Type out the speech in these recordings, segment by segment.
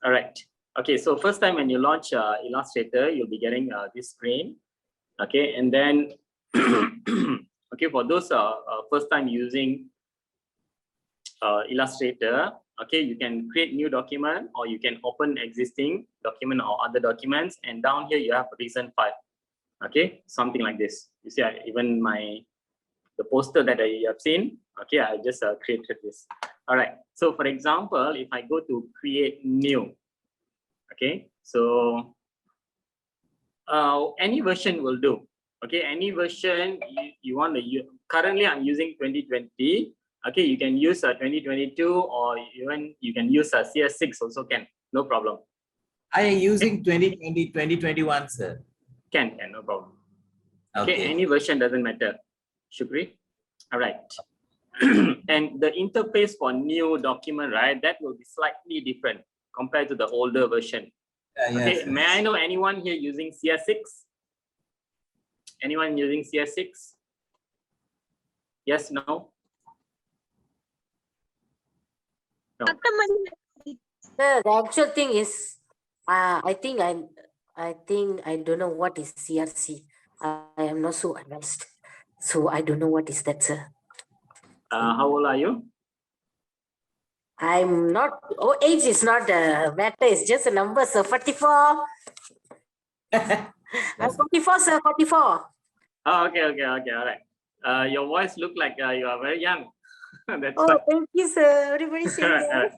All right. Okay, so first time when you launch Illustrator, you'll be getting this screen. Okay, and then okay, for those first time using Illustrator, okay, you can create new document or you can open existing document or other documents, and down here you have recent file. Okay, something like this. You see, even the poster that I have seen. Okay, I just created this. All right. So for example, if I go to create new, okay, so any version will do. Okay, any version you want to use. Currently, I'm using 2020. Okay, you can use 2022, or even you can use CS6 also can. No problem. I am using 2020, 2021, sir. Can, no problem. Okay, any version doesn't matter. Shukri. All right. And the interface for new document, right, that will be slightly different compared to the older version. Okay, yes, may I know anyone here using CS6? Anyone using CS6? Yes, no? No. The actual thing is, I think I don't know what is CRC. I am not so advanced, so I don't know what is that, sir. How old are you? I'm not. Oh, age is not a matter. It's just a number, sir. 44. I'm 44, sir. 44. Oh, okay. All right. Your voice look like you are very young. That's oh, why. Thank you, sir. Everybody saying that.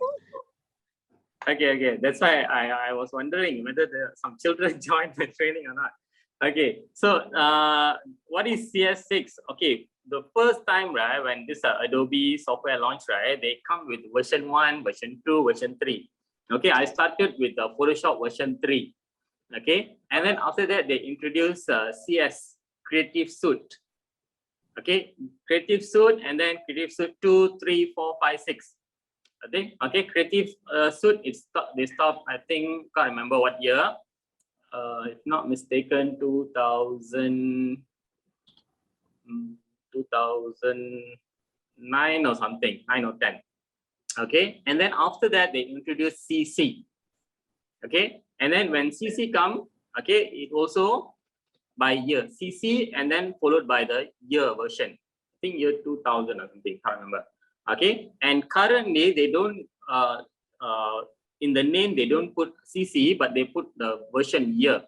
Okay. That's why I was wondering whether there are some children joined the training or not. Okay. So what is CS6? Okay. The first time, right, when this Adobe software launched, right, they come with version 1, version 2, version 3. Okay. I started with Photoshop version 3. Okay. And then after that, they introduced CS, Creative Suite. Okay. Creative Suite, and then Creative Suite 2, 3, 4, 5, 6. Okay, Creative Suite, they stopped, I think, can't remember what year. If not mistaken, 2009 or something, 9 or 10. Okay, and then after that, they introduced CC. Okay, and then when CC come, okay, it also by year, CC, and then followed by the year version. I think year 2000 or something, can't remember. Okay, and currently they don't in the name they don't put CC, but they put the version year.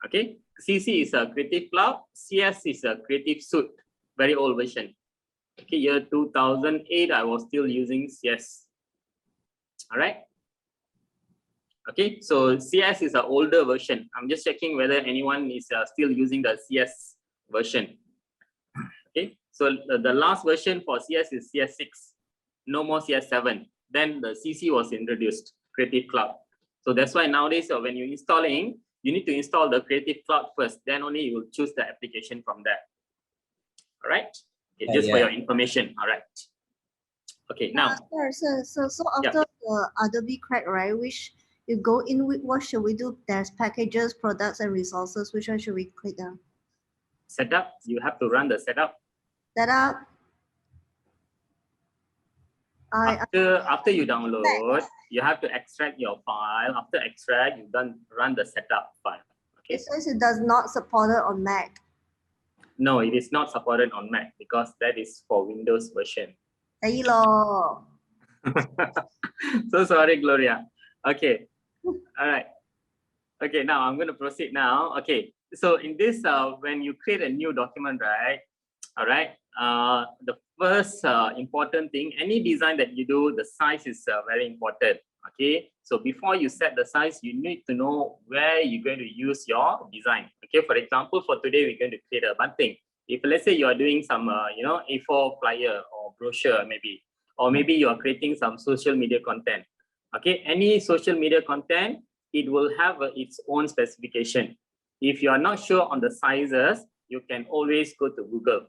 Okay, CC is a Creative Cloud, CS is a Creative Suite, very old version. Okay, year 2008 I was still using CS. All right. Okay, so CS is an older version. I'm just checking whether anyone is still using the CS version. Okay, so the last version for CS is CS6, no more CS7. Then the CC was introduced, Creative Cloud. So that's why nowadays when you're installing, you need to install the Creative Cloud first. Then only you will choose the application from there. All right, okay, just for your information. All right. Okay, now. So after the Adobe crack, right, which you go in with, what should we do? There's packages, products, and resources. Which one should we click on? Setup. You have to run the setup. Setup. After you download, you have to extract your file. After extract, you then run the setup file. Okay. It says it does not support it on Mac. No, it is not supported on Mac because that is for Windows version. Hello. So sorry, Gloria. Okay. All right. Okay, now I'm going to proceed now. Okay. So in this, when you create a new document, right? All right. The first important thing, any design that you do, the size is very important. Okay. So before you set the size, you need to know where you're going to use your design. Okay. For example, for today, we're going to create a bunting. If let's say you are doing some, A4 flyer or brochure, maybe, or maybe you are creating some social media content. Okay. Any social media content, it will have its own specification. If you are not sure on the sizes, you can always go to Google.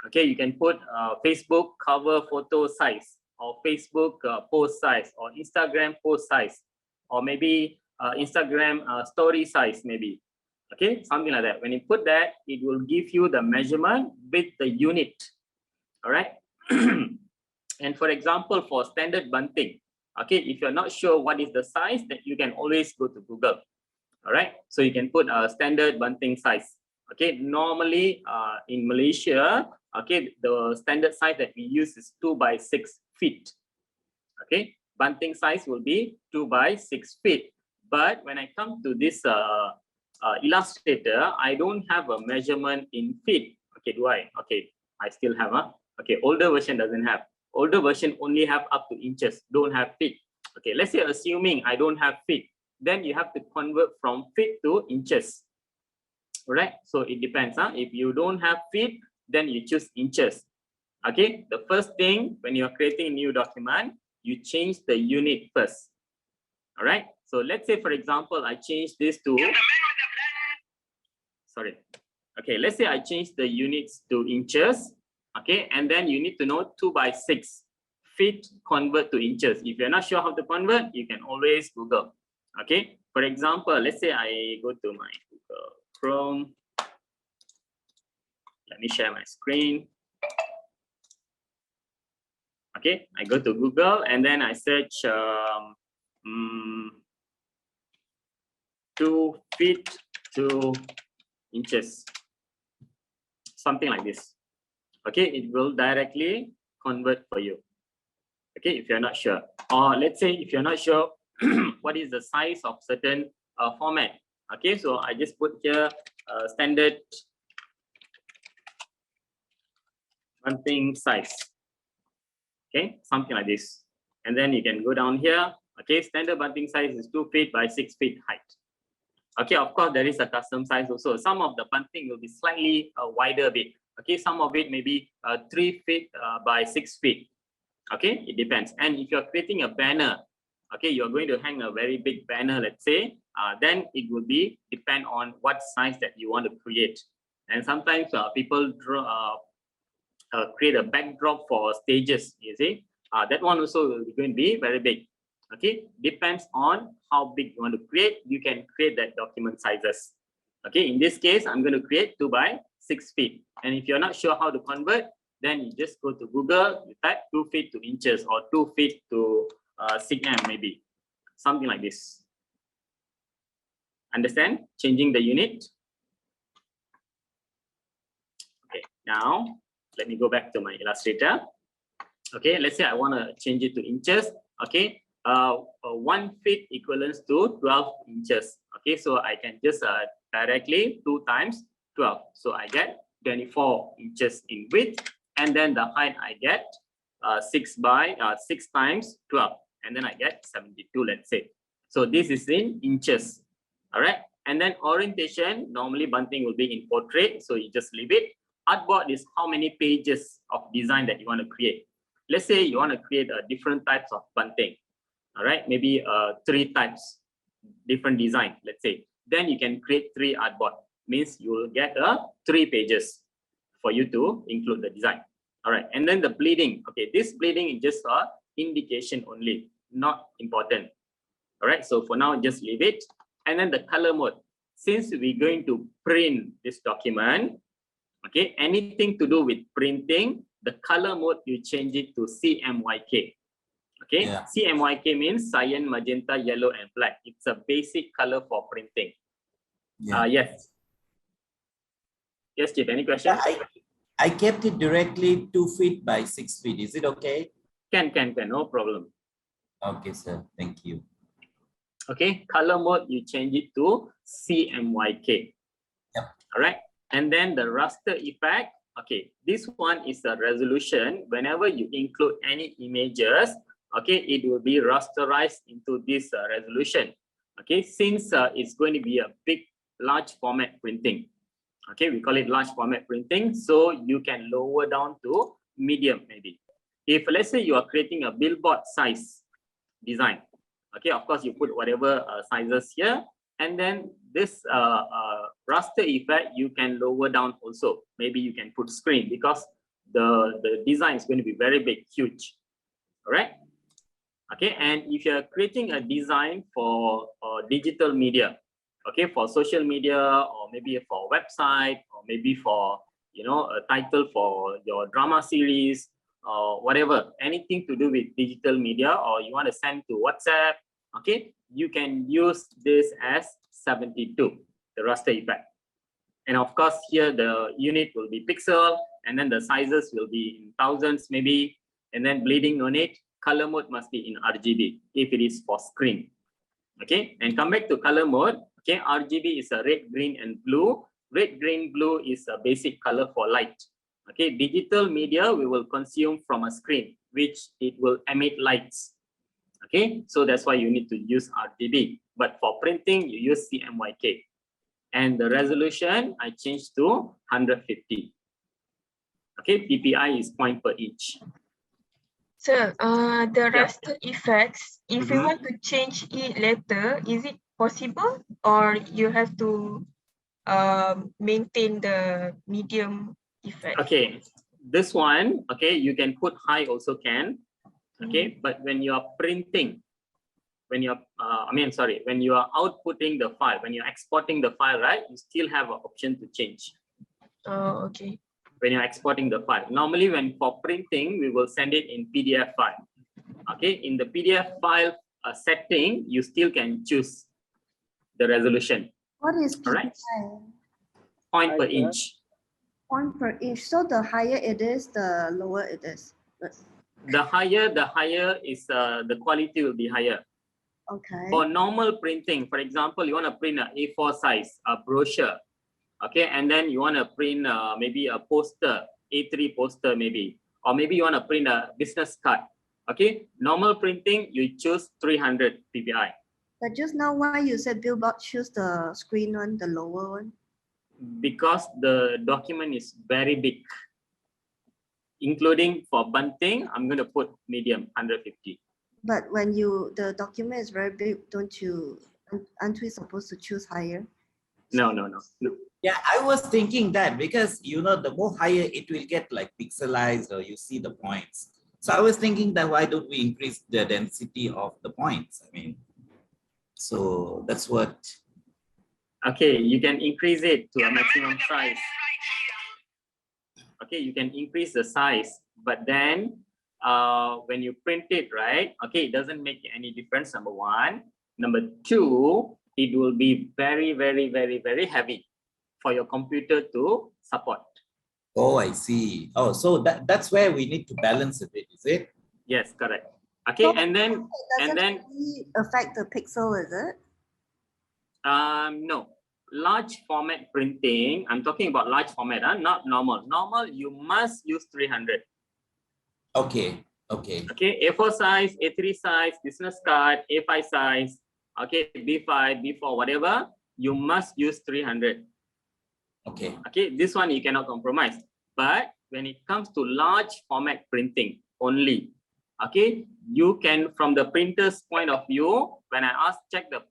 Okay, you can put Facebook cover photo size, or Facebook post size, or Instagram post size, or maybe Instagram story size, maybe. Okay, something like that. When you put that, it will give you the measurement with the unit. All right. And for example, for standard bunting, Okay, if you're not sure what is the size, then you can always go to Google. All right, so you can put a standard bunting size. Okay, normally in Malaysia, okay, the standard size that we use is 2 by 6 feet. Okay, bunting size will be 2 by 6 feet. But when I come to this Illustrator, I don't have a measurement in feet. Okay, do I? Okay, I still have a. Okay, older version doesn't have. Older version only have up to inches, don't have feet. Okay, let's say assuming I don't have feet, then you have to convert from feet to inches. All right, so it depends. If you don't have feet, then you choose inches. Okay, the first thing when you are creating a new document, you change the unit first. All right, so let's say, for example, I change this to, sorry. Okay, let's say I change the units to inches. Okay, and then you need to know 2 by 6 feet convert to inches. If you're not sure how to convert, you can always Google. Okay, for example, let's say I go to my Google Chrome. Let me share my screen. Okay, I go to Google and then I search 2 feet to inches, something like this. Okay, it will directly convert for you. Okay, if you're not sure, or let's say if you're not sure what is the size of certain format. Okay, so I just put here standard bunting size. Okay, something like this, and then you can go down here. Okay, standard bunting size is 2 feet by 6 feet height. Okay, of course there is a custom size also. Some of the bunting will be slightly wider a bit. Okay, some of it may be 3 feet by 6 feet. Okay, it depends. And if you're creating a banner, okay, you're going to hang a very big banner, let's say, then it will be depend on what size that you want to create. And sometimes people draw, create a backdrop for stages, you see. That one also is going to be very big. Okay, depends on how big you want to create. You can create that document sizes. Okay, in this case, I'm going to create 2 by 6 feet. And if you're not sure how to convert, then you just go to Google, you type 2 feet to inches or 2 feet to cm, maybe something like this. Understand? Changing the unit. Okay, now let me go back to my Illustrator. Okay, let's say I want to change it to inches. Okay, 1 feet equivalents to 12 inches. Okay, so I can just directly 2 times 12. So I get 24 inches in width, and then the height I get 6 times 12, and then I get 72, let's say. So this is in inches. All right, and then orientation, normally bunting will be in portrait, so you just leave it. Artboard is how many pages of design that you want to create. Let's say you want to create different types of bunting. All right, maybe 3 types, different design, let's say. Then you can create 3 artboard. Means you will get 3 pages for you to include the design. All right, and then the bleeding. Okay, this bleeding is just a indication only, not important. All right, so for now, just leave it. And then the color mode. Since we're going to print this document, okay, anything to do with printing, the color mode, you change it to CMYK. Okay, yeah. CMYK means cyan, magenta, yellow, and black. It's a basic color for printing. Yeah. Yes. Yes, Chip, any questions? I kept it directly 2 feet by 6 feet. Is it okay? Can, no problem. Okay, sir. Thank you. Okay, color mode, you change it to CMYK. Yep. All right, and then the raster effect. Okay, this one is a resolution. Whenever you include any images, okay, it will be rasterized into this resolution. Okay, since it's going to be a big, large format printing. Okay, we call it large format printing. So you can lower down to medium, maybe. If let's say you are creating a billboard size design, okay, of course you put whatever sizes here, and then this raster effect you can lower down also. Maybe you can put screen because the design is going to be very big, huge. All right. Okay, and if you're creating a design for digital media, okay, for social media, or maybe for a website, or maybe for, you know, a title for your drama series, or whatever, anything to do with digital media, or you want to send to WhatsApp, okay, you can use this as 72, the raster effect. And of course, here the unit will be pixel, and then the sizes will be in thousands maybe, and then bleeding no need. Color mode must be in RGB if it is for screen. Okay, and come back to color mode. Okay, RGB is a red, green, and blue. Red, green, blue is a basic color for light. Okay, digital media we will consume from a screen, which it will emit lights. Okay, so that's why you need to use RGB. But for printing, you use CMYK. And the resolution I changed to 150. Okay, PPI is point per inch. Sir, the Yeah. raster effects, if you want to change it later, is it possible, or you have to maintain the medium effect? Okay, this one, okay, you can put high also can. Okay, but when you are printing, when you're, when you are outputting the file, when you're exporting the file, right, you still have an option to change. Oh, okay. When you're exporting the file. Normally, when for printing, we will send it in PDF file. Okay, in the PDF file setting, you still can choose the resolution. What is PPI? All right, point per inch. Point per inch. So the higher it is, the lower it is. The higher is the quality will be higher. Okay. For normal printing, for example, you want to print a A4 size, a brochure, okay, and then you want to print maybe a poster, A3 poster maybe, or maybe you want to print a business card, okay. Normal printing, you choose 300 PPI. But just now, why you said Billboard choose the screen one, the lower one? Because the document is very big, including for Bunting, I'm going to put medium, 150. But when the document is very big, aren't we supposed to choose higher? No. Yeah, I was thinking that because, you know, the more higher it will get like pixelized or you see the points. So I was thinking that why don't we increase the density of the points? I mean, so that's what. Okay, you can increase it to a maximum size. Okay, you can increase the size, but then when you print it, right? Okay, it doesn't make any difference, number one. Number two, it will be very, very, very, very heavy for your computer to support. Oh, I see. Oh, so that's where we need to balance a bit, is it? Yes, correct. Okay, So and then it doesn't really affect the pixel, is it? no. Large format printing, I'm talking about large format, not normal. Normal, you must use 300. Okay. Okay, A4 size, A3 size, business card, A5 size, okay, B5, B4, whatever, you must use 300. Okay. Okay, this one you cannot compromise. But when it comes to large format printing only, okay, you can, from the printer's point of view, when I check the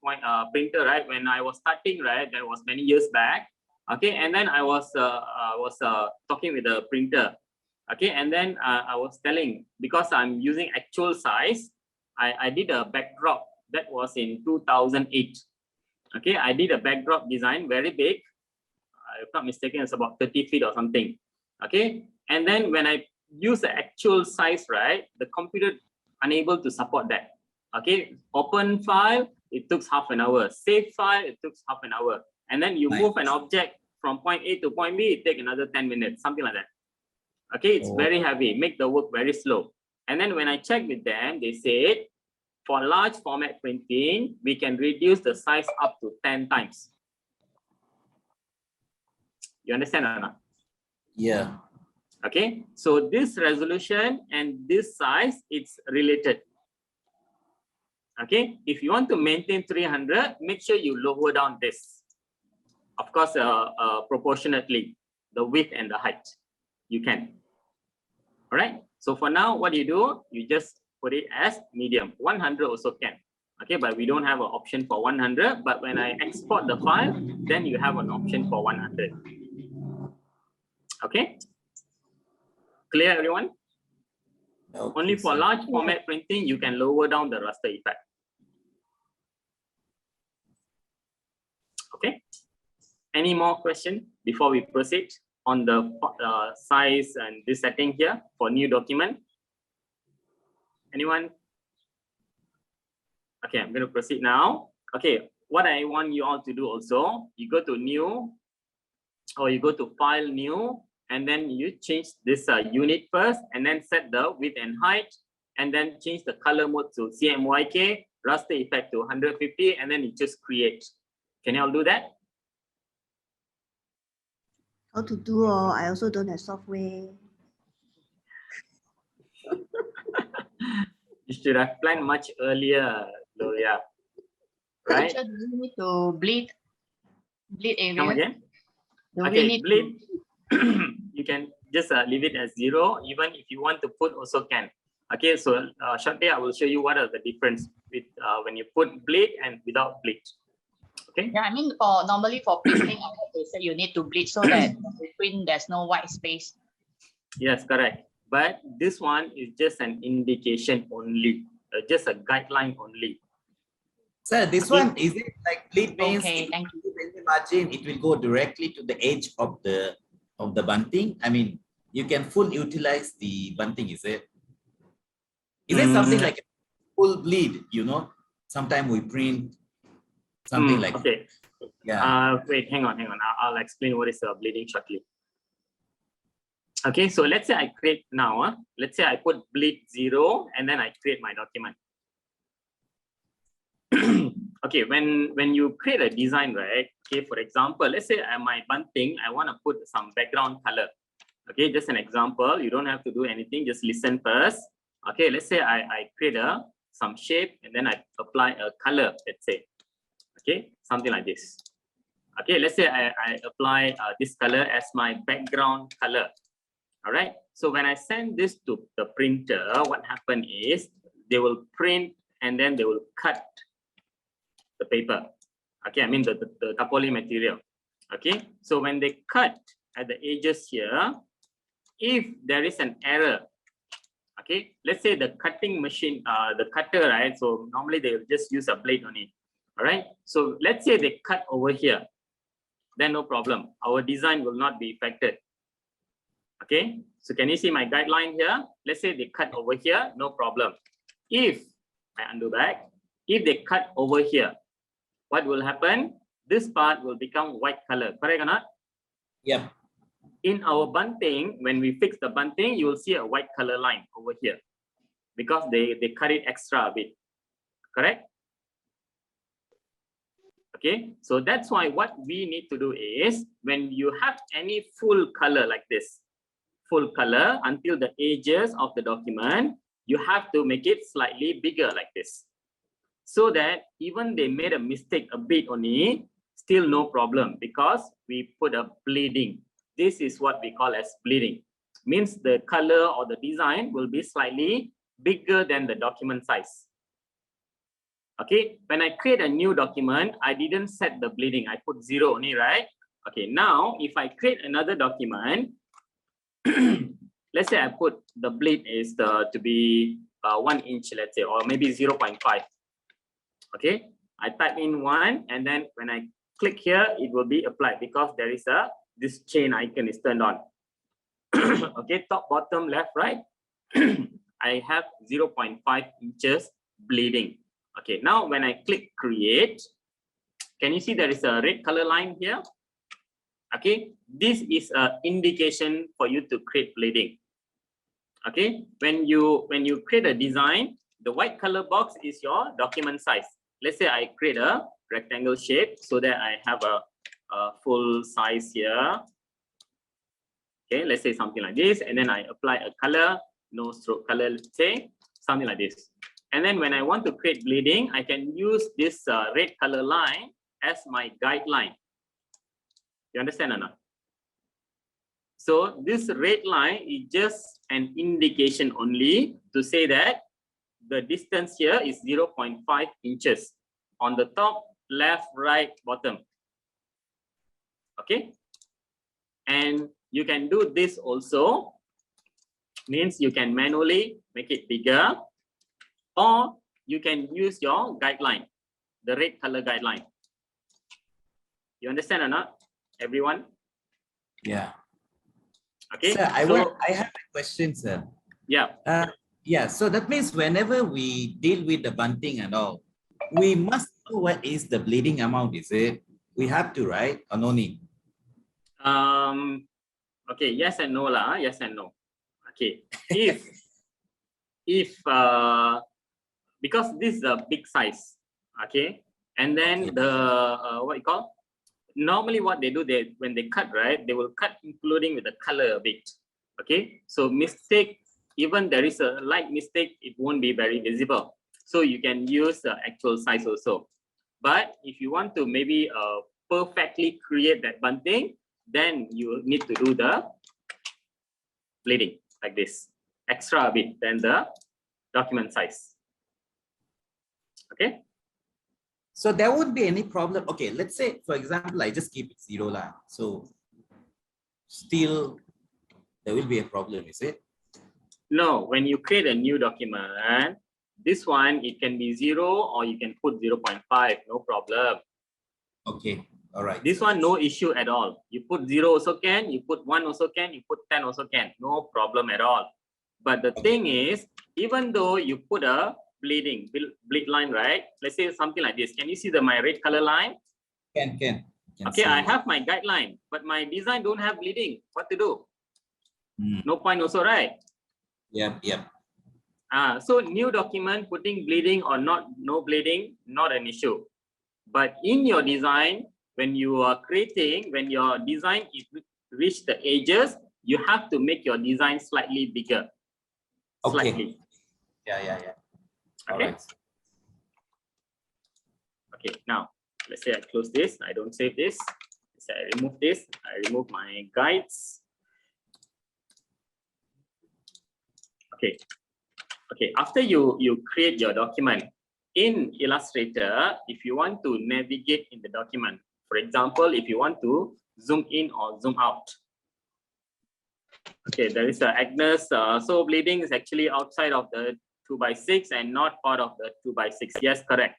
printer, right, when I was starting, right, that was many years back, okay, and then I was talking with the printer, okay, and then I was telling, because I'm using actual size, I did a backdrop that was in 2008. Okay, I did a backdrop design, very big. If not mistaken, it's about 30 feet or something. Okay, and then when I use the actual size, right, the computer unable to support that. Okay, open file, it took half an hour. Save file, it took half an hour. And then you move an object from point A to point B, it take another 10 minutes, something like that. Okay, it's very heavy, make the work very slow. And then when I checked with them, they said, for large format printing, we can reduce the size up to 10 times. You understand or not? Yeah. Okay, so this resolution and this size, it's related. Okay, if you want to maintain 300, make sure you lower down this. Of course, proportionately, the width and the height, you can. All right, so for now, what you do, you just put it as medium. 100 also can. Okay, but we don't have an option for 100, but when I export the file, then you have an option for 100. Okay, clear everyone? Okay, Only for large format printing, you can lower down the raster effect. Okay, any more questions before we proceed? on the size and this setting here for new document? Anyone? Okay, I'm going to proceed now. Okay, what I want you all to do also, you go to new, or you go to file new, and then you change this unit first, and then set the width and height, and then change the color mode to CMYK, raster effect to 150, and then you just create. Can you all do that? How to do? I also don't have software. You should have planned much earlier, Gloria. Right? Teacher, do we need to bleed area? Come again? Do we Okay, need bleed. You can just leave it as 0. Even if you want to put, also can. Okay, so shortly I will show you what are the difference with when you put bleed and without bleed. Okay. Yeah, I mean, normally for printing, they say you need to bleed so that between there's no white space. Yes, correct. But this one is just an indication only, just a guideline only. Sir, this one, is it like bleed means Okay, if thank you do any margin, it will go directly to the edge of the bunting? I mean, you can full utilize the bunting, is it? Is it something like a full bleed, you know? Sometimes we print something like okay. Yeah. Wait, hang on. I'll explain what is bleeding shortly. Okay, so let's say I create now. Let's say I put bleed 0 and then I create my document. Okay, when you create a design, right? Okay, for example, let's say my bunting, I want to put some background color. Okay, just an example. You don't have to do anything. Just listen first. Okay, let's say I create some shape and then I apply a color. Let's say, okay, something like this. Okay, let's say I apply this color as my background color. All right. So when I send this to the printer, what happened is they will print and then they will cut the paper. Okay, I mean the tarpaulin material. Okay, so when they cut at the edges here, if there is an error, okay, let's say the cutting machine, the cutter, right? So normally they will just use a blade on it. All right. So let's say they cut over here, then no problem. Our design will not be affected. Okay, so can you see my guideline here? Let's say they cut over here, no problem. If I undo back, if they cut over here, what will happen? This part will become white color, correct or not? Yep. In our bunting, when we fix the bunting, you will see a white color line over here because they cut it extra a bit, correct? Okay, so that's why what we need to do is when you have any full color like this, full color until the edges of the document, you have to make it slightly bigger like this, so that even they made a mistake a bit only, still no problem because we put a bleeding. This is what we call as bleeding. Means the color or the design will be slightly bigger than the document size. Okay, when I create a new document, I didn't set the bleeding. I put 0 only, right? Okay, now if I create another document, let's say I put the bleed is to be 1 inch, let's say, or maybe 0.5. Okay, I type in 1 and then when I click here, it will be applied because there is this chain icon is turned on. Okay, top, bottom, left, right. I have 0.5 inches bleeding. Okay, now when I click create, can you see there is a red color line here? Okay, this is an indication for you to create bleeding. Okay, when you create a design, the white color box is your document size. Let's say I create a rectangle shape so that I have a full size here. Okay, let's say something like this, and then I apply a color, no stroke color, let's say something like this. And then when I want to create bleeding, I can use this red color line as my guideline. You understand or not? So this red line is just an indication only to say that the distance here is 0.5 inches on the top, left, right, bottom. Okay. And you can do this also, means you can manually make it bigger, or you can use your guideline, the red color guideline. You understand or not, everyone? Yeah. Okay. Sir, I So have a question, sir. yeah. Yeah, so that means whenever we deal with the bunting and all, we must know what is the bleeding amount, is it? We have to, right? Or no need? Okay, yes and no lah. Yes and no. Okay. If because this is a big size, okay, and then Okay. the what you call, normally what they do, they when they cut, right, they will cut including with the color a bit. Okay, so mistake, even there is a light mistake, it won't be very visible, so you can use the actual size also. But if you want to maybe perfectly create that bunting, then you need to do the bleeding like this, extra a bit than the document size. Okay. So there won't be any problem. Okay, let's say, for example, I just keep it 0 lah. So still there will be a problem, is it? No, when you create a new document, this one, it can be 0 or you can put 0.5, no problem. Okay, all right. This one, no issue at all. You put 0 also can, you put 1 also can, you put 10 also can, no problem at all. But the thing is, even though you put a bleed line, right? Let's say something like this. Can you see my red color line? Can Okay, see. I have my guideline, but my design don't have bleeding. What to do? No point also, right? Yep. So new document, putting bleeding or not, no bleeding, not an issue. But in your design, when you are creating, when your design is reach the edges, you have to make your design slightly bigger. Okay. Slightly. Yeah. All Okay. right. Okay, now let's say I close this, I don't save this. Let's say I remove this, I remove my guides. Okay, after you create your document in Illustrator, if you want to navigate in the document, for example, if you want to zoom in or zoom out. Okay, there is a Agnes. So bleeding is actually outside of the 2x6 and not part of the 2x6. Yes, correct.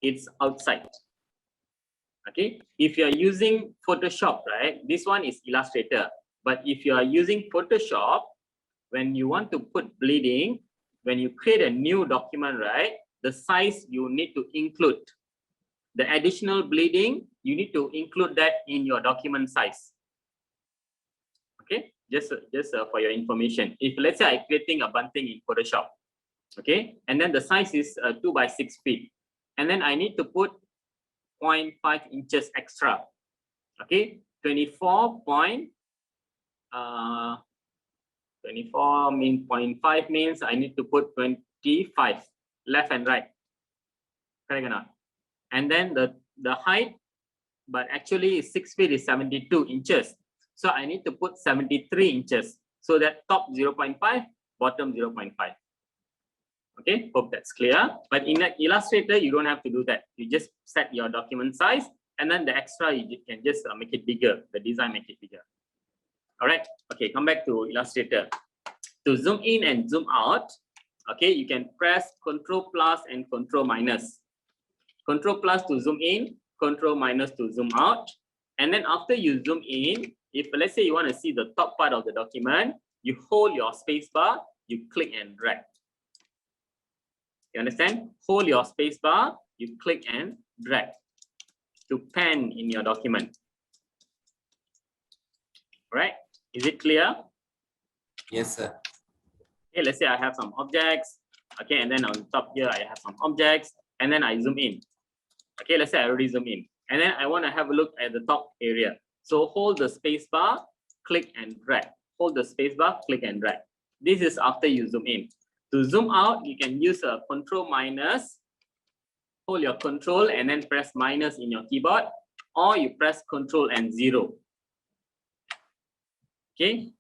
It's outside. Okay, if you are using Photoshop, right? This one is Illustrator. But if you are using Photoshop, when you want to put bleeding, when you create a new document, right? The size you need to include. The additional bleeding, you need to include that in your document size. Okay, just for your information. If let's say I'm creating a bunting in Photoshop, okay, and then the size is 2x6 feet, and then I need to put 0.5 inches extra. Okay, 24 mean 0.5 means I need to put 25 left and right. Correct or not? And then the height, but actually 6 feet is 72 inches. So I need to put 73 inches. So that top 0.5, bottom 0.5. Okay, hope that's clear. But in Illustrator, you don't have to do that. You just set your document size, and then the extra, you can just make it bigger. The design make it bigger. All right. Okay, come back to Illustrator. To zoom in and zoom out, okay, you can press Ctrl+ and Ctrl-. Ctrl+ to zoom in, Ctrl- to zoom out. And then after you zoom in, if let's say you want to see the top part of the document, you hold your space bar, you click and drag. You understand? Hold your space bar, you click and drag to pan in your document. All right? Is it clear? Yes, sir. Okay, let's say I have some objects. Okay, and then on top here, I have some objects, and then I zoom in. Okay, let's say I already zoom in. And then I want to have a look at the top area. So hold the space bar, click and drag. Hold the space bar, click and drag. This is after you zoom in. To zoom out, you can use a Ctrl-. Hold your Control and then press minus in your keyboard, or you press Control and 0. Okay.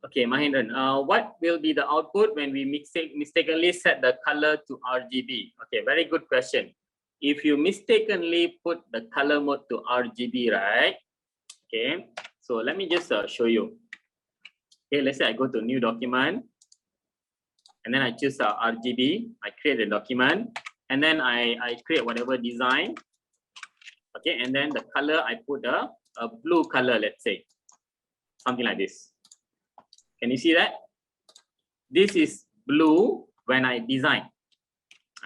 Okay, Mahendran, what will be the output when we mistakenly set the color to RGB? Okay, very good question. If you mistakenly put the color mode to RGB, right? Okay, so let me just show you. Okay, let's say I go to new document, and then I choose RGB. I create a document, and then I create whatever design. Okay, and then the color I put a blue color, let's say, something like this. Can you see that? This is blue when I design.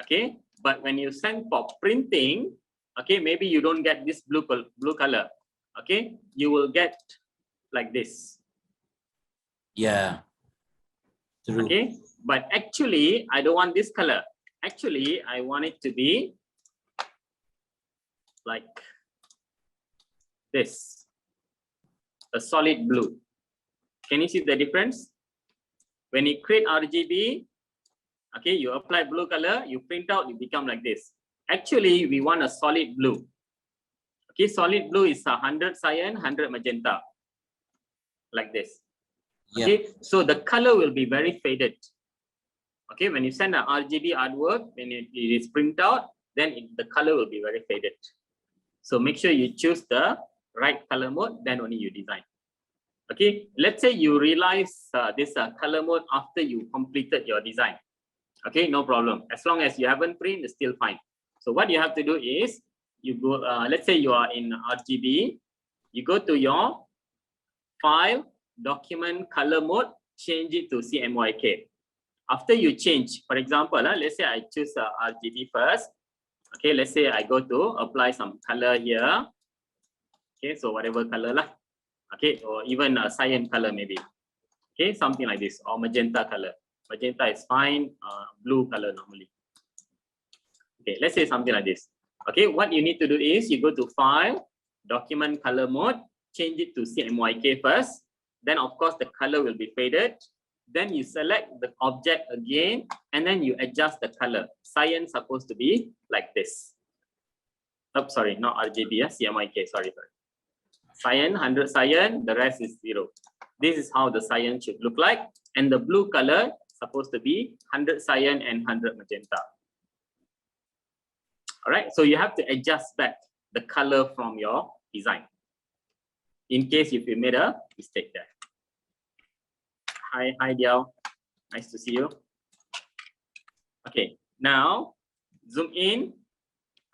Okay, but when you send for printing, okay, maybe you don't get this blue color. Okay, you will get like this. Yeah. True. Okay, but actually I don't want this color. Actually, I want it to be like this, a solid blue. Can you see the difference? When you create RGB, okay, you apply blue color, you print out, you become like this. Actually, we want a solid blue. Okay, solid blue is 100 cyan, 100 magenta, like this. Yeah. Okay, so the color will be very faded. Okay, when you send an RGB artwork, when it is print out, then the color will be very faded. So make sure you choose the right color mode, then only you design. Okay, let's say you realize this color mode after you completed your design. Okay, no problem. As long as you haven't print, it's still fine. So what you have to do is, you go, let's say you are in RGB, you go to your file, document, color mode, change it to CMYK. After you change, for example, let's say I choose RGB first. Okay, let's say I go to apply some color here. Okay, so whatever color lah. Okay, or even a cyan color maybe. Okay, something like this, or magenta color. Magenta is fine, blue color normally. Okay, let's say something like this. Okay, what you need to do is you go to file, document, color mode, change it to CMYK first. Then of course the color will be faded. Then you select the object again, and then you adjust the color. Cyan supposed to be like this. Oh, sorry, not RGB, CMYK, sorry. Cyan, 100 cyan, the rest is 0. This is how the cyan should look like. And the blue color supposed to be 100 cyan and 100 magenta. All right, so you have to adjust back the color from your design, in case if you made a mistake there. Hi Diao, nice to see you. Okay, now zoom in.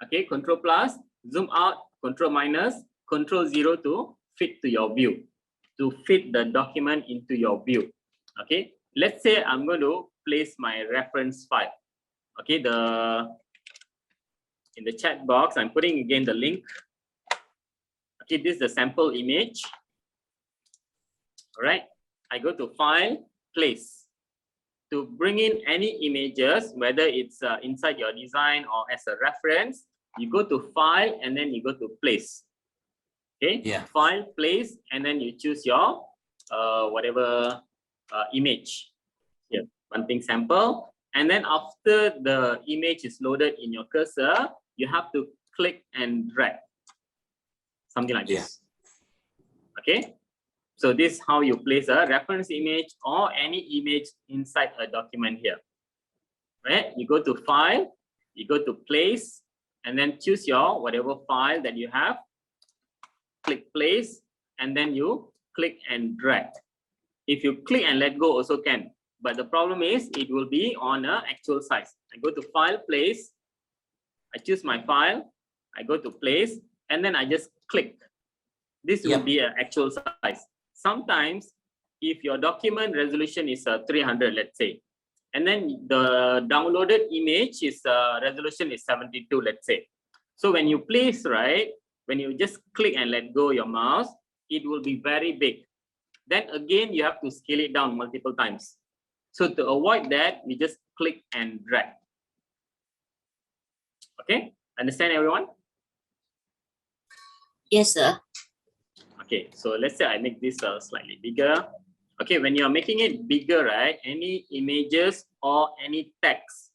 Okay, Control plus, zoom out, Control minus, Control 0 to fit to your view, to fit the document into your view. Okay, let's say I'm going to place my reference file. Okay, in the chat box, I'm putting again the link. Okay, this is the sample image. All right, I go to File, Place. To bring in any images, whether it's inside your design or as a reference, you go to File and then you go to Place. Okay, yeah. File, Place, and then you choose your whatever image. Here, Bunting sample. And then after the image is loaded in your cursor, you have to click and drag. Something like this. Okay. So this is how you place a reference image or any image inside a document here. Right? You go to File, you go to Place, and then choose your whatever file that you have. Click Place, and then you click and drag. If you click and let go also can. But the problem is it will be on an actual size. I go to File, Place, I choose my file, I go to Place, and then I just click. This will be an actual size. Sometimes, if your document resolution is 300, let's say, and then the downloaded image is resolution is 72, let's say. So when you place, right, when you just click and let go your mouse, it will be very big. Then again, you have to scale it down multiple times. So to avoid that, we just click and drag. Okay, understand everyone? Yes, sir. Okay, so let's say I make this slightly bigger. Okay, when you're making it bigger, right, any images or any text,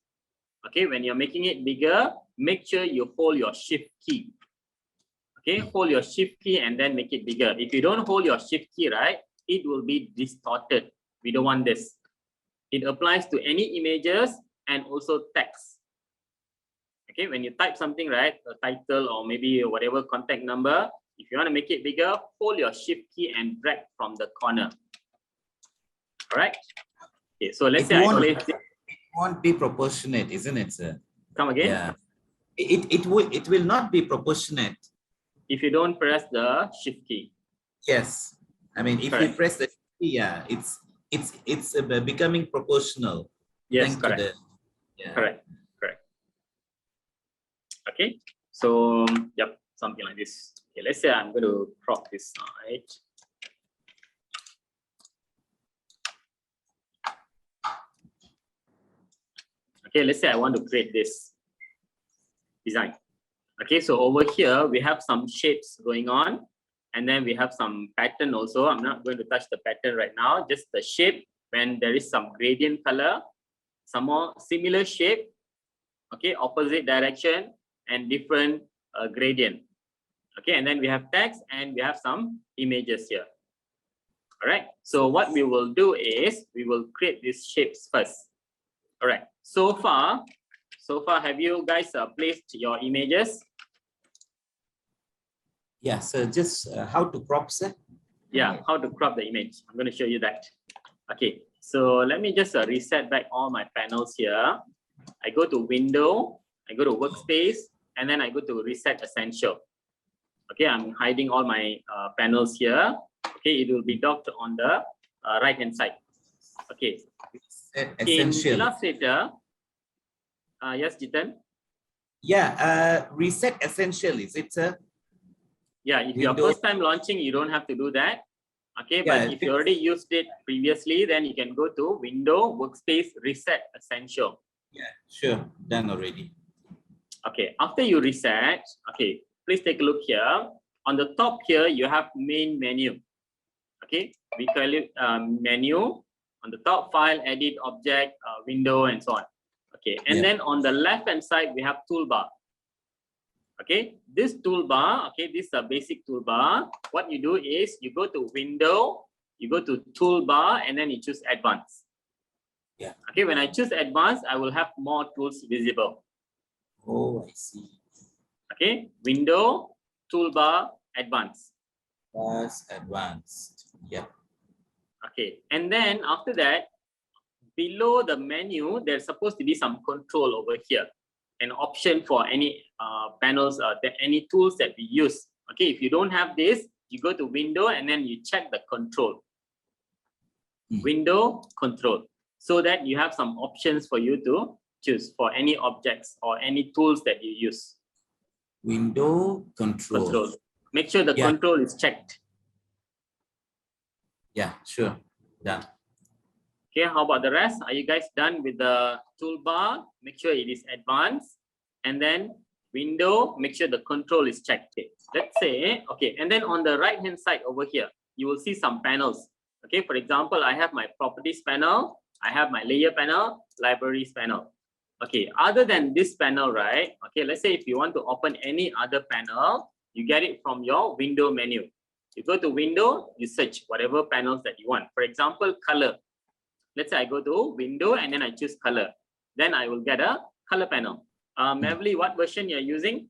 okay, when you're making it bigger, make sure you hold your shift key. Okay, hold your shift key and then make it bigger. If you don't hold your shift key, right, it will be distorted. We don't want this. It applies to any images and also text. Okay, when you type something, right, a title or maybe whatever contact number, if you want to make it bigger, hold your shift key and drag from the corner. All right. Okay, so let's say I place it. It won't be proportionate, isn't it, sir? Come again? Yeah. It will not be proportionate. If you don't press the shift key. Yes. I mean, if you press the key, yeah, it's becoming proportional. Yes, thanks to correct. yeah. Correct. Okay. So, yep, something like this. Okay, let's say I'm going to crop this side. Okay, let's say I want to create this design. Okay, so over here we have some shapes going on, and then we have some pattern also. I'm not going to touch the pattern right now, just the shape. When there is some gradient color, some more similar shape, okay, opposite direction and different gradient. Okay, and then we have text and we have some images here. All right, so what we will do is we will create these shapes first. All right, so far have you guys placed your images? Yeah, so just how to crop, sir? Yeah, how to crop the image. I'm going to show you that. Okay, so let me just reset back all my panels here. I go to window, I go to workspace, and then I go to reset essential. Okay, I'm hiding all my panels here. Okay, it will be docked on the right hand side. Okay, Essential. in Illustrator, yes, Jitan? Yeah, reset essential, is it, sir? Yeah, if you are Windows. first time launching, you don't have to do that. Okay, Yeah, but if you already used it previously, then you can go to Window, Workspace, Reset Essential. Yeah, sure, done already. Okay, after you reset, okay, please take a look here. On the top here, you have main menu. Okay, we call it menu. On the top, file, edit, object, window, and so on. Okay, and then on the left hand side, we have toolbar. Okay, this toolbar, okay, this is a basic toolbar. What you do is you go to window, you go to toolbar, and then you choose advanced. Yeah. Okay, when I choose advanced, I will have more tools visible. Oh, I see. Okay, window, toolbar, advanced. Plus advanced. Yeah. Okay, and then after that, below the menu, there's supposed to be some control over here. An option for any panels, any tools that we use. Okay, if you don't have this, you go to window and then you check the control. Window, control. So that you have some options for you to choose for any objects or any tools that you use. Window, control. Make sure the control is checked. Yeah, sure. Done. Okay, how about the rest? Are you guys done with the toolbar? Make sure it is advanced. And then window, make sure the control is checked. Okay. Let's say, okay, and then on the right hand side over here, you will see some panels. Okay, for example, I have my properties panel, I have my layer panel, libraries panel. Okay, other than this panel, right? Okay, let's say if you want to open any other panel, you get it from your window menu. You go to window, you search whatever panels that you want. For example, color. Let's say I go to window and then I choose color. Then I will get a color panel. Mavli, what version you're using?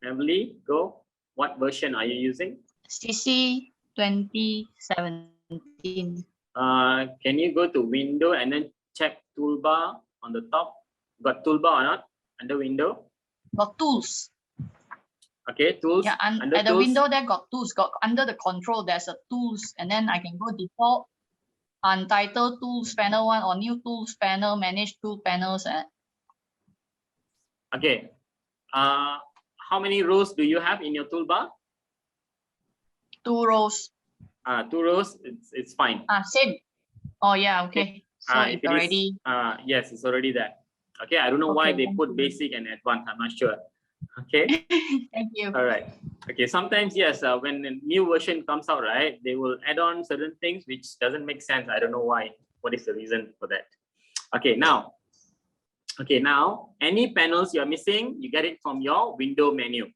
Mavli, go. What version are you using? CC 2017. Can you go to window and then check toolbar on the top? Got toolbar or not? Under window? Got tools. Okay, tools. Yeah, and at the window there got tools. Got under the control, there's a tools, and then I can go default, untitled tools panel 1 or new tools panel, manage tool panels. Okay. How many rows do you have in your toolbar? 2 rows. 2 rows. It's fine. Same. Oh yeah, okay. So it's already. Yes, it's already there. Okay, I don't know why they put basic and advanced. I'm not sure. Okay. Thank you. All right. Okay. Sometimes yes, when a new version comes out, right, they will add on certain things which doesn't make sense. I don't know why. What is the reason for that? Okay. Now, any panels you are missing, you get it from your window menu.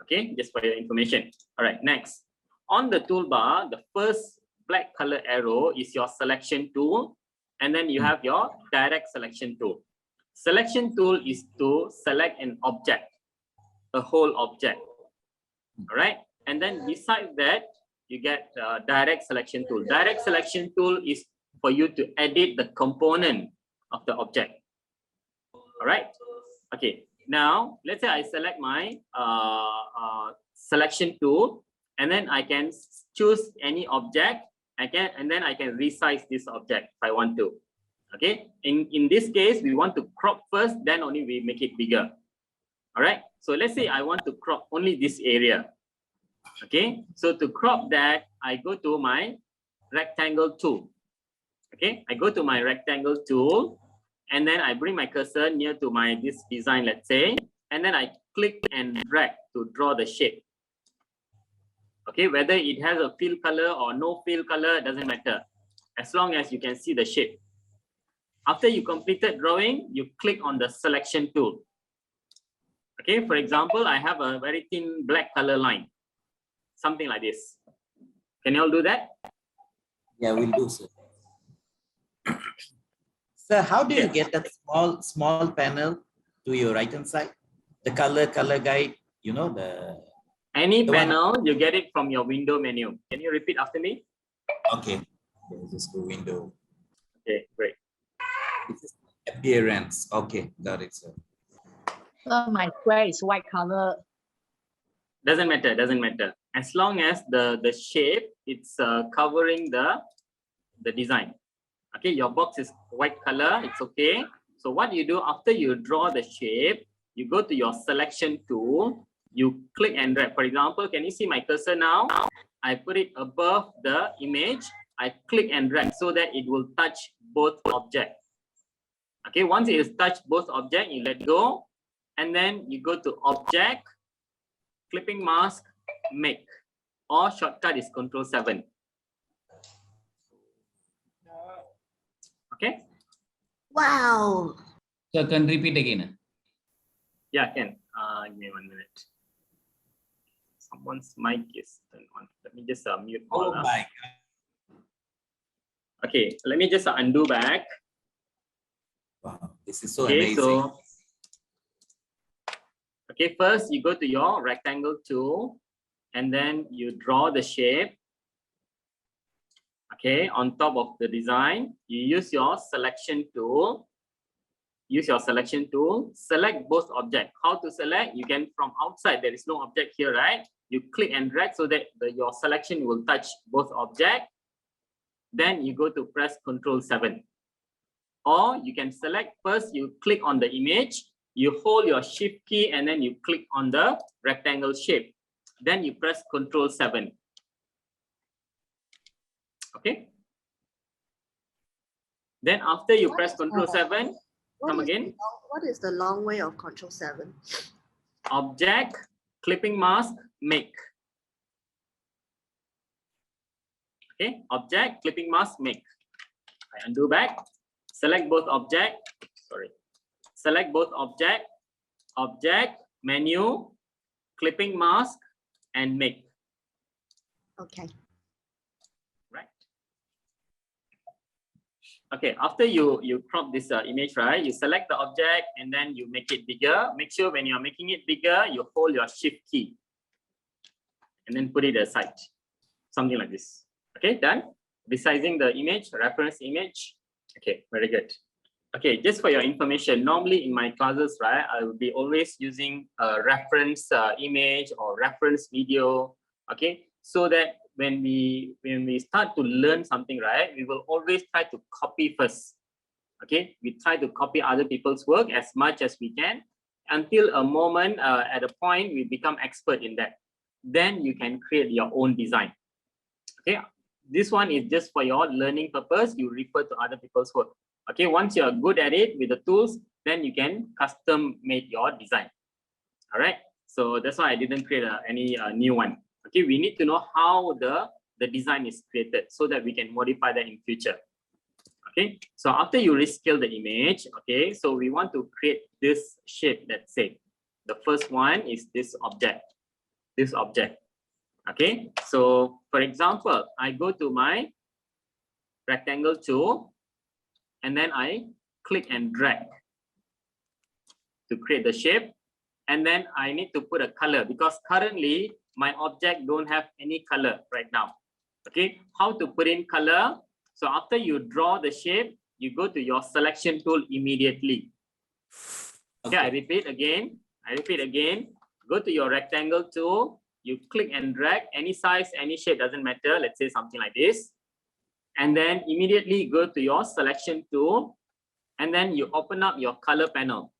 Okay, just for your information. All right. Next, on the toolbar, the first black color arrow is your selection tool, and then you have your direct selection tool. Selection tool is to select an object, a whole object. All right, and then besides that, you get direct selection tool. Direct selection tool is for you to edit the component of the object. All right. Okay. Now let's say I select my selection tool, and then I can choose any object, and then I can resize this object if I want to. Okay, in this case, we want to crop first, then only we make it bigger. All right, so let's say I want to crop only this area. Okay, so to crop that, I go to my rectangle tool. Okay, I go to my rectangle tool, and then I bring my cursor near to this design, let's say, and then I click and drag to draw the shape. Okay, whether it has a fill color or no fill color, doesn't matter, as long as you can see the shape. After you completed drawing, you click on the selection tool. Okay, for example, I have a very thin black color line, something like this. Can you all do that? Yeah, we'll do so. So how do you get that small panel to your right hand side? The color guide, you know, Any panel, you get it from your window menu. Can you repeat after me? Okay, just go window. Okay, great. This is appearance. Okay, got it, sir. My square is white color. Doesn't matter, doesn't matter. As long as the shape, it's covering the design. Okay, your box is white color, it's okay. So what you do after you draw the shape, you go to your selection tool, you click and drag. For example, can you see my cursor now? I put it above the image. I click and drag so that it will touch both objects. Okay, once it has touched both objects, you let go, and then you go to object, clipping mask, make, or shortcut is Control+7. Okay. Wow. So can repeat again. Yeah, can. Give me 1 minute. Someone's mic is turned on. Let me just mute all. Oh my God. Okay, let me just undo back. Wow, this is so Okay, amazing. so okay, first you go to your rectangle tool, and then you draw the shape. Okay, on top of the design, you use your selection tool. Use your selection tool, select both objects. How to select? You can from outside, there is no object here, right? You click and drag so that your selection will touch both objects. Then you go to press Control+7. Or you can select first, you click on the image, you hold your shift key and then you click on the rectangle shape. Then you press Control+7. Okay. Then after you press Control+7, come again. What is the long way of Control+7? Object, clipping mask, make. Okay, object, clipping mask, make. I undo back. Select both object. Sorry. Select both object, menu, clipping mask, and make. Okay. Right. Okay, after you crop this image, right? You select the object and then you make it bigger. Make sure when you're making it bigger, you hold your shift key and then put it aside. Something like this. Okay, done. Resizing the image, reference image. Okay, very good. Okay, just for your information, normally in my classes, right, I will be always using a reference image or reference video. Okay, so that when we start to learn something, right, we will always try to copy first. Okay, we try to copy other people's work as much as we can until a moment, at a point, we become expert in that. Then you can create your own design. Okay, this one is just for your learning purpose. You refer to other people's work. Okay, once you are good at it with the tools, then you can custom make your design. All right, so that's why I didn't create any new one. Okay, we need to know how the design is created so that we can modify that in future. Okay, so after you rescale the image, okay, so we want to create this shape, let's say. The first one is this object. Okay, so for example, I go to my rectangle tool and then I click and drag to create the shape. And then I need to put a color because currently my object don't have any color right now. Okay, how to put in color? So after you draw the shape, you go to your selection tool immediately. Okay, I repeat again. Go to your rectangle tool. You click and drag any size, any shape, doesn't matter. Let's say something like this. and then immediately go to your selection tool, and then you open up your color panel.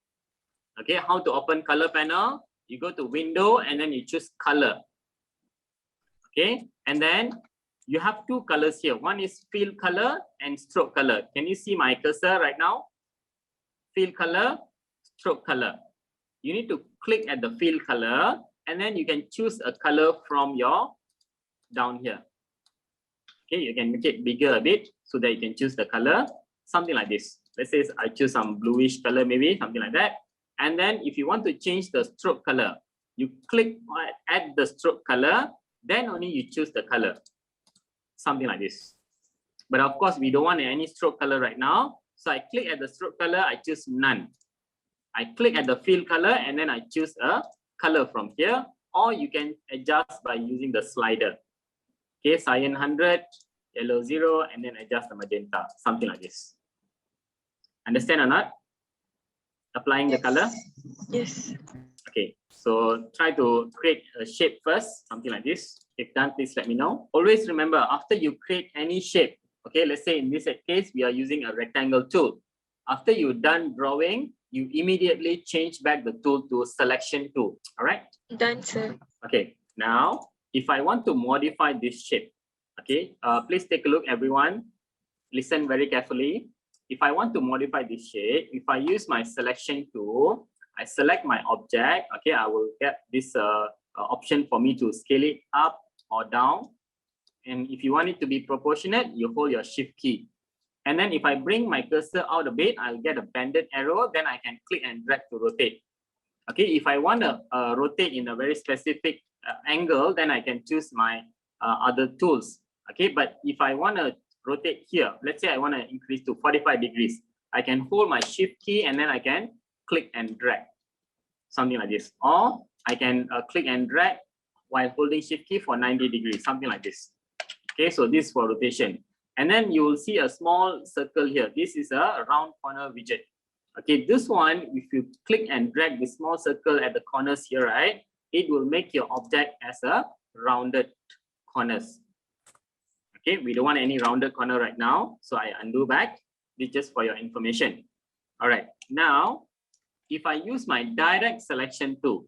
Okay, how to open color panel? You go to window and then you choose color. Okay, and then you have two colors here. One is fill color and stroke color. Can you see my cursor right now? Fill color, stroke color. You need to click at the fill color, and then you can choose a color from your down here. Okay, you can make it bigger a bit so that you can choose the color, something like this. Let's say I choose some bluish color, maybe something like that. And then if you want to change the stroke color, you click at the stroke color, then only you choose the color, something like this. But of course, we don't want any stroke color right now. So I click at the stroke color, I choose none. I click at the fill color, and then I choose a color from here, or you can adjust by using the slider. Okay, cyan 100, yellow 0, and then adjust the magenta, something like this. Understand or not? Applying the color? Yes. Okay, so try to create a shape first, something like this. If done, please let me know. Always remember, after you create any shape, okay, let's say in this case, we are using a rectangle tool. After you're done drawing, you immediately change back the tool to selection tool, all right? Done, sir. Okay, now, if I want to modify this shape, okay, please take a look, everyone. Listen very carefully. If I want to modify this shape, if I use my selection tool, I select my object, okay, I will get this option for me to scale it up or down. And if you want it to be proportionate, you hold your shift key. And then if I bring my cursor out a bit, I'll get a banded arrow, then I can click and drag to rotate. Okay, if I want to rotate in a very specific angle, then I can choose my other tools. Okay, but if I want to rotate here, let's say I want to increase to 45 degrees, I can hold my shift key and then I can click and drag, something like this. Or I can click and drag while holding shift key for 90 degrees, something like this. Okay, so this for rotation. And then you will see a small circle here. This is a round corner widget. Okay, this one, if you click and drag the small circle at the corners here, right, it will make your object as a rounded corners. Okay, we don't want any rounded corner right now. So I undo back. This just for your information. All right, now, if I use my direct selection tool,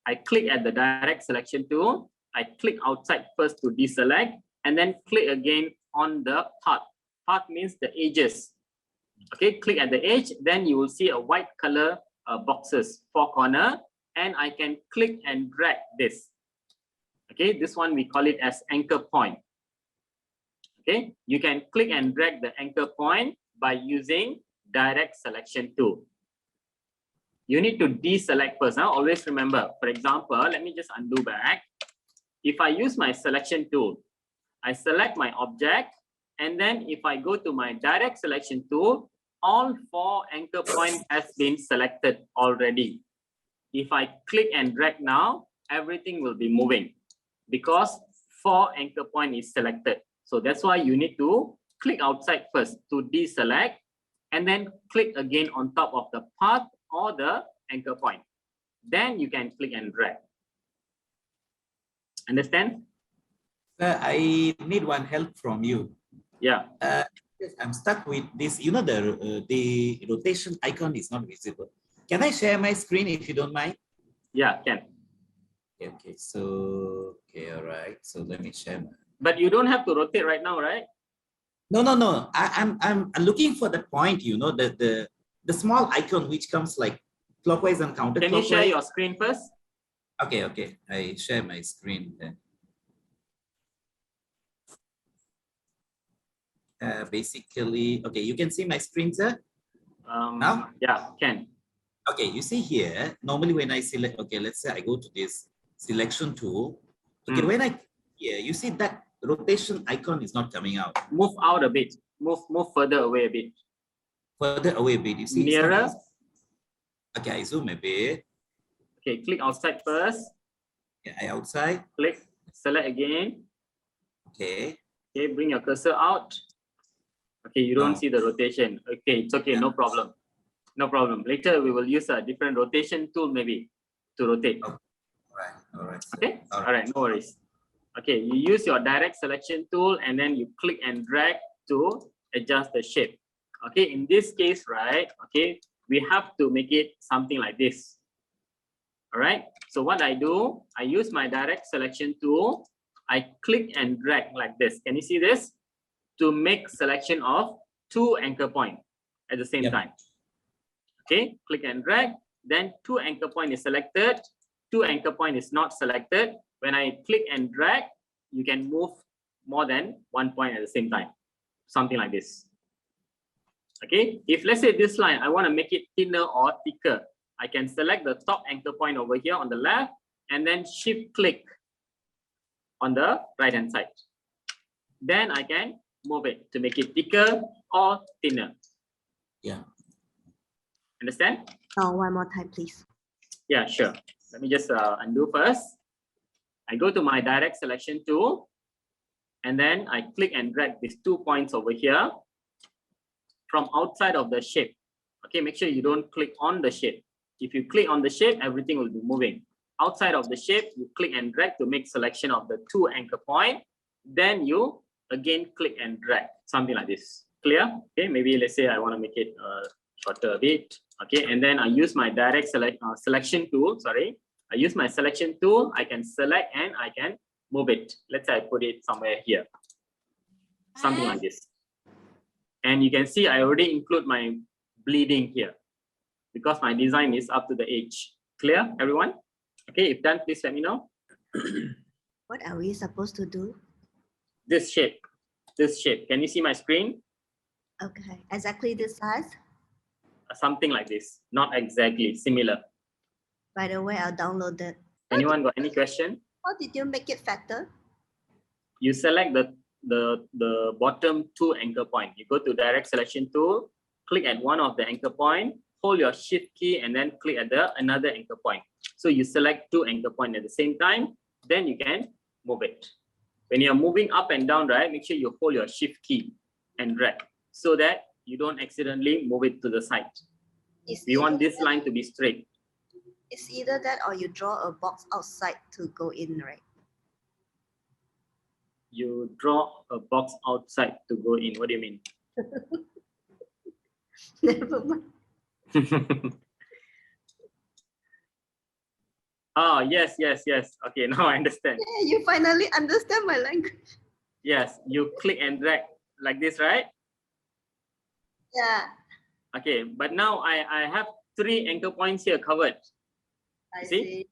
I click at the direct selection tool. I click outside first to deselect, and then click again on the path. Path means the edges. Okay, click at the edge, then you will see a white color boxes, 4 corner, and I can click and drag this. Okay, this one we call it as anchor point. Okay, you can click and drag the anchor point by using direct selection tool. You need to deselect first. Huh? Always remember, for example, let me just undo back. If I use my selection tool, I select my object, and then if I go to my direct selection tool, all 4 anchor points has been selected already. If I click and drag now, everything will be moving because 4 anchor point is selected. So that's why you need to click outside first to deselect, and then click again on top of the path or the anchor point. Then you can click and drag. Understand? Sir, I need one help from you. Yeah. I'm stuck with this. You know, the rotation icon is not visible. Can I share my screen if you don't mind? Yeah, can. Okay, so, okay, all right. So let me share my... But you don't have to rotate right now, right? No. I'm looking for the point, you know, the small icon which comes like clockwise and counterclockwise. Can you share your screen first? Okay. I share my screen then. Basically, okay, you can see my screen, sir? Now? Yeah, can. Okay, you see here, normally when I select, okay, let's say I go to this selection tool. Okay, when I, yeah, you see that rotation icon is not coming out. Move out a bit. Move further away a bit. Further away a bit, you see? Nearer. Okay, I zoom a bit. Okay, click outside first. Yeah, I outside. Click, select again. Okay. Okay, bring your cursor out. Okay, you don't see the rotation. Okay, it's okay, yeah. No problem. No problem. Later we will use a different rotation tool maybe to rotate. Oh, all right. Okay, all right, no worries. Okay, you use your direct selection tool and then you click and drag to adjust the shape. Okay, in this case, right, okay, we have to make it something like this. All right, so what I do, I use my direct selection tool. I click and drag like this. Can you see this? To make selection of 2 anchor points at the same time. Okay, click and drag. Then 2 anchor point is selected. 2 anchor point is not selected. When I click and drag, you can move more than 1 point at the same time. Something like this. Okay, if let's say this line, I want to make it thinner or thicker, I can select the top anchor point over here on the left and then shift click on the right hand side. Then I can move it to make it thicker or thinner. Yeah. Understand? Oh, one more time, please. Yeah, sure. Let me just undo first. I go to my direct selection tool and then I click and drag these 2 points over here from outside of the shape. Okay, make sure you don't click on the shape. If you click on the shape, everything will be moving. Outside of the shape, you click and drag to make selection of the 2 anchor point. Then you again click and drag, something like this. Clear? Okay, maybe let's say I want to make it shorter a bit. Okay, and then I use my direct selection tool. Sorry, I use my selection tool. I can select and I can move it. Let's say I put it somewhere here, something like this. And you can see I already include my bleeding here because my design is up to the edge. Clear, everyone? Okay, if done, please let me know. What are we supposed to do? This shape, this shape. Can you see my screen? Okay, exactly this size. Something like this. Not exactly, similar. By the way, I'll download it. Anyone got any question? How did you make it fatter? You select the bottom 2 anchor point. You go to direct selection tool, click at one of the anchor point, hold your shift key and then click at another anchor point. So you select 2 anchor point at the same time, then you can move it. When you're moving up and down, right, make sure you hold your shift key and drag so that you don't accidentally move it to the side. We want this line to be straight. It's either that or you draw a box outside to go in, right? You draw a box outside to go in. What do you mean? Never mind. Oh, yes, yes, yes. Okay, now I understand. Yeah, you finally understand my language. Yes, you click and drag like this, right? Yeah. Okay, but now I have 3 anchor points here covered. I See? see.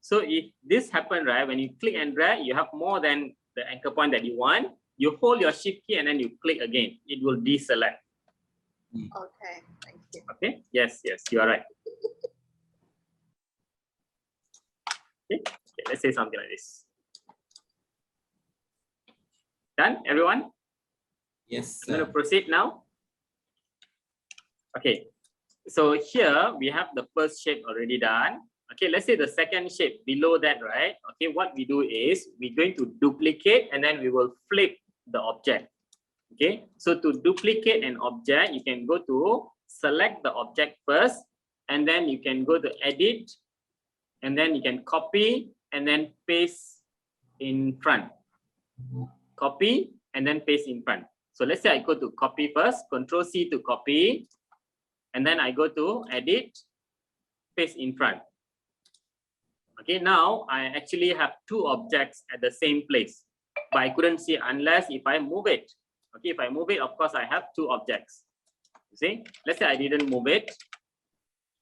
So if this happen, right, when you click and drag, you have more than the anchor point that you want. You hold your shift key and then you click again. It will deselect. Okay, thank you. Okay, yes, yes, you are right. Okay, let's say something like this. Done, everyone? Yes. I'm going to proceed now. Okay, so here we have the first shape already done. Okay, let's say the second shape below that, right? Okay, what we do is we're going to duplicate and then we will flip the object. Okay, so to duplicate an object, you can go to select the object first, and then you can go to edit, and then you can copy and then paste in front. Copy and then paste in front. So let's say I go to copy first, Control C to copy, and then I go to edit, paste in front. Okay, now I actually have 2 objects at the same place, but I couldn't see unless if I move it. Okay, if I move it, of course I have 2 objects. You see, let's say I didn't move it.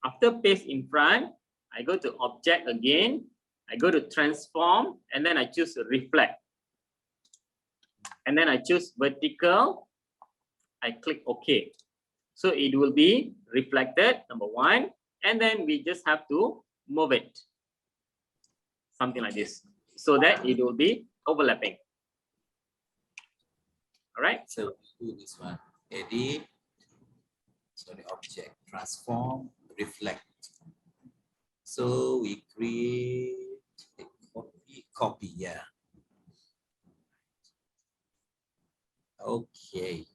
After paste in front, I go to object again, I go to transform, and then I choose reflect. And then I choose vertical, I click OK. So it will be reflected, number 1, and then we just have to move it. Something like this, so that it will be overlapping. All right. So we do this one. Edit. So the object transform, reflect. So we create a copy. Yeah. Okay.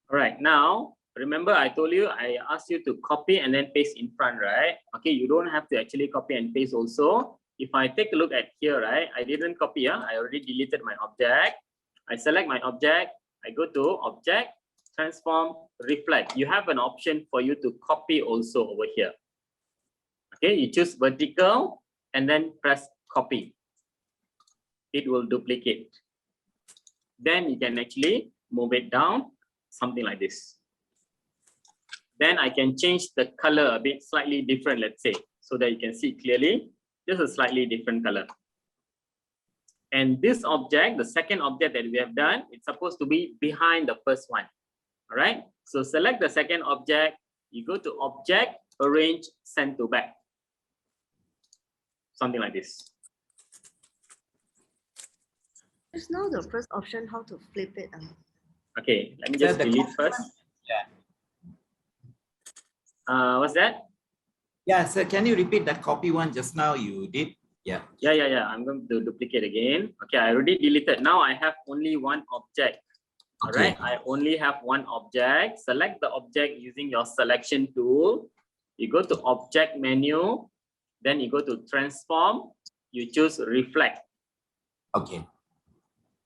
All right. Now, remember I told you I asked you to copy and then paste in front, right? Okay. You don't have to actually copy and paste also. if I take a look at here, right, I didn't copy, I already deleted my object. I select my object, I go to object, transform, reflect. You have an option for you to copy also over here. Okay, you choose vertical and then press copy. It will duplicate. Then you can actually move it down, something like this. Then I can change the color a bit slightly different, let's say, so that you can see clearly. This is a slightly different color. And this object, the second object that we have done, it's supposed to be behind the first one. All right. So select the second object. You go to object, arrange, send to back. Something like this. Just now the first option, how to flip it. Okay, let me just delete first. Yeah. What's that? Yeah, sir, can you repeat that copy one just now you did? Yeah. Yeah. I'm going to duplicate again. Okay, I already deleted. Now I have only one object. All right, I only have one object. Select the object using your selection tool. You go to object menu, then you go to transform. You choose reflect. Okay.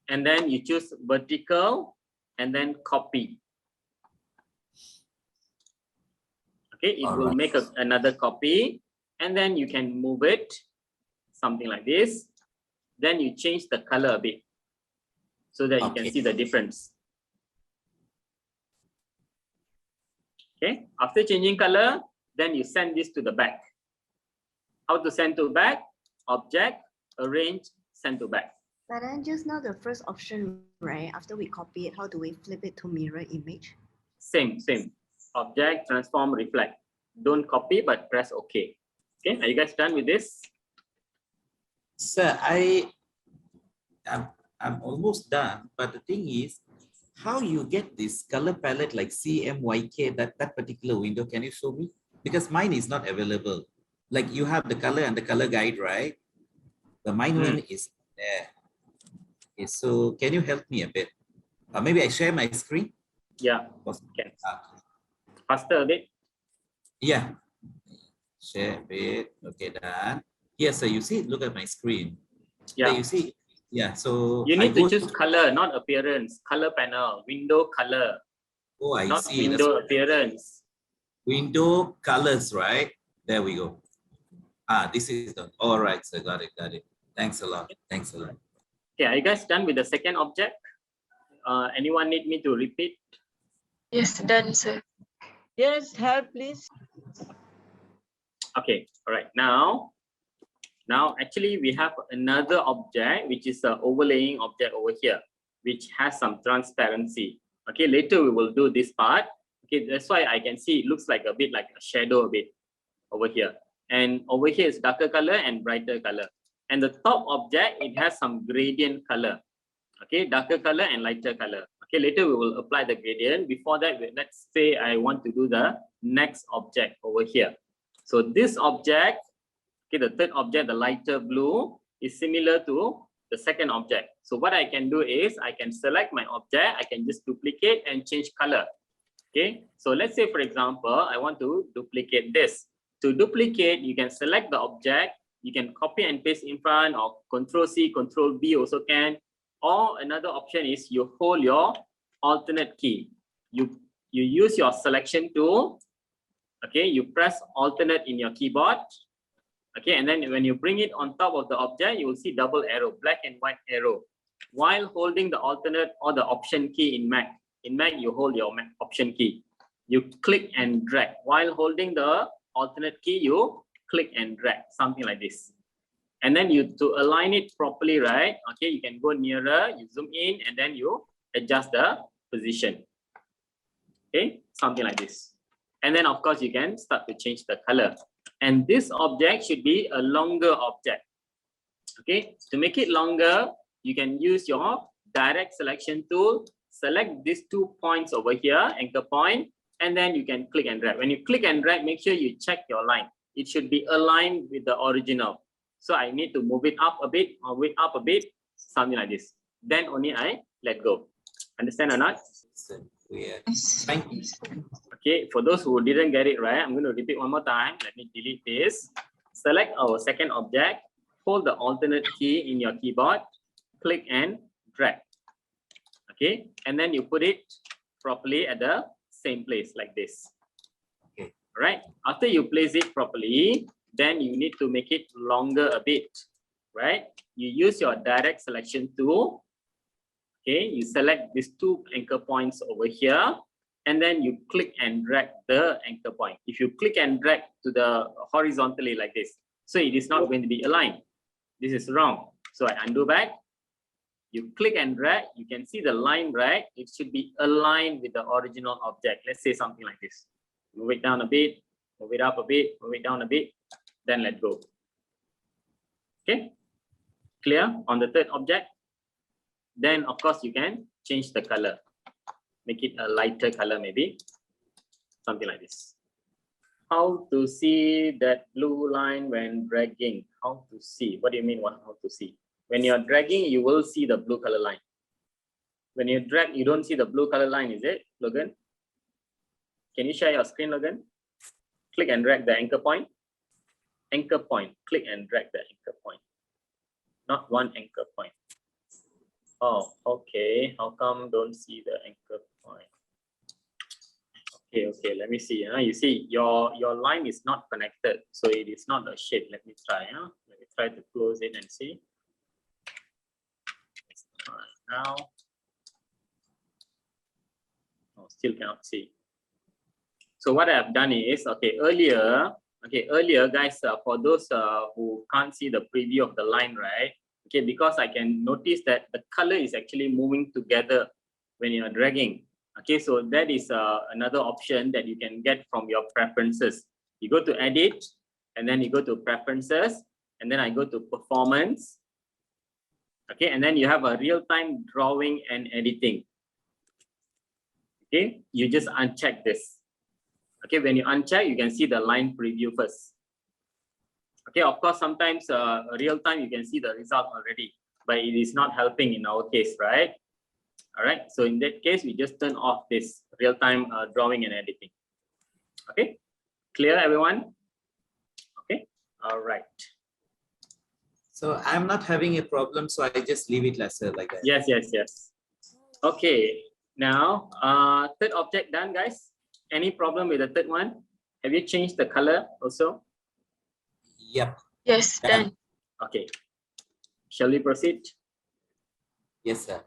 And then you choose vertical and then copy. Okay, it will make another copy, and then you can move it, something like this. Then you change the color a bit so that you can see the difference. Okay, after changing color, then you send this to the back. How to send to back? Object, arrange, send to back. But then just now the first option, right? After we copy it, how do we flip it to mirror image? Same. Object, transform, reflect. Don't copy, but press OK. Okay, are you guys done with this? Sir, I'm almost done, but the thing is, how you get this color palette like CMYK, that particular window, can you show me? Because mine is not available. Like you have the color and the color guide, right? The mine one is there. Okay, so can you help me a bit? Maybe I share my screen? Yeah, can. Faster a bit. Yeah. Share a bit. Okay, done. Yes, so you see, look at my screen. Yeah. There you see. Yeah, so you need to choose color, not appearance. Color panel, window color. Oh, I not see. Window appearance. Window colors, right? There we go. This is the, all right, so got it. Thanks a lot. Okay, are you guys done with the second object? Anyone need me to repeat? Yes, done, sir. Yes, help please. Okay, all right. Now actually we have another object, which is an overlaying object over here, which has some transparency. Okay, later we will do this part. Okay, that's why I can see it looks like a bit like a shadow a bit over here. And over here is darker color and brighter color. And the top object, it has some gradient color. Okay, darker color and lighter color. Okay, later we will apply the gradient. Before that, let's say I want to do the next object over here. So this object, okay, the third object, the lighter blue, is similar to the second object. So what I can do is I can select my object, I can just duplicate and change color. Okay, so let's say, for example, I want to duplicate this. To duplicate, you can select the object, you can copy and paste in front, or Control-C, Control-V also can. Or another option is you hold your alternate key. You use your selection tool. Okay, you press alternate in your keyboard. Okay, and then when you bring it on top of the object, you will see double arrow, black and white arrow. While holding the alternate or the option key in Mac. In Mac, you hold your option key. You click and drag. While holding the alternate key, you click and drag, something like this. And then to align it properly, right? Okay, you can go nearer, you zoom in, and then you adjust the position. Okay, something like this. And then of course you can start to change the color. And this object should be a longer object. Okay, to make it longer, you can use your direct selection tool. Select these 2 points over here, anchor point, and then you can click and drag. When you click and drag, make sure you check your line. It should be aligned with the original. So I need to move it up a bit, or move it up a bit, something like this. Then only I let go. Understand or not? Okay, for those who didn't get it right, I'm going to repeat one more time. Let me delete this. Select our second object. hold the alternate key in your keyboard, click and drag. Okay, and then you put it properly at the same place like this. Okay. Right. After you place it properly, then you need to make it longer a bit. Right. You use your direct selection tool. Okay, you select these two anchor points over here, and then you click and drag the anchor point. If you click and drag to the horizontally like this, so it is not going to be aligned. This is wrong. So I undo back. You click and drag, you can see the line, right? It should be aligned with the original object. Let's say something like this. Move it down a bit, move it up a bit, move it down a bit, then let go. Okay, clear on the third object? Then of course you can change the color. Make it a lighter color maybe. Something like this. How to see that blue line when dragging? How to see? What do you mean how to see? When you're dragging, you will see the blue color line. When you drag, you don't see the blue color line, is it, Logan? Can you share your screen, Logan? Click and drag the anchor point. Anchor point. Click and drag the anchor point. Not one anchor point. Oh, okay. How come don't see the anchor point? Okay, let me see. You see, your line is not connected, so it is not a shape. Let me try. Let me try to close it and see. Now, oh, still cannot see. So what I have done is, earlier, guys, for those who can't see the preview of the line, right? Okay, because I can notice that the color is actually moving together when you are dragging. Okay, so that is another option that you can get from your preferences. You go to edit, and then you go to preferences, and then I go to performance. Okay, and then you have a real-time drawing and editing. Okay, you just uncheck this. Okay, when you uncheck, you can see the line preview first. Okay, of course, sometimes real-time you can see the result already, but it is not helping in our case, right? All right, so in that case, we just turn off this real-time drawing and editing. Okay, clear, everyone? Okay, all right. So I'm not having a problem, so I just leave it lesser like that. Yes. Okay, now third object done, guys. Any problem with the third one? Have you changed the color also? Yep. Yes, done. Okay, shall we proceed? Yes, sir.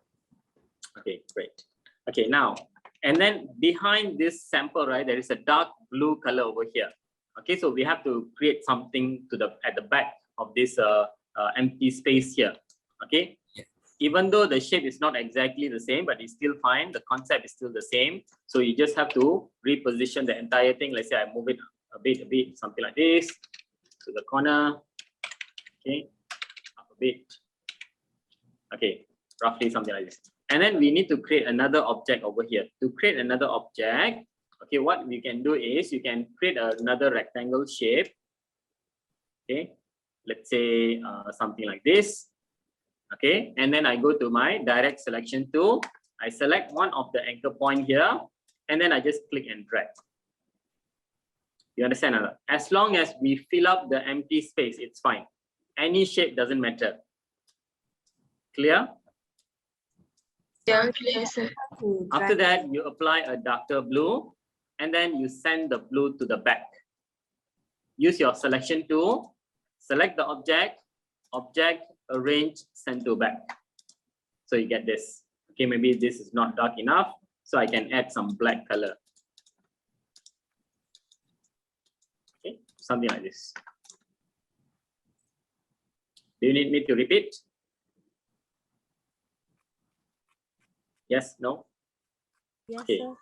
Okay, great. Okay, now, and then behind this sample, right, there is a dark blue color over here. Okay, so we have to create something at the back of this empty space here. Okay, yeah. Even though the shape is not exactly the same, but it's still fine. The concept is still the same. So you just have to reposition the entire thing. Let's say I move it a bit, something like this to the corner. Okay, up a bit. Okay, roughly something like this. And then we need to create another object over here. To create another object, okay, what we can do is you can create another rectangle shape. Okay, let's say something like this. Okay, and then I go to my direct selection tool. I select one of the anchor point here, and then I just click and drag. You understand? As long as we fill up the empty space, it's fine. Any shape doesn't matter. Clear? Yeah, clear, sir. After that, you apply a darker blue, and then you send the blue to the back. Use your selection tool, select the object, arrange, send to back. So you get this. Okay, maybe this is not dark enough, so I can add some black color. Okay, something like this. Do you need me to repeat? Yes, no? Yes, Okay. sir.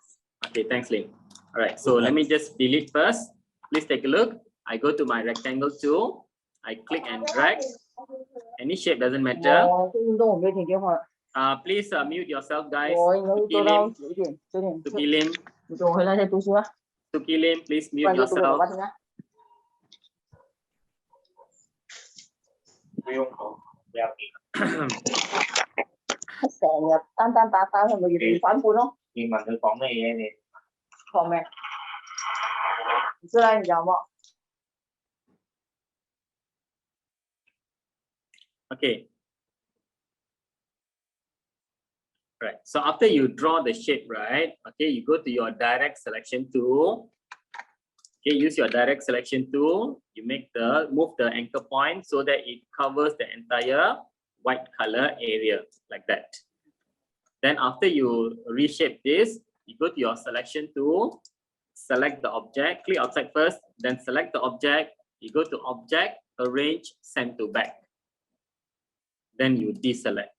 Okay, thanks, Lynn. All right, so let me just delete first. Please take a look. I go to my rectangle tool. I click and drag. Any shape doesn't matter. Please mute yourself, guys. Tuki Lim, please mute yourself. Nhưng mà cái phóng này này. Không mẹ. Xưa đây giờ mà. Okay. Right. So after you draw the shape, right? Okay, you go to your direct selection tool. Okay, use your direct selection tool. You move the anchor point so that it covers the entire white color area like that. Then after you reshape this, you go to your selection tool, select the object, click outside first, then select the object. You go to object, arrange, send to back. Then you deselect.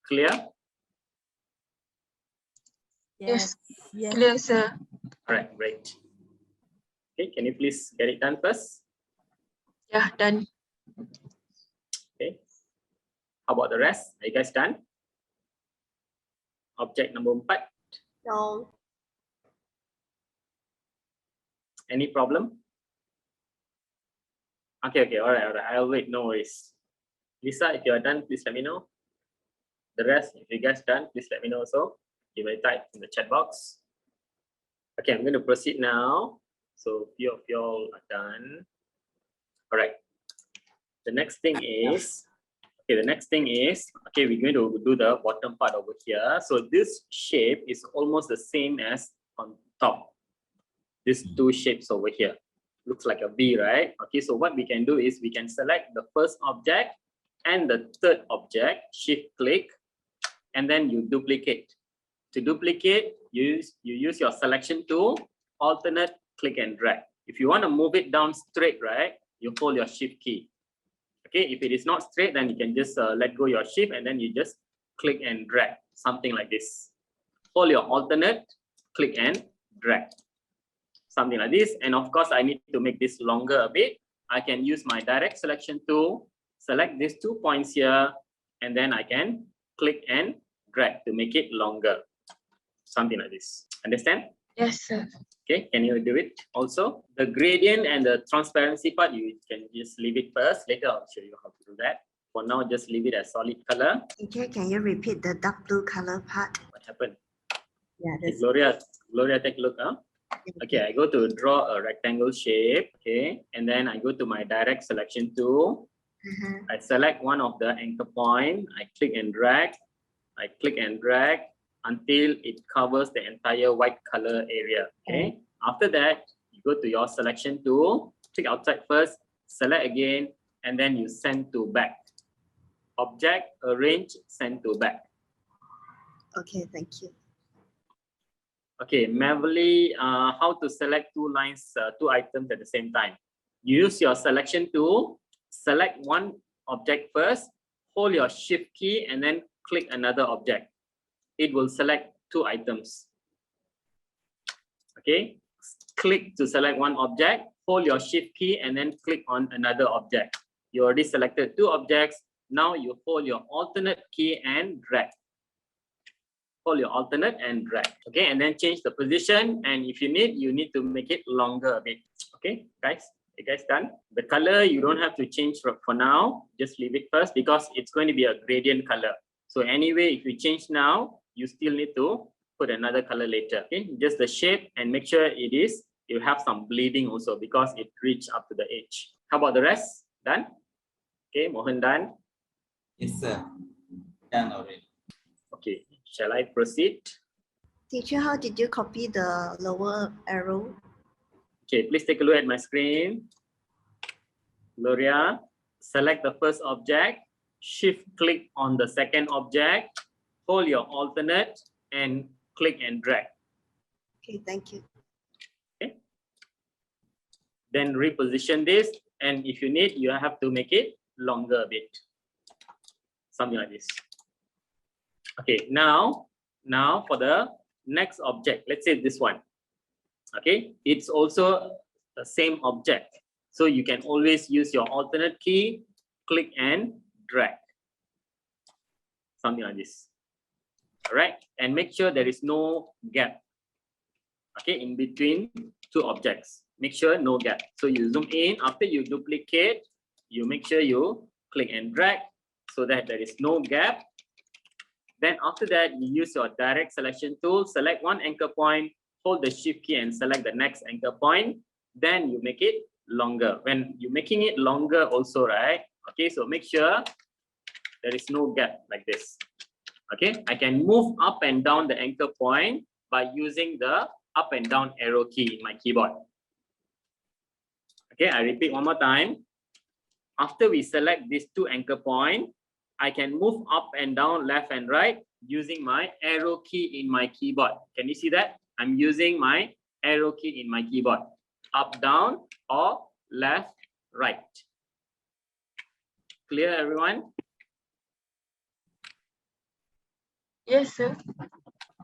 Clear? Yes, Yes. clear, sir. All right, great. Okay, can you please get it done first? Yeah, done. Okay. How about the rest? Are you guys done? Object number 4. No. Any problem? Okay, all right. I'll wait, no worries. Lisa, if you are done, please let me know. The rest, if you guys done, please let me know also. You may type in the chat box. Okay, I'm going to proceed now. So few of y'all are done. All right. The next thing is, we're going to do the bottom part over here. So this shape is almost the same as on top. These two shapes over here. Looks like a V, right? Okay, so what we can do is we can select the first object and the third object, shift click, and then you duplicate. To duplicate, you use your selection tool, alternate, click and drag. If you want to move it down straight, right, you hold your shift key. Okay, if it is not straight, then you can just let go your shift and then you just click and drag, something like this. Hold your alternate, click and drag, something like this. And of course, I need to make this longer a bit. I can use my direct selection tool, select these 2 points here, and then I can click and drag to make it longer, something like this. Understand? Yes, sir. Okay, can you do it also? The gradient and the transparency part, you can just leave it first. Later, I'll show you how to do that. For now, just leave it as solid color. Okay, can you repeat the dark blue color part? What happened? Yeah, Okay, that's Gloria, take a look. Huh? Okay, I go to draw a rectangle shape. Okay, and then I go to my direct selection tool. I select one of the anchor point. I click and drag. I click and drag until it covers the entire white color area. Okay. After that, you go to your selection tool, click outside first, select again, and then you send to back. Object, arrange, send to back. Okay, thank you. Okay, Mavely, how to select 2 lines, 2 items at the same time. You use your selection tool, select one object first, hold your shift key, and then click another object. It will select 2 items. Okay, click to select one object, hold your shift key, and then click on another object. You already selected 2 objects. Now you hold your alternate key and drag. Hold your alternate and drag. Okay, and then change the position. And if you need to make it longer a bit. Okay, guys, you guys done? The color you don't have to change for now. Just leave it first because it's going to be a gradient color. So anyway, if you change now, you still need to put another color later. Okay, just the shape and make sure you have some bleeding also because it reached up to the edge. How about the rest? Done? Okay, Mohan done? Yes, sir. Done already. Okay, shall I proceed? Teacher, how did you copy the lower arrow? Okay, please take a look at my screen. Gloria, select the first object, shift click on the second object, hold your alternate and click and drag. Okay, thank you. Okay. Then reposition this, and if you need, you have to make it longer a bit. Something like this. Okay, now for the next object, let's say this one. Okay, it's also the same object. So you can always use your alternate key, click and drag. Something like this. All right, and make sure there is no gap. Okay, in between 2 objects. Make sure no gap. So you zoom in, after you duplicate, you make sure you click and drag so that there is no gap. Then after that, you use your direct selection tool, select one anchor point, hold the shift key and select the next anchor point. Then you make it longer. When you're making it longer also, right, Okay, so make sure there is no gap like this. Okay, I can move up and down the anchor point by using the up and down arrow key in my keyboard. Okay, I repeat one more time. After we select these two anchor points, I can move up and down, left and right using my arrow key in my keyboard. Can you see that? I'm using my arrow key in my keyboard. Up, down, or left, right. Clear, everyone? Yes, sir.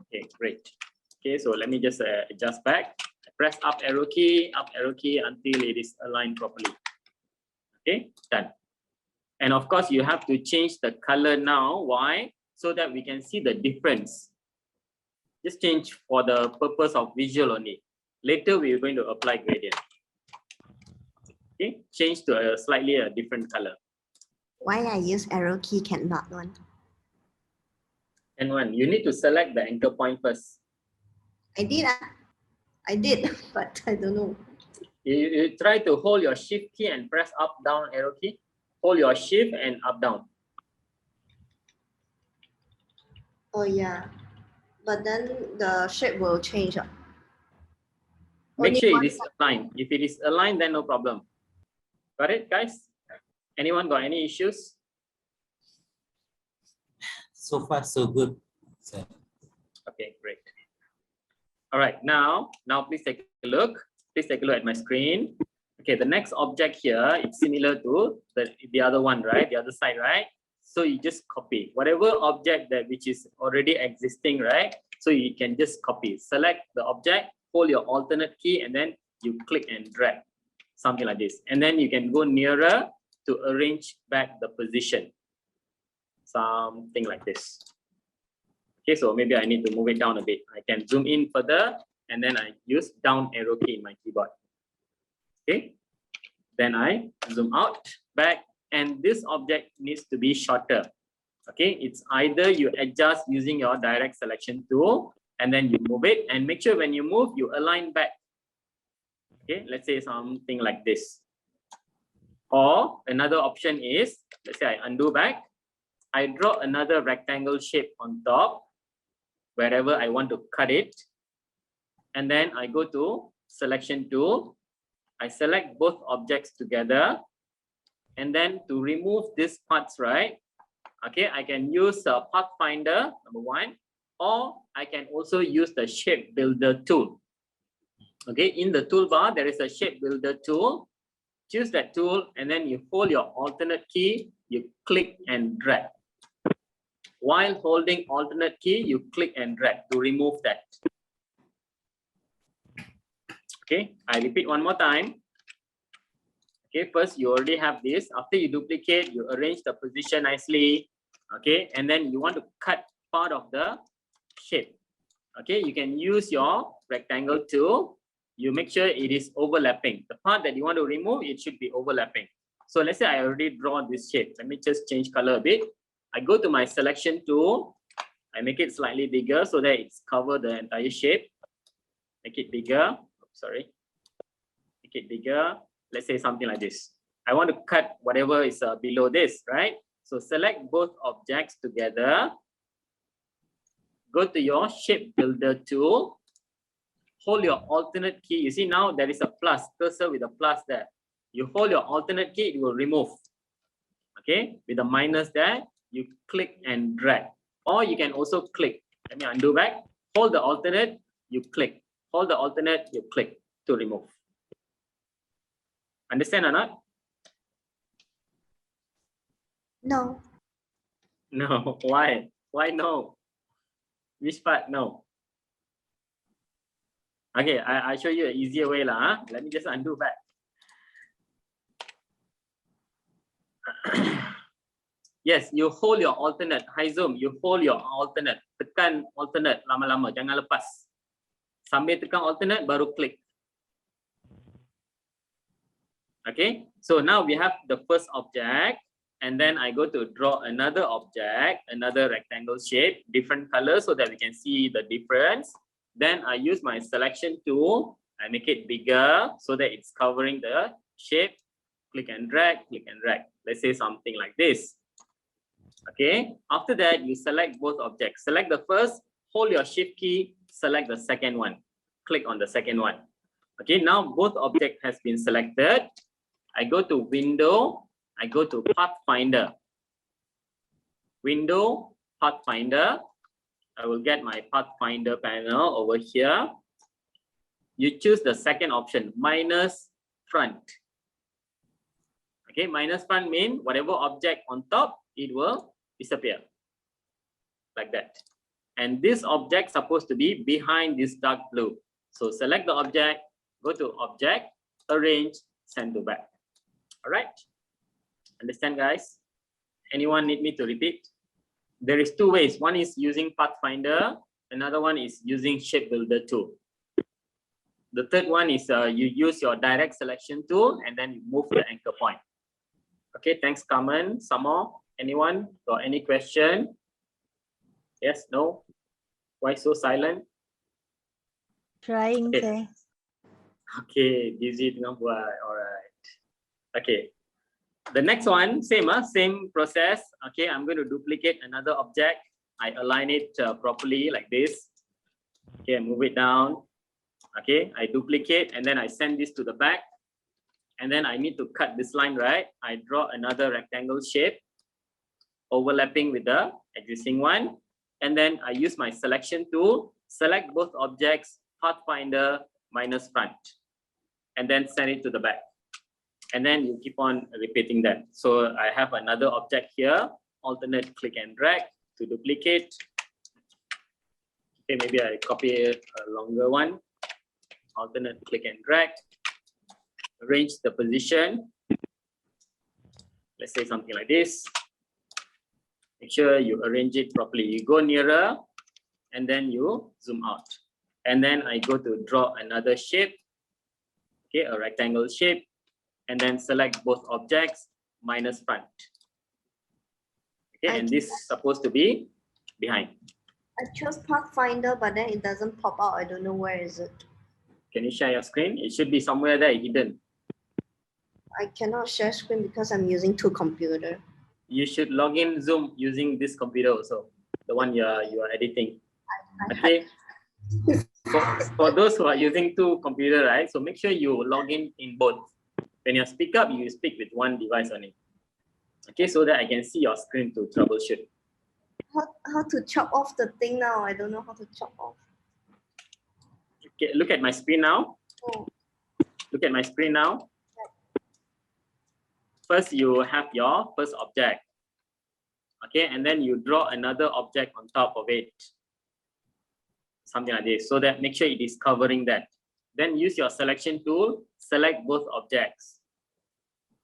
Okay, great. Okay, so let me just adjust back. I press up arrow key until it is aligned properly. Okay, done. And of course, you have to change the color now. Why? So that we can see the difference. Just change for the purpose of visual only. Later, we are going to apply gradient. Okay, change to a slightly different color. Why I use arrow key cannot one? And one, you need to select the anchor point first. I did, but I don't know. You try to hold your shift key and press up, down arrow key. Hold your shift and up, down. Oh yeah, but then the shape will change. Make Only sure one it is aligned. If it is aligned, then no problem. Got it, guys? Anyone got any issues? So far, so good. So, Okay, great. All right, now please take a look. Please take a look at my screen. Okay, the next object here, it's similar to the other one, right? The other side, right? So you just copy whatever object that which is already existing, right? So you can just copy. Select the object, hold your alternate key, and then you click and drag, something like this. And then you can go nearer to arrange back the position, something like this. Okay, so maybe I need to move it down a bit. I can zoom in further, and then I use down arrow key in my keyboard. Okay, then I zoom out, back, and this object needs to be shorter. Okay, it's either you adjust using your direct selection tool, and then you move it, and make sure when you move, you align back. Okay, let's say something like this. Or another option is, let's say I undo back, I draw another rectangle shape on top, wherever I want to cut it. And then I go to selection tool. I select both objects together. And then to remove these parts, right? Okay, I can use a Pathfinder, number one, or I can also use the shape builder tool. Okay, in the toolbar, there is a shape builder tool. Choose that tool, and then you hold your alternate key, you click and drag. While holding alternate key, you click and drag to remove that. Okay, I repeat one more time. Okay, first you already have this. After you duplicate, you arrange the position nicely. Okay, and then you want to cut part of the shape. Okay, you can use your rectangle tool. You make sure it is overlapping. The part that you want to remove, it should be overlapping. So let's say I already draw this shape. Let me just change color a bit. I go to my selection tool. I make it slightly bigger so that it's cover the entire shape. Make it bigger. Sorry. Make it bigger. Let's say something like this. I want to cut whatever is below this, right? So select both objects together. Go to your shape builder tool. Hold your alternate key. You see now there is a plus, cursor with a plus there. You hold your alternate key, it will remove. Okay, with the minus there, you click and drag. Or you can also click. Let me undo back. Hold the alternate, you click. Hold the alternate, you click to remove. Understand or not? No. No. Why? Why no? Which part no? Okay, I show you an easier way lah. Huh? Let me just undo back. Yes, you hold your alternate. High zoom, you hold your alternate. Tekan alternate lama-lama, jangan lepas. Sambil tekan alternate, baru klik. Okay, so now we have the first object. And then I go to draw another object, another rectangle shape, different color so that we can see the difference. Then I use my selection tool. I make it bigger so that it's covering the shape. click and drag, click and drag. Let's say something like this. Okay, after that, you select both objects. Select the first, hold your shift key, select the second one. Click on the second one. Okay, now both objects has been selected. I go to window, I go to Pathfinder. Window, Pathfinder. I will get my Pathfinder panel over here. You choose the second option, minus front. Okay, minus front means whatever object on top, it will disappear. Like that. And this object supposed to be behind this dark blue. So select the object, go to object, arrange, send to back. All right. Understand, guys? Anyone need me to repeat? There is two ways. One is using Pathfinder. Another one is using Shape Builder tool. The third one is you use your direct selection tool and then you move the anchor point. Okay, thanks, Carmen. Some more? Anyone got any question? Yes, no? Why so silent? Trying, Okay. sir. Okay, busy tengah buat. Alright. Okay. The next one, same process. Okay, I'm going to duplicate another object. I align it properly like this. Okay, move it down. Okay, I duplicate and then I send this to the back. And then I need to cut this line, right? I draw another rectangle shape overlapping with the existing one. And then I use my selection tool, select both objects, Pathfinder minus front, and then send it to the back. And then you keep on repeating that. So I have another object here, alternate click and drag to duplicate. Okay, maybe I copy a longer one, alternate click and drag, arrange the position. Let's say something like this. Make sure you arrange it properly. You go nearer and then you zoom out. And then I go to draw another shape, okay, a rectangle shape, and then select both objects minus front. Okay, and this is supposed to be behind. I chose Pathfinder, but then it doesn't pop out. I don't know where is it. Can you share your screen? It should be somewhere there hidden. I cannot share screen because I'm using two computers. You should log in Zoom using this computer also, the one you are editing. Okay. For those who are using two computers, right? So make sure you log in both. When you speak up, you speak with one device on it. Okay, so that I can see your screen to troubleshoot. How to chop off the thing now? I don't know how to chop off. Okay, look at my screen now. Oh. Look at my screen now. First, you have your first object. Okay, and then you draw another object on top of it. Something like this, so that make sure it is covering that. Then use your selection tool, select both objects.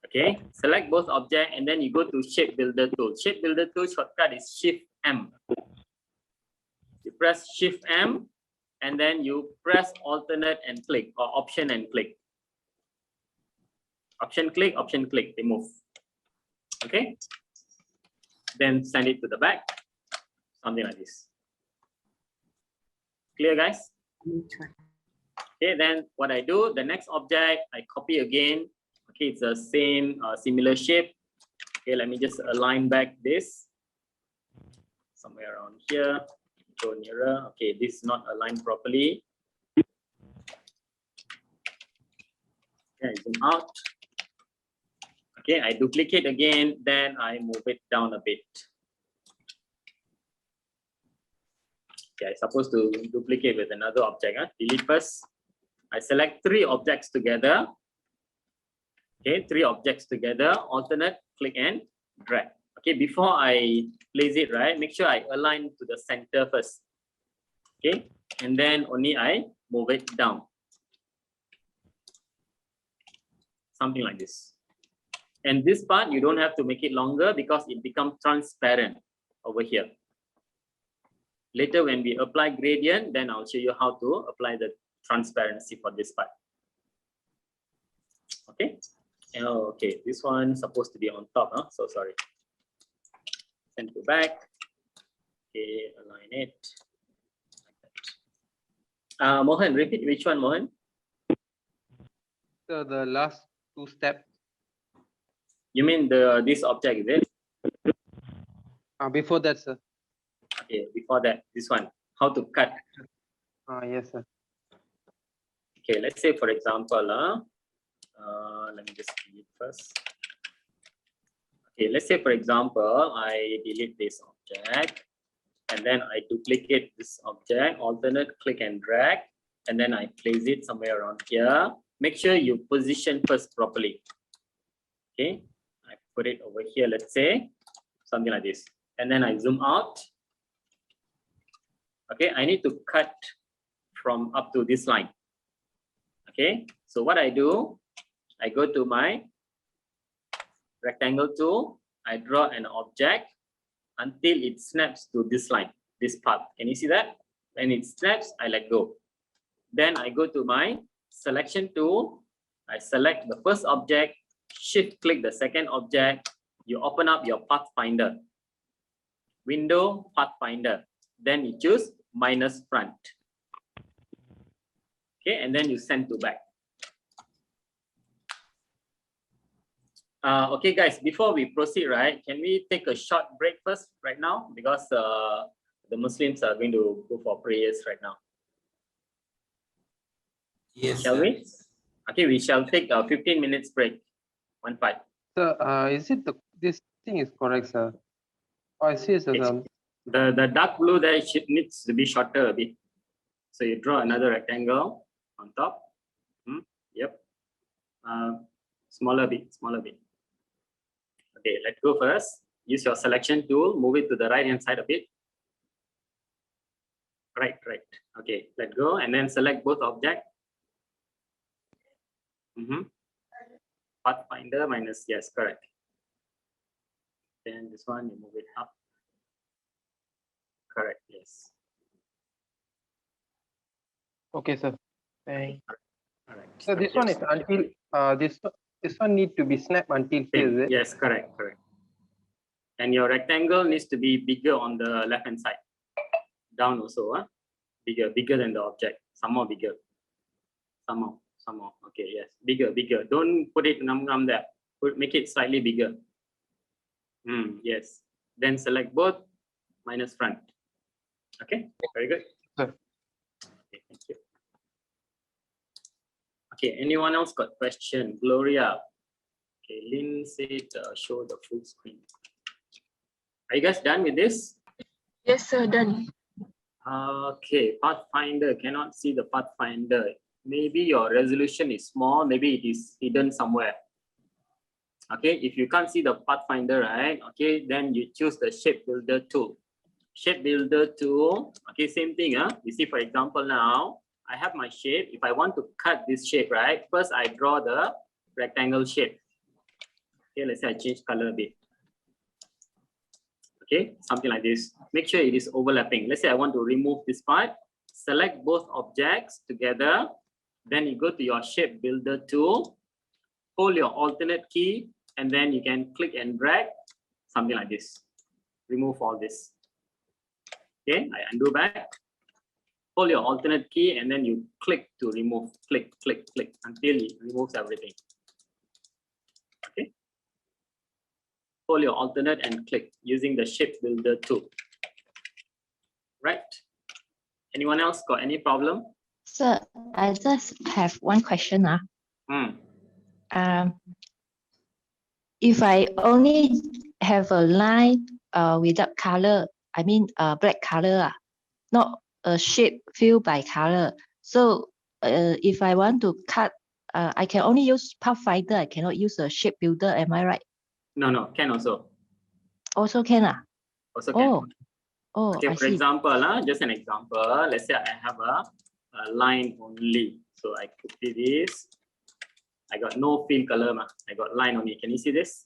Okay, select both objects and then you go to Shape Builder tool. Shape Builder tool shortcut is Shift M. You press Shift M and then you press alternate and click, or option and click. Option click, they move. Okay, then send it to the back, something like this. Clear, guys? Okay, then what I do, the next object, I copy again. Okay, it's the same similar shape. Okay, let me just align back this somewhere around here. Go nearer. Okay, this is not aligned properly. Okay, zoom out. Okay, I duplicate again, then I move it down a bit. Okay, I'm supposed to duplicate with another object. Delete first. I select three objects together. Okay, three objects together, alternate, click and drag. Okay, before I place it, right, make sure I align to the center first. Okay, and then only I move it down. Something like this. And this part, you don't have to make it longer because it becomes transparent over here. Later, when we apply gradient, then I'll show you how to apply the transparency for this part. Okay. Oh, okay, this one's supposed to be on top, huh? So sorry. Send to back. Okay, align it. Mohan, repeat which one, Mohan? So the last two steps. You mean this object, is it? Before that, sir. Okay, before that, this one, how to cut. Yes, sir. Okay, let's say for example, let me just delete first. Okay, let's say for example, I delete this object and then I duplicate this object, alternate click and drag, and then I place it somewhere around here. Make sure you position first properly. Okay, I put it over here, let's say, something like this. And then I zoom out. Okay, I need to cut from up to this line. Okay, so what I do, I go to my rectangle tool, I draw an object until it snaps to this line, this part. Can you see that? When it snaps, I let go. Then I go to my selection tool, I select the first object, shift click the second object, you open up your Pathfinder. Window, Pathfinder. Then you choose minus front. Okay, and then you send to back. Okay, guys, before we proceed, right, can we take a short break first right now? Because the Muslims are going to go for prayers right now. Yes, Shall sir. we? Okay, we shall take a 15 minutes break. 1-5. Sir, is it this thing is correct, sir? Oh, I see, sir. The dark blue there needs to be shorter a bit. So you draw another rectangle on top. Yep. Smaller bit, smaller bit. Okay, let's go first. Use your selection tool, move it to the right hand side a bit. Right. Okay, let go and then select both objects. Pathfinder minus, yes, correct. Then this one, you move it up. Correct, yes. Okay, sir. Thanks. All right. So this one is until this one need to be snapped until here, is it? Yes, correct. And your rectangle needs to be bigger on the left hand side. Down also, bigger than the object. Some more bigger. Some more. Okay, yes, bigger. Don't put it num there. Make it slightly bigger. Yes. Then select both minus front. Okay, very good. Sir. Okay, thank you. Okay, anyone else got question? Gloria. Okay, Lynn said show the full screen. Are you guys done with this? Yes, sir, done. Okay, Pathfinder, cannot see the Pathfinder. Maybe your resolution is small, maybe it is hidden somewhere. Okay, if you can't see the Pathfinder, right? Okay, then you choose the shape builder tool. Shape builder tool, okay, same thing. You see, for example, now I have my shape. If I want to cut this shape, right? First, I draw the rectangle shape. Okay, let's say I change color a bit. Okay, something like this. Make sure it is overlapping. Let's say I want to remove this part. Select both objects together. Then you go to your shape builder tool. Hold your alternate key, and then you can click and drag. Something like this. Remove all this. Okay, I undo back. Hold your alternate key, and then you click to remove. Click until it removes everything. Okay. Hold your alternate and click using the shape builder tool. Right. Anyone else got any problem? Sir, I just have one question. If I only have a line without color, I mean black color, not a shape filled by color. So if I want to cut, I can only use Pathfinder. I cannot use a shape builder. Am I right? No, can also. Also can. Also can. Okay, for example, just an example. Let's say I have a line only. So I copy this. I got no fill color. I got line only. Can you see this?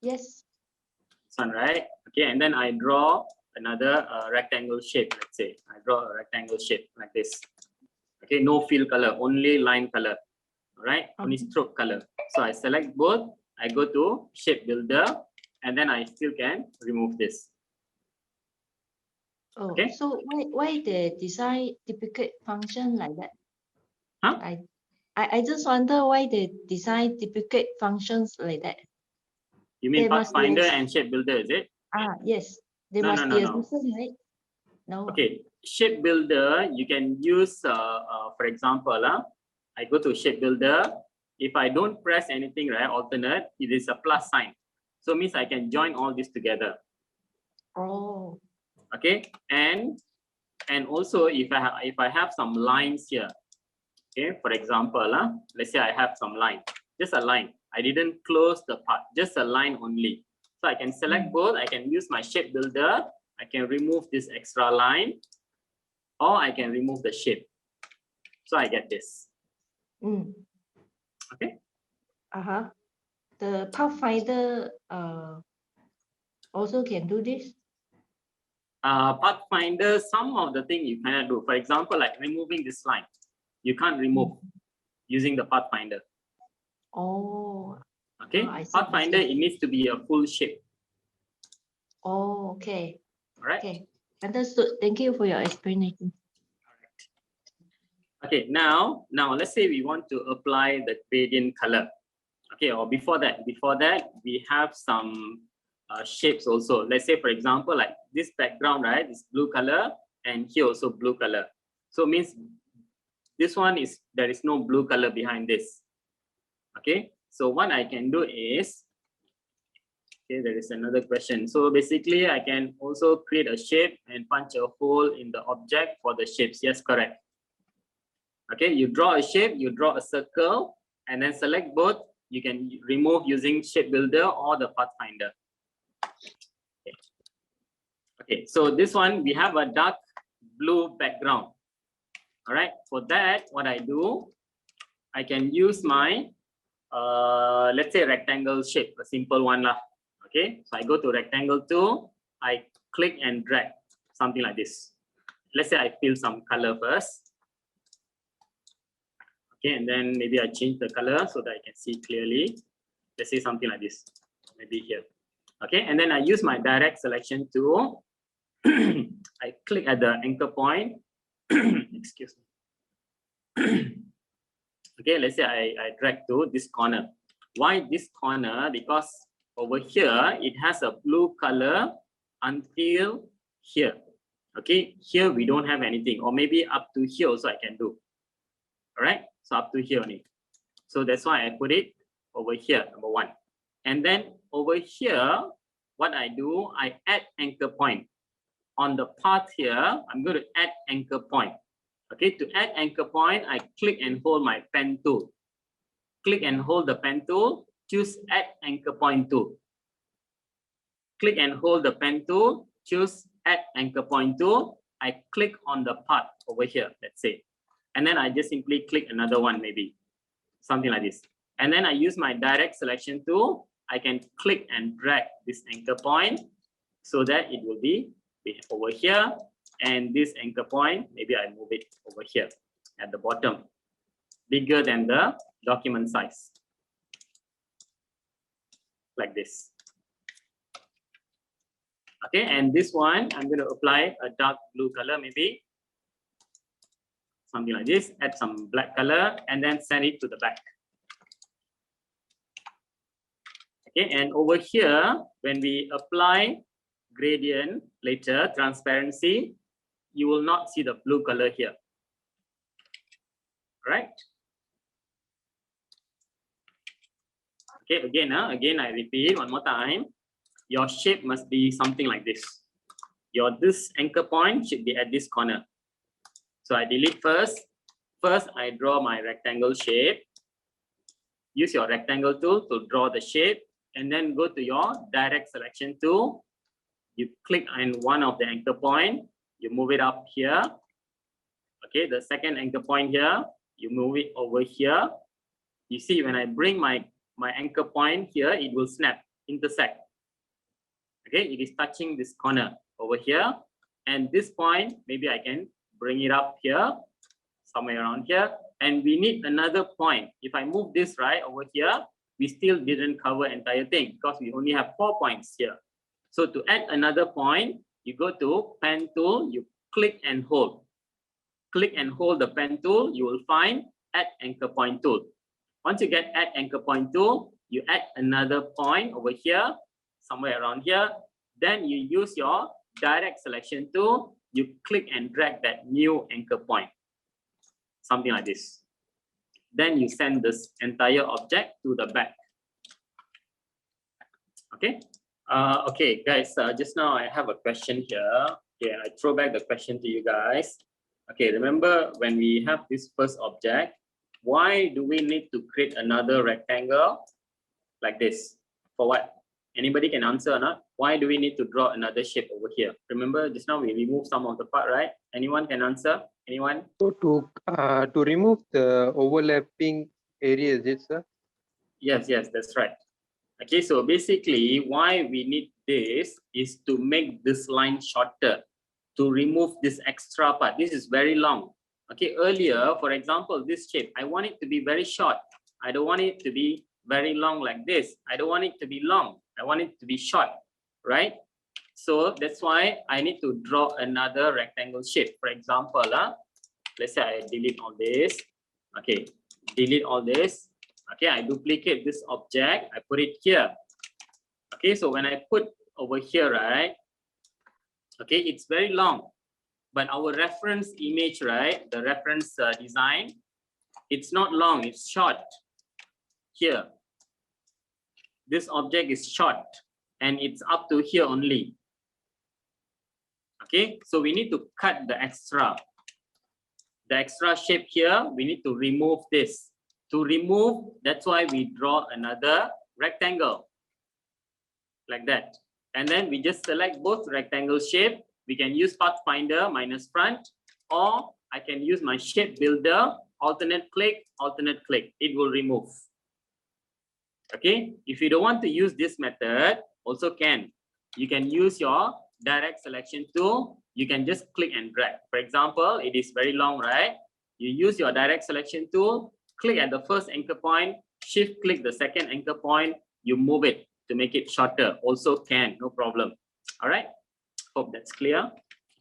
Yes. This one, right? Okay, and then I draw another rectangle shape. Let's say I draw a rectangle shape like this. Okay, no fill color, only line color. All right, only stroke color. So I select both. I go to shape builder, and then I still can remove this. Oh, okay. So why the design duplicate function like that? Huh? I just wonder why they design duplicate functions like that. You mean There must be a- Pathfinder and Shape Builder, is it? Yes, there No, must no, be no, a no. difference, right? No. Okay, Shape Builder, you can use, for example, I go to Shape Builder. If I don't press anything, right, alternate, it is a plus sign. So means I can join all this together. Oh. Okay, and also if I have some lines here, okay, for example, let's say I have some line, just a line. I didn't close the part, just a line only. So I can select both. I can use my Shape Builder. I can remove this extra line, or I can remove the shape. So I get this. Okay. The Pathfinder also can do this. Pathfinder, some of the thing you cannot do. For example, like removing this line, you can't remove using the Pathfinder. Oh. Okay. I see, Pathfinder, it needs to be a full shape. Oh, okay. All right. Okay. Understood. Thank you for your explanation. Okay, now let's say we want to apply the gradient color. Okay, or before that we have some shapes also. Let's say, for example, like this background, right, is blue color, and here also blue color. So means this one is, there is no blue color behind this. Okay, so what I can do is, okay, there is another question. So basically I can also create a shape and punch a hole in the object for the shapes. Yes, correct. Okay, you draw a shape, you draw a circle, and then select both. You can remove using Shape Builder or the Pathfinder. Okay, so this one, we have a dark blue background. All right, for that, what I do, I can use my, let's say rectangle shape, a simple one lah. Okay, so I go to rectangle tool, I click and drag, something like this. Let's say I fill some color first. Okay, and then maybe I change the color so that I can see clearly. Let's say something like this, maybe here. Okay, and then I use my direct selection tool. I click at the anchor point. Excuse me. Okay, let's say I drag to this corner. Why this corner? Because over here, it has a blue color until here. Okay, here we don't have anything, or maybe up to here also I can do. All right, so up to here only. So that's why I put it over here, number one. And then over here, what I do, I add anchor point. On the path here, I'm going to add anchor point. Okay, to add anchor point, I click and hold my pen tool. Click and hold the pen tool, choose add anchor point tool. Click and hold the pen tool, choose add anchor point tool. I click on the path over here, let's say. And then I just simply click another one, maybe something like this. And then I use my direct selection tool. I can click and drag this anchor point so that it will be over here. And this anchor point, maybe I move it over here at the bottom, bigger than the document size, like this. Okay, and this one, I'm going to apply a dark blue color, maybe something like this, add some black color, and then send it to the back. Okay, and over here, when we apply gradient later, transparency, you will not see the blue color here. Right? Okay, again, I repeat one more time. Your shape must be something like this. This anchor point should be at this corner. So I delete first. First, I draw my rectangle shape. Use your rectangle tool to draw the shape, and then go to your direct selection tool. You click on one of the anchor point. You move it up here. Okay, the second anchor point here, you move it over here. You see, when I bring my anchor point here, it will snap, intersect. Okay, it is touching this corner over here. And this point, maybe I can bring it up here, somewhere around here. And we need another point. If I move this right over here, we still didn't cover entire thing because we only have 4 points here. So to add another point, you go to pen tool, you click and hold. Click and hold the pen tool, you will find add anchor point tool. Once you get add anchor point tool, you add another point over here, somewhere around here. Then you use your direct selection tool. You click and drag that new anchor point, something like this. Then you send this entire object to the back. Okay. Okay, guys. Just now I have a question here. Okay, I throw back the question to you guys. Okay, remember when we have this first object, why do we need to create another rectangle like this? For what? Anybody can answer or not? Why do we need to draw another shape over here? Remember just now we removed some of the part, right? Anyone can answer? Anyone? So to remove the overlapping areas, is it, sir? Yes, that's right. Okay, so basically why we need this is to make this line shorter, to remove this extra part. This is very long. Okay, earlier, for example, this shape, I want it to be very short. I don't want it to be very long like this. I don't want it to be long. I want it to be short, right? So that's why I need to draw another rectangle shape. For example, let's say I delete all this. Okay, delete all this. Okay, I duplicate this object. I put it here. Okay, so when I put over here, right? Okay, it's very long. But our reference image, right? The reference design, it's not long, it's short. Here. This object is short and it's up to here only. Okay, so we need to cut the extra. The extra shape here, we need to remove this. To remove, that's why we draw another rectangle. Like that. And then we just select both rectangle shape. We can use Pathfinder minus front, or I can use my shape builder, alternate click, it will remove. Okay, if you don't want to use this method, also can. You can use your direct selection tool. You can just click and drag. For example, it is very long, right? You use your direct selection tool, click at the first anchor point, shift click the second anchor point, you move it to make it shorter. Also can, no problem. All right. Hope that's clear.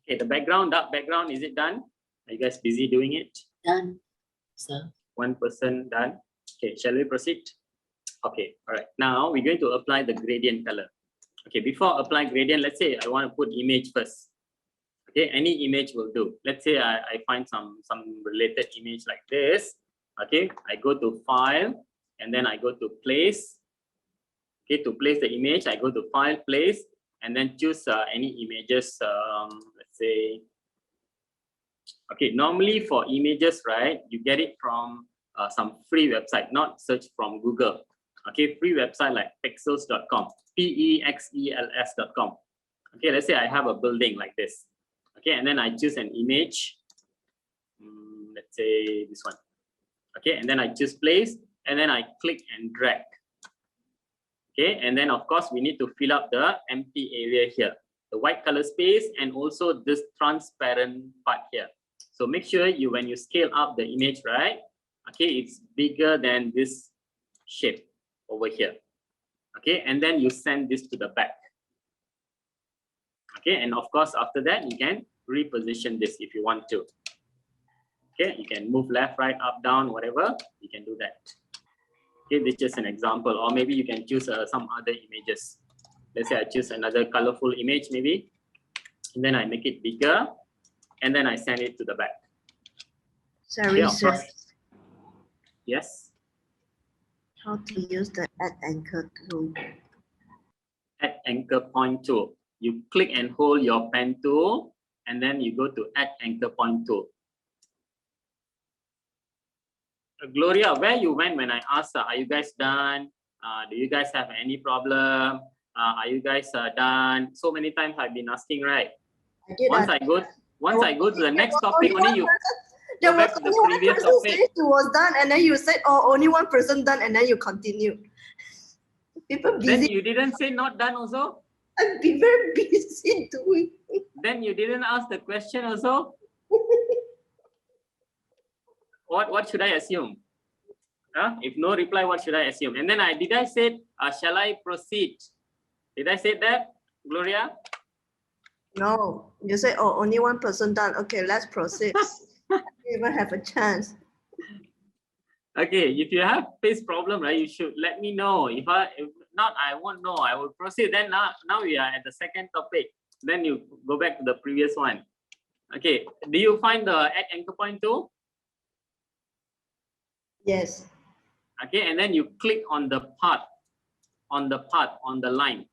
Okay, the background, dark background, is it done? Are you guys busy doing it? Done, sir. One person done. Okay, shall we proceed? Okay, all right. Now we're going to apply the gradient color. Okay, before apply gradient, let's say I want to put image first. Okay, any image will do. Let's say I find some related image like this. Okay, I go to file and then I go to place. Okay, to place the image, I go to file, place, and then choose any images. Let's say, okay, normally for images, right, you get it from some free website, not search from Google. Okay, free website like pexels.com, pexels.com. Okay, let's say I have a building like this. Okay, and then I choose an image. Let's say this one. Okay, and then I choose place, and then I click and drag. Okay, and then of course we need to fill up the empty area here, the white color space, and also this transparent part here. So make sure when you scale up the image, right? Okay, it's bigger than this shape over here. Okay, and then you send this to the back. Okay, and of course after that you can reposition this if you want to. Okay, you can move left, right, up, down, whatever, you can do that. Okay, this is just an example, or maybe you can choose some other images. Let's say I choose another colorful image maybe, and then I make it bigger, and then I send it to the back. Sorry, okay, sir. Yes? How to use the add anchor tool? Add anchor point tool. You click and hold your pen tool, and then you go to add anchor point tool. Gloria, where you went when I asked, are you guys done? Do you guys have any problem? Are you guys done? So many times I've been asking, right? Once I go to the next topic, only you go back to the previous topic. It was done, and then you said, "Oh, only one person done," and then you continue. People busy. Then you didn't say not done also. I've been very busy doing. Then you didn't ask the question also. What should I assume? If no reply, what should I assume? And then did I say, shall I proceed? Did I say that, Gloria? No, you say, oh, only one person done. Okay, let's proceed. You even have a chance. Okay, if you have face problem, right, you should let me know. If not, I won't know. I will proceed. Then now we are at the second topic. Then you go back to the previous one. Okay, do you find the add anchor point tool? Yes. Okay, and then you click on the part, on the line.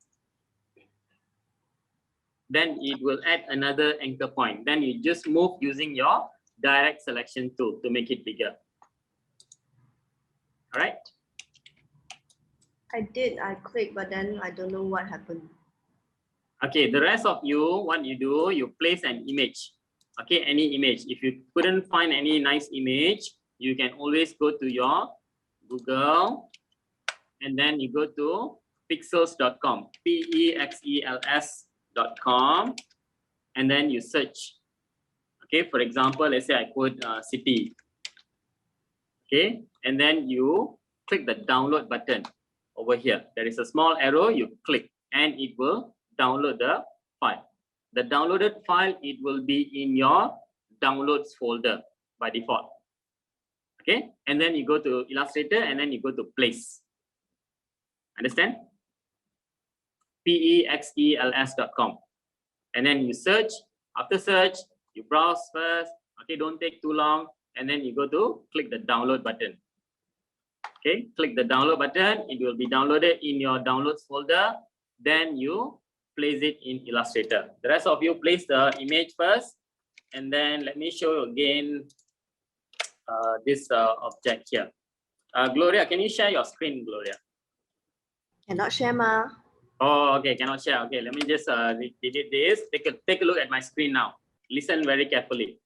Then it will add another anchor point. Then you just move using your direct selection tool to make it bigger. All right. I did. I clicked, but then I don't know what happened. Okay, the rest of you, what you do, you place an image. Okay, any image. If you couldn't find any nice image, you can always go to your Google and then you go to pexels.com, pexels.com, and then you search. Okay, for example, let's say I put city. Okay, and then you click the download button over here. There is a small arrow, you click and it will download the file. The downloaded file, it will be in your downloads folder by default. Okay, and then you go to Illustrator and then you go to place. Understand? pexels.com. And then you search. After search, you browse first. Okay, don't take too long. And then you go to click the download button. Okay, click the download button. It will be downloaded in your downloads folder. Then you place it in Illustrator. The rest of you place the image first. And then let me show you again this object here. Gloria, can you share your screen, Gloria? Cannot share, ma. Oh, okay, cannot share. Okay, let me just delete this. Take a look at my screen now. Listen very carefully.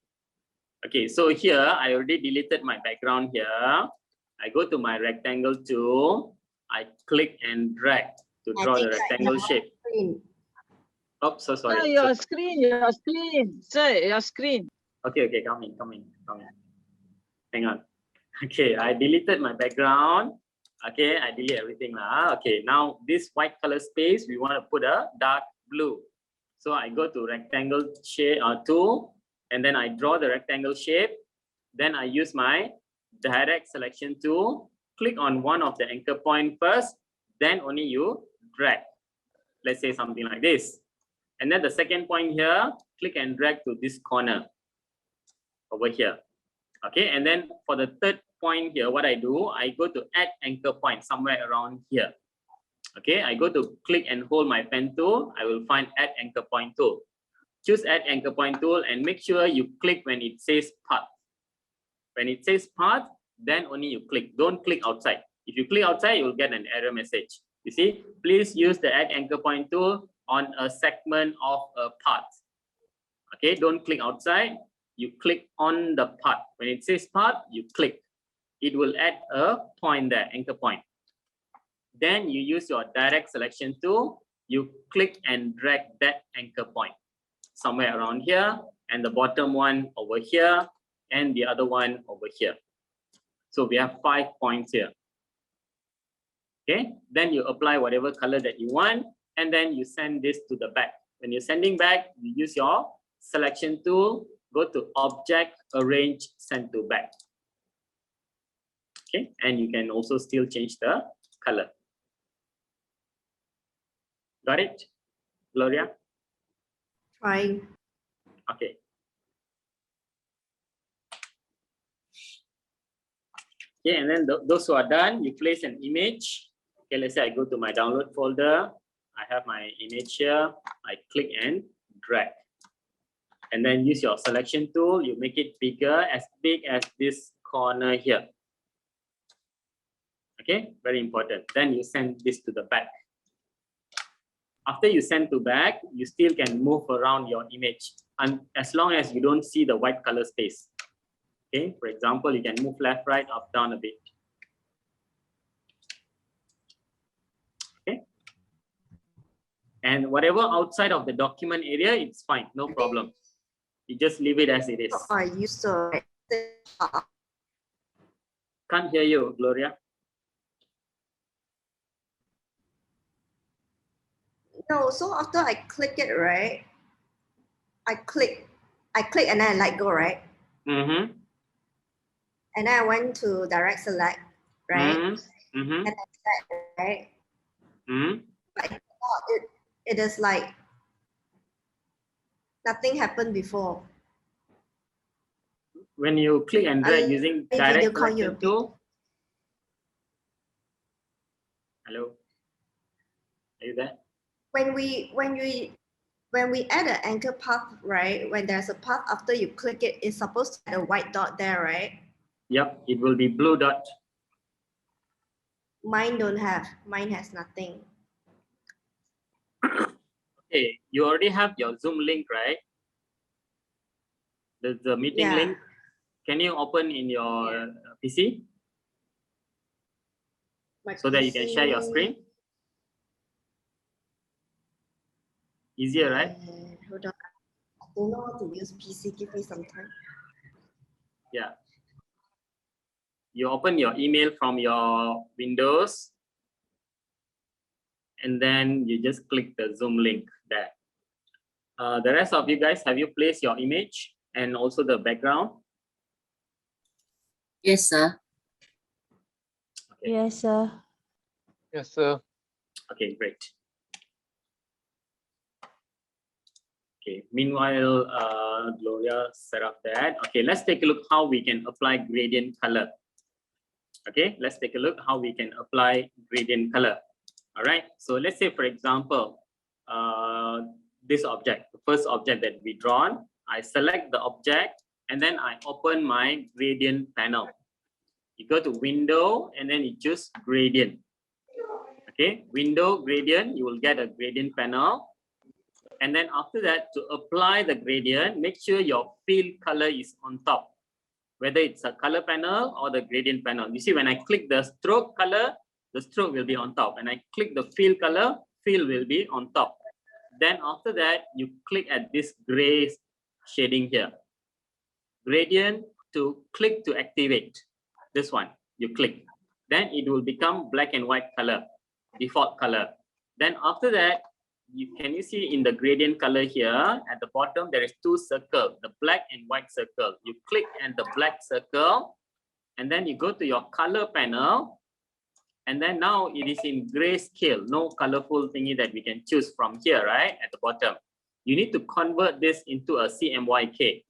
Okay, so here I already deleted my background here. I go to my rectangle tool. I click and drag to draw the rectangle shape. Oh, so sorry. Sir, your screen. Sir, your screen. Okay, come in. Hang on. Okay, I deleted my background. Okay, I delete everything now. Okay, now this white color space, we want to put a dark blue. So I go to rectangle shape tool, and then I draw the rectangle shape. Then I use my direct selection tool. Click on one of the anchor point first. Then only you drag. Let's say something like this. And then the second point here, click and drag to this corner over here. Okay, and then for the third point here, what I do, I go to add anchor point somewhere around here. Okay, I go to click and hold my pen tool. I will find add anchor point tool. Choose add anchor point tool and make sure you click when it says path. When it says path, then only you click. Don't click outside. If you click outside, you will get an error message. You see, please use the add anchor point tool on a segment of a path. Okay, don't click outside. You click on the path. When it says path, you click. It will add a point there, anchor point. Then you use your direct selection tool. You click and drag that anchor point somewhere around here, and the bottom one over here, and the other one over here. So we have 5 points here. Okay, then you apply whatever color that you want, and then you send this to the back. When you're sending back, you use your selection tool, go to object, arrange, send to back. Okay, and you can also still change the color. Got it, Gloria? Trying. Okay. Okay, and then those who are done, you place an image. Okay, let's say I go to my download folder. I have my image here. I click and drag. And then use your selection tool. You make it bigger, as big as this corner here. Okay, very important. Then you send this to the back. After you send to back, you still can move around your image, and as long as you don't see the white color space. Okay, for example, you can move left, right, up, down a bit. Okay. And whatever outside of the document area, it's fine, no problem. You just leave it as it is. I used to. Can't hear you, Gloria. No, so after I click it, right? I click and then I let go, right? Mm-hmm. and then I went to direct select, right? Mm-hmm. And I select, right? Mm-hmm. But it is like nothing happened before. When you click and drag using direct call you selection tool. Hello, are you there? When we add an anchor path, right? When there's a path after you click it, it's supposed to have a white dot there, right? Yep, it will be blue dot. Mine don't have. Mine has nothing. Okay, you already have your Zoom link, right? The meeting link. Can you open in your PC so that you can share your screen? Easier, right? Hold on. I don't know how to use PC. Give me some time. Yeah. You open your email from your Windows, and then you just click the Zoom link there. The rest of you guys, have you placed your image and also the background? Yes, sir. Okay. Yes, sir. Yes, sir. Okay, great. Okay, meanwhile, Gloria set up that. Okay, let's take a look how we can apply gradient color. Okay, let's take a look how we can apply gradient color. All right, so let's say, for example, this object, the first object that we drawn, I select the object and then I open my gradient panel. You go to window and then you choose gradient. Okay, window gradient, you will get a gradient panel. And then after that, to apply the gradient, make sure your fill color is on top, whether it's a color panel or the gradient panel. You see, when I click the stroke color, the stroke will be on top. And I click the fill color, fill will be on top. Then after that, you click at this gray shading here. Gradient to click to activate. This one, you click. Then it will become black and white color, default color. Then after that, can you see in the gradient color here at the bottom there is two circles, the black and white circle. You click at the black circle and then you go to your color panel, and then now it is in grayscale, no colorful thingy that we can choose from here, right? At the bottom, you need to convert this into a CMYK.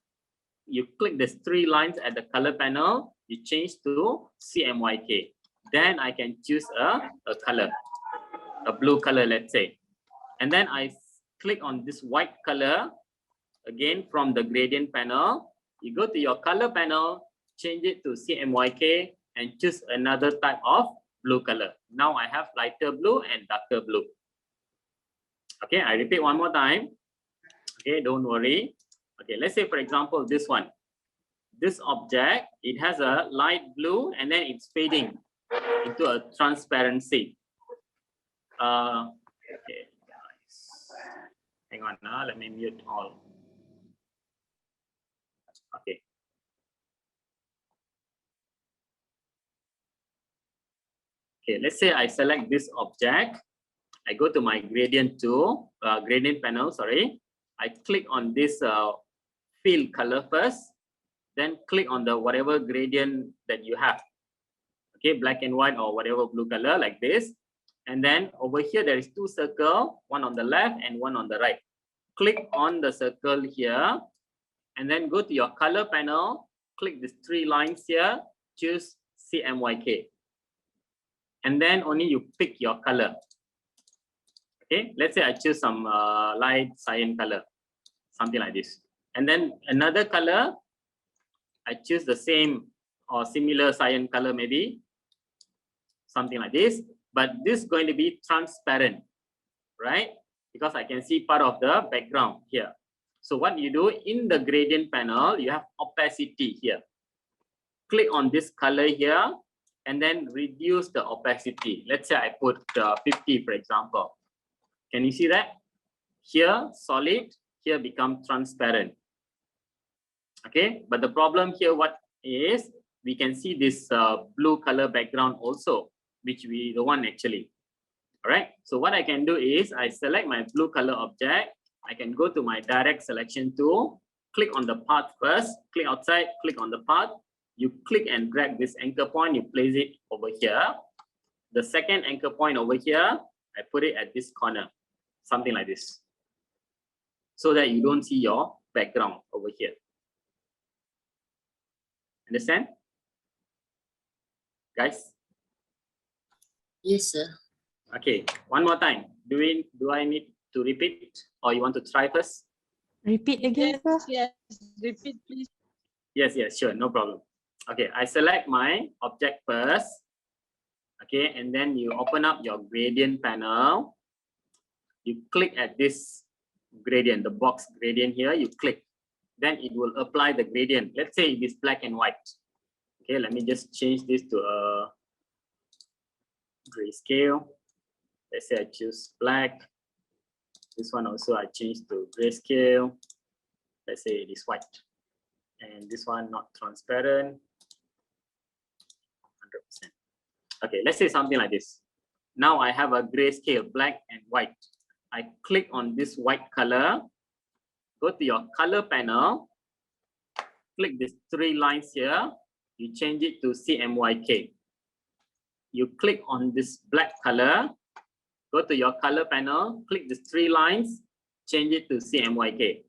You click these three lines at the color panel, you change to CMYK. Then I can choose a color, a blue color, let's say. And then I click on this white color again from the gradient panel. You go to your color panel, change it to CMYK and choose another type of blue color. Now I have lighter blue and darker blue. Okay, I repeat one more time. Okay, don't worry. Okay, let's say for example this one. This object, it has a light blue and then it's fading into a transparency. Okay. Hang on, let me mute all. Okay. Okay, let's say I select this object. I go to my gradient tool, gradient panel, sorry. I click on this fill color first, then click on the whatever gradient that you have. Okay, black and white or whatever blue color like this. And then over here, there is two circles, one on the left and one on the right. Click on the circle here and then go to your color panel, click these three lines here, choose CMYK. And then only you pick your color. Okay, let's say I choose some light cyan color, something like this. And then another color, I choose the same or similar cyan color maybe, something like this. But this is going to be transparent, right? Because I can see part of the background here. So what you do in the gradient panel, you have opacity here. Click on this color here and then reduce the opacity. Let's say I put 50, for example. Can you see that? Here, solid, here become transparent. Okay, but the problem here, what is, we can see this blue color background also, which we don't want actually. All right, so what I can do is I select my blue color object. I can go to my direct selection tool, click on the path first, click outside, click on the path, you click and drag this anchor point, you place it over here. The second anchor point over here, I put it at this corner, something like this, so that you don't see your background over here. Understand? Guys? Yes, sir. Okay, one more time. Do I need to repeat, or you want to try first? Repeat again, sir. Yes, repeat please. Yes, sure, no problem. Okay, I select my object first. Okay, and then you open up your gradient panel. You click at this gradient, the box gradient here, you click. Then it will apply the gradient. Let's say it is black and white. Okay, let me just change this to a grayscale. Let's say I choose black. This one also I change to grayscale. Let's say it is white. And this one not transparent. 100%. Okay, let's say something like this. Now I have a grayscale, black and white. I click on this white color. Go to your color panel. Click these 3 lines here. You change it to CMYK. You click on this black color. Go to your color panel. Click these 3 lines. Change it to CMYK.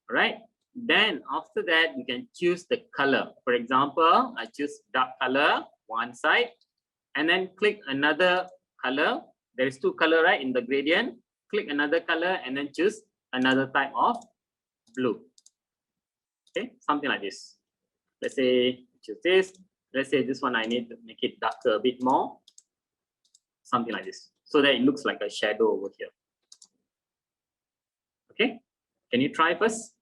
All right. Then after that, you can choose the color. For example, I choose dark color, one side, and then click another color. There is 2 colors, right, in the gradient. Click another color and then choose another type of blue. Okay, something like this. Let's say choose this. Let's say this one I need to make it darker a bit more. Something like this, so that it looks like a shadow over here. Okay, can you try first?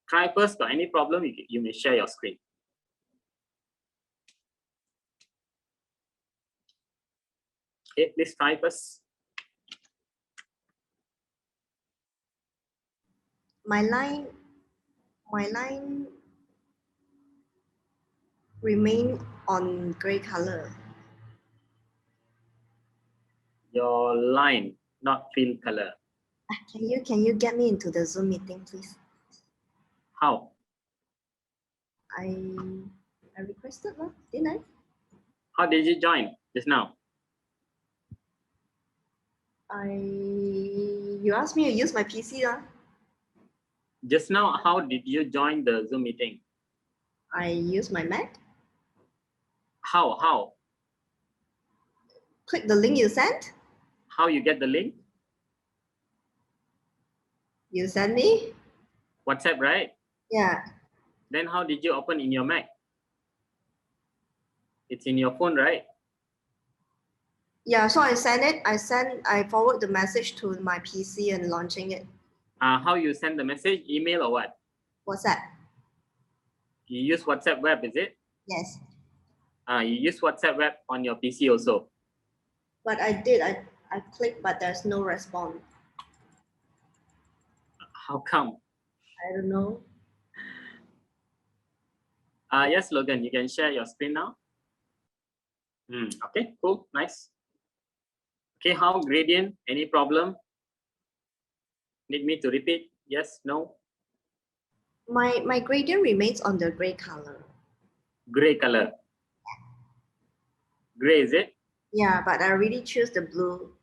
Try first. Got any problem, you may share your screen. Okay, please try first. My line remain on gray color. Your line, not fill color. Can you get me into the Zoom meeting, please? How? I requested, didn't I? How did you join just now? You asked me to use my PC, Just now, how did you join the Zoom meeting? I use my Mac. How? Click the link you sent. How you get the link? You sent me? WhatsApp, right? Yeah. Then how did you open in your Mac? It's in your phone, right? Yeah, so I send it. I forward the message to my PC and launching it. How you send the message? Email or what? WhatsApp. You use WhatsApp web, is it? Yes. You use WhatsApp web on your PC also. But I did. I clicked, but there's no response. How come? I don't know. Yes, Logan, you can share your screen now. Okay, cool, nice. Okay, how gradient? Any problem? Need me to repeat? Yes, no? My gradient remains on the gray color. Gray color. Gray, is it? Yeah, but I really choose the blue,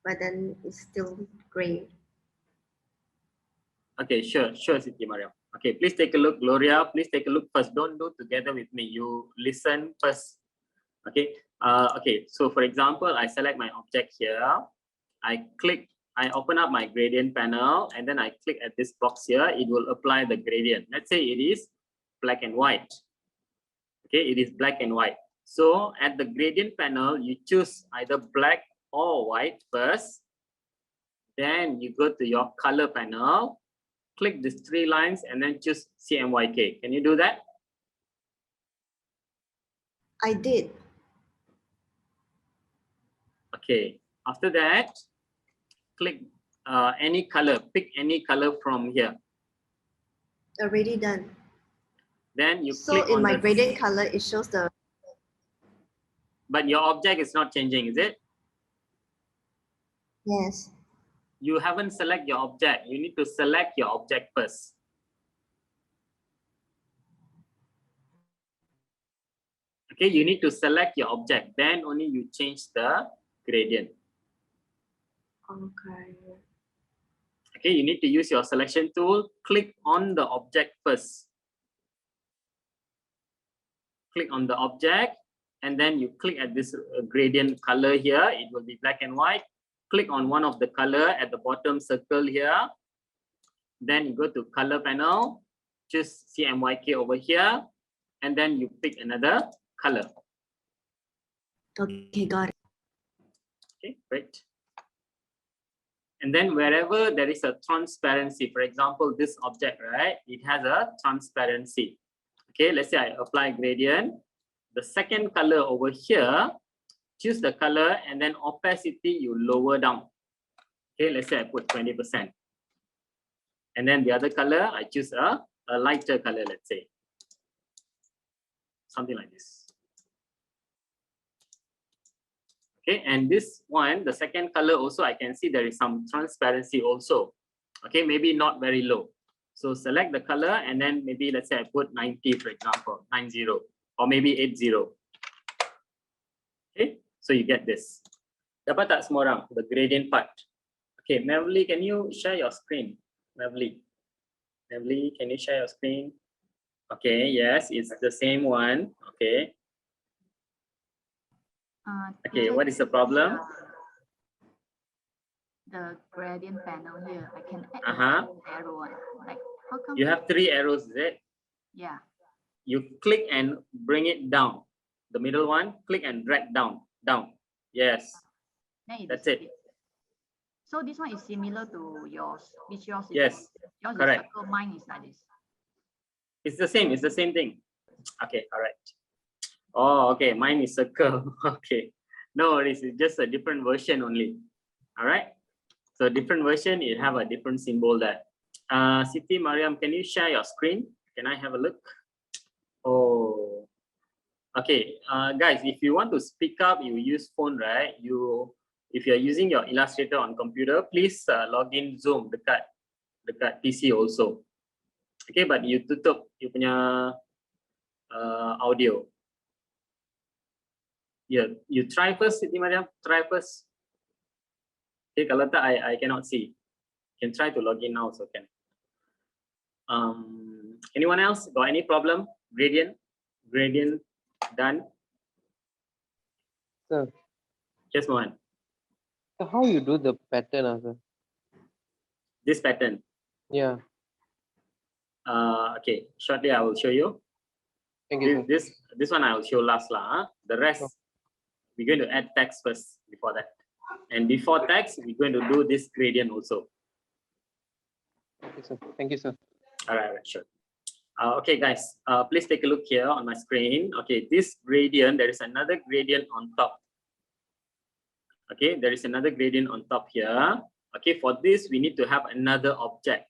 but then it's still gray. Okay, sure, Siti Mariam. Okay, please take a look. Gloria, please take a look first. Don't do together with me. You listen first. Okay. Okay, so for example, I select my object here. I open up my gradient panel, and then I click at this box here. It will apply the gradient. Let's say it is black and white. Okay, it is black and white. So at the gradient panel, you choose either black or white first. Then you go to your color panel, click these 3 lines, and then choose CMYK. Can you do that? I did. Okay, after that, click any color, pick any color from here. Already done. Then you So click in on my the, gradient color, it shows the. but your object is not changing, is it? Yes. You haven't select your object. You need to select your object first. Okay, you need to select your object, then only you change the gradient. Okay. Okay, you need to use your selection tool, click on the object first. Click on the object, and then you click at this gradient color here. It will be black and white. Click on one of the color at the bottom circle here. Then you go to color panel, choose CMYK over here, and then you pick another color. Okay, got it. Okay, great. And then wherever there is a transparency, for example, this object, right? It has a transparency. Okay, let's say I apply gradient. The second color over here, choose the color and then opacity you lower down. Okay, let's say I put 20%. And then the other color, I choose a lighter color, let's say. Something like this. Okay, and this one, the second color also, I can see there is some transparency also. Okay, maybe not very low. So select the color and then maybe let's say I put 90, for example, 90 or maybe 80. Okay, so you get this. Dapat tak semua orang, the gradient part. Okay, Mevly, can you share your screen? Mevly, can you share your screen? Okay, yes, it's the same one. Okay. Okay, what is the problem? The gradient panel here, I can add Uh-huh. an arrow. Like, how come? You have 3 arrows, is it? Yeah. You click and bring it down. The middle one, click and drag down, down. Yes, that's it. So this one is similar to yours, which yours is? Yes, yours correct. Is circle, mine is like this. It's the same thing. Okay, all right. Oh, okay, mine is circle. Okay, no worries, it's just a different version only. All right, so different version, you have a different symbol there. Siti Mariam, can you share your screen? Can I have a look? Oh, okay, guys, if you want to speak up, you use phone, right? If you're using your Illustrator on computer, please log in Zoom dekat PC also. Okay, but you tutup you punya audio. Yeah, you try first, Siti Mariam. Try first. Okay, kalau tak, I cannot see. You can try to log in now, so can. Anyone else got any problem? Gradient done. Sir, Just one. so how you do the pattern, sir? This pattern. Yeah. Okay, shortly I will show you. Thank you, sir. This one I will show last lah. The rest we're going to add text first before that. And before text, we're going to do this gradient also. Okay, sir. Thank you, sir. All right, sure. Okay, guys, please take a look here on my screen. Okay, this gradient, there is another gradient on top. Okay, there is another gradient on top here. Okay, for this, we need to have another object.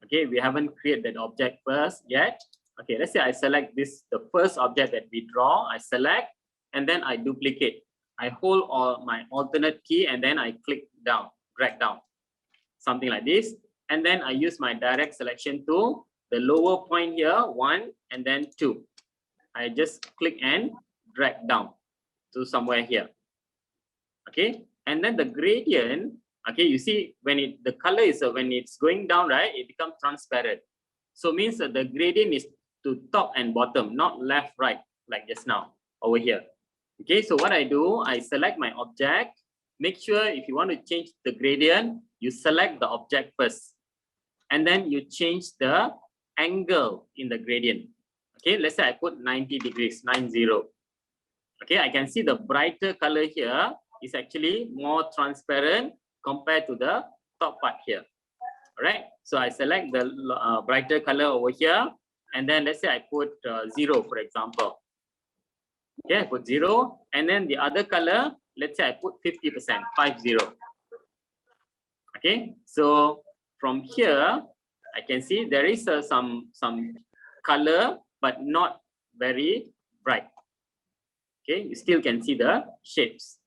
Okay, we haven't created that object first yet. Okay, let's say I select this, the first object that we draw, I select, and then I duplicate. I hold all my alternate key and then I click down, drag down, something like this. And then I use my direct selection tool, the lower point here, 1 and then 2. I just click and drag down to somewhere here. Okay, and then the gradient, okay, you see when the color is when it's going down, right, it becomes transparent. So means that the gradient is to top and bottom, not left, right, like just now over here. Okay, so what I do, I select my object. Make sure if you want to change the gradient, you select the object first. And then you change the angle in the gradient. Okay, let's say I put 90 degrees, 90. Okay, I can see the brighter color here is actually more transparent compared to the top part here. All right, so I select the brighter color over here. And then let's say I put 0, for example. Okay, I put 0, and then the other color, let's say I put 50%, 50. Okay, so from here, I can see there is some color, but not very bright. Okay, you still can see the shapes.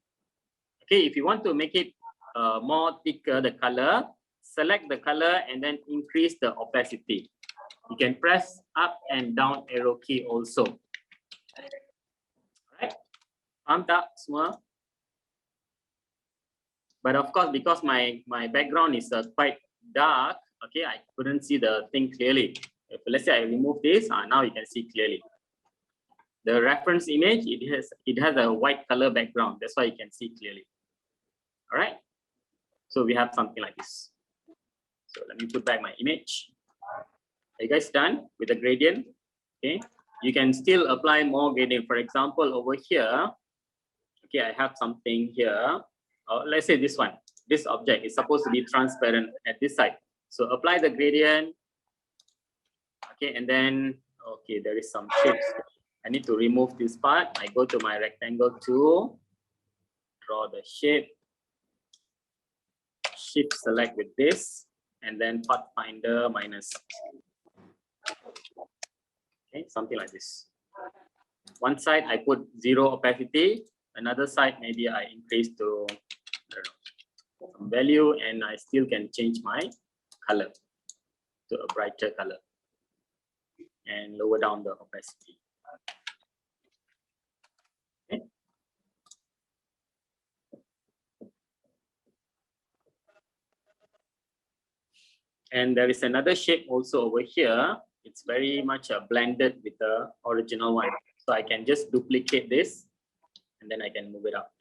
Okay, if you want to make it more thicker, the color, select the color and then increase the opacity. You can press up and down arrow key also. Faham tak semua? But of course, because my background is quite dark, okay, I couldn't see the thing clearly. If let's say I remove this, now you can see clearly. The reference image, it has a white color background. That's why you can see clearly. All right. So we have something like this. So let me put back my image. Are you guys done with the gradient? Okay. You can still apply more gradient. For example, over here, okay, I have something here. Let's say this one. This object is supposed to be transparent at this side. So apply the gradient. Okay, and then, okay, there is some shapes. I need to remove this part. I go to my rectangle tool, draw the shape, shift select with this, and then Pathfinder minus. Okay, something like this. One side I put 0 opacity, another side maybe I increase to, I don't know, some value, and I still can change my color to a brighter color and lower down the opacity. Okay. And there is another shape also over here. It's very much blended with the original one. So I can just duplicate this and then I can move it up.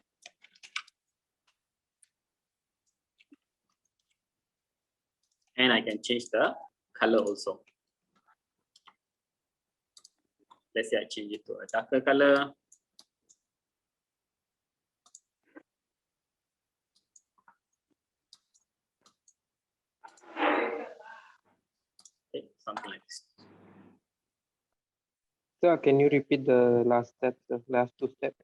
And I can change the color also. Let's say I change it to a darker color. Okay, something like this. Sir, can you repeat the last step, the last 2 steps?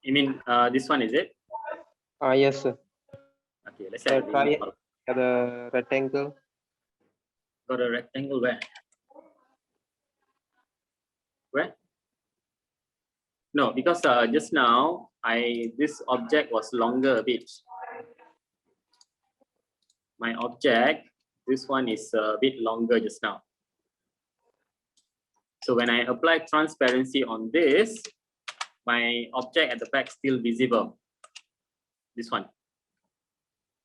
You mean this one, is it? Yes, sir. Okay, let's say I Try it remove all. at the rectangle. Got a rectangle where? Where? No, because just now this object was longer a bit. My object, this one is a bit longer just now. So when I apply transparency on this, my object at the back still visible. This one.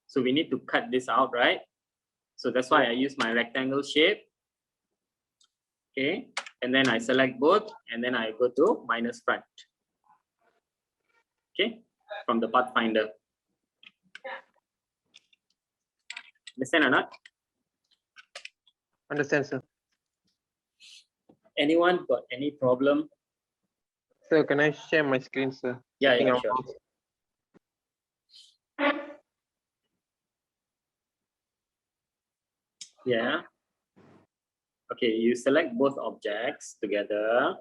So we need to cut this out, right? So that's why I use my rectangle shape. Okay, and then I select both, and then I go to minus front. Okay, from the Pathfinder. Understand or not? Understand, sir. Anyone got any problem? Sir, can I share my screen, sir? Yeah, Checking yeah, out sure. mouse. Yeah. Okay, you select both objects together.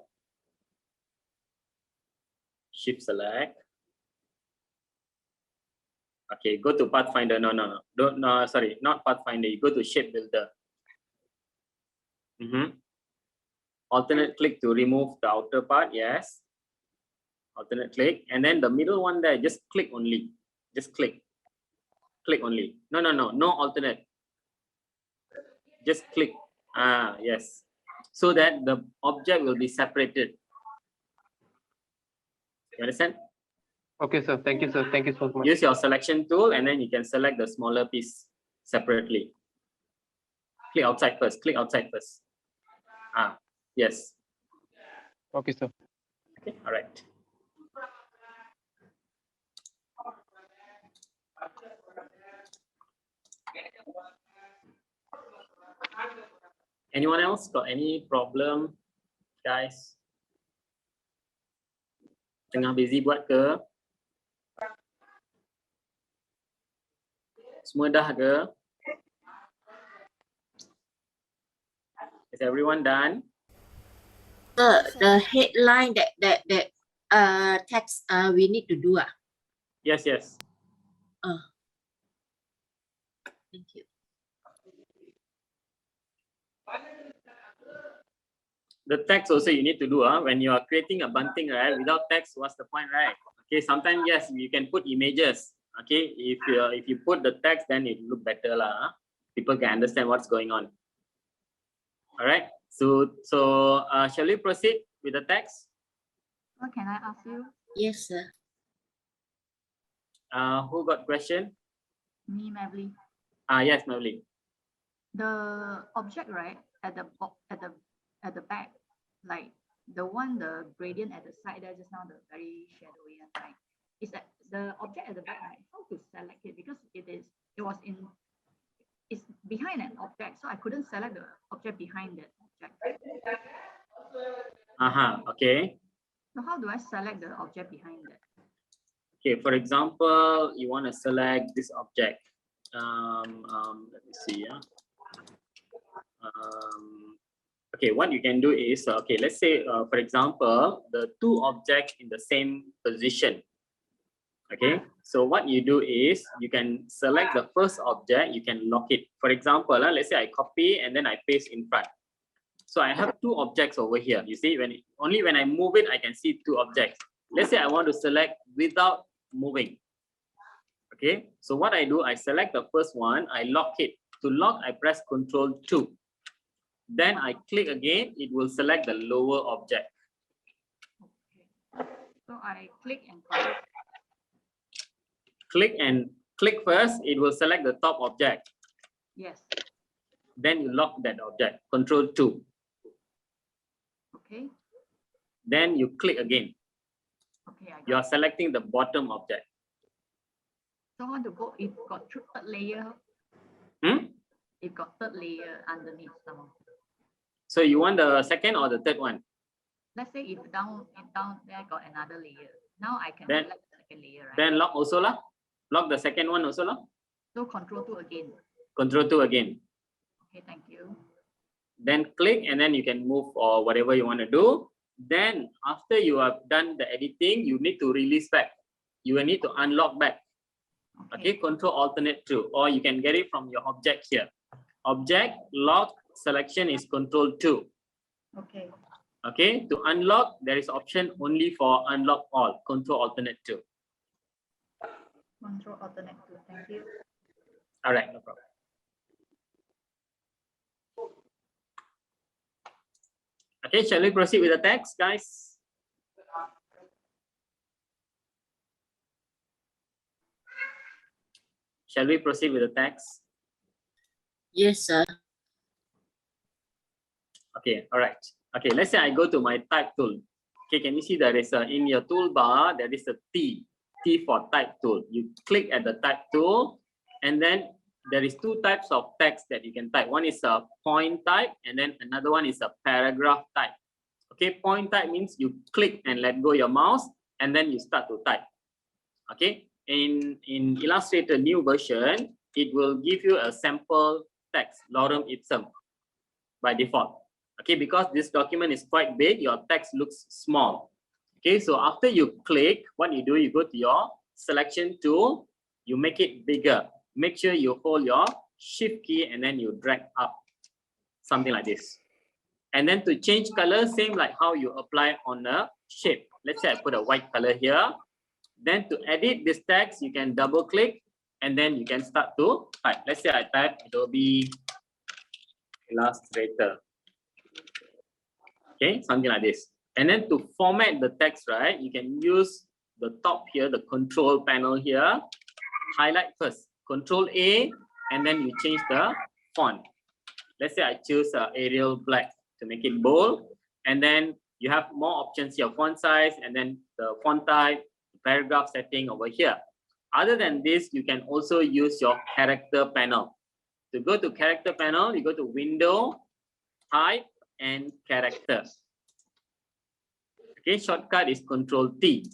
Shift select. Okay, go to Pathfinder. No, sorry, not Pathfinder. You go to Shape Builder. Alternate click to remove the outer part. Yes. Alternate click, and then the middle one there, just click only. Just click. Click only. No alternate. Just click. Yes. So that the object will be separated. You understand? Okay, sir. Thank you, sir. Thank you so much. Use your selection tool, and then you can select the smaller piece separately. Click outside first. Click outside first. Yes. Okay, sir. Okay. All right. Anyone else got any problem, guys? Tengah busy buat ke? Semua dah ke? Is everyone done? The headline that text we need to do. Yes. Thank you. The text also you need to do. When you are creating a bunting, right? Without text, what's the point, right? Okay, sometimes yes, you can put images. Okay, if you put the text, then it look better lah. People can understand what's going on. All right. So shall we proceed with the text? Can I ask you? Yes, sir. Who got question? Me, Mavli. Yes, Mavli. The object, right, at the back, like the gradient at the side there just now, the very shadowy side, is that the object at the back, right? How to select it? Because it's behind an object, so I couldn't select the object behind that object. Okay. So how do I select the object behind that? Okay, for example, you want to select this object. Let me see. Okay, what you can do is, okay, let's say, for example, the two objects in the same position. Okay, so what you do is you can select the first object, you can lock it. For example, let's say I copy and then I paste in front. So I have two objects over here. You see, only when I move it, I can see two objects. Let's say I want to select without moving. Okay, so what I do, I select the first one, I lock it. To lock, I press Ctrl+2. Then I click again, it will select the lower object. Okay. So I click and click first, it will select the top object. Yes. Then you lock that object, Ctrl+2. Okay. Then you click again. Okay. You are selecting the bottom object. So I want to go, it got third layer. It got third layer underneath some. So you want the second or the third one? Let's say if down there got another layer. Now I can Then, select the second layer, right? Then lock also lah. Lock the second one also lah. So Ctrl+2 again. Ctrl+2 again. Okay, thank you. Then click and then you can move or whatever you want to do. Then after you have done the editing, you need to release back. You will need to unlock back. Okay, Control Alternate True, or you can get it from your object here. Object lock selection is Ctrl+2. Okay. Okay, to unlock, there is option only for unlock all, Control Alternate 2. Control Alternate 2, thank you. All right, no problem. Okay, shall we proceed with the text, guys? Shall we proceed with the text? Yes, sir. Okay, all right. Okay, let's say I go to my type tool. Okay, can you see there is in your toolbar, there is a T for type tool. You click at the type tool, and then there is two types of text that you can type. One is a point type, and then another one is a paragraph type. Okay, point type means you click and let go your mouse, and then you start to type. Okay, in Illustrator new version, it will give you a sample text, lorem ipsum, by default. Okay, because this document is quite big, your text looks small. Okay, so after you click, what you do, you go to your selection tool, you make it bigger. Make sure you hold your shift key and then you drag up, something like this. And then to change color, same like how you apply on a shape. Let's say I put a white color here. Then to edit this text, you can double click and then you can start to type. Let's say I type Adobe Illustrator. Okay, something like this. And then to format the text, right, you can use the top here, the control panel here. Highlight first, Control A, and then you change the font. Let's say I choose Arial Black to make it bold. And then you have more options here, font size, and then the font type, paragraph setting over here. Other than this, you can also use your character panel. To go to character panel, you go to Window, Type, and Character. Okay, shortcut is Ctrl+T.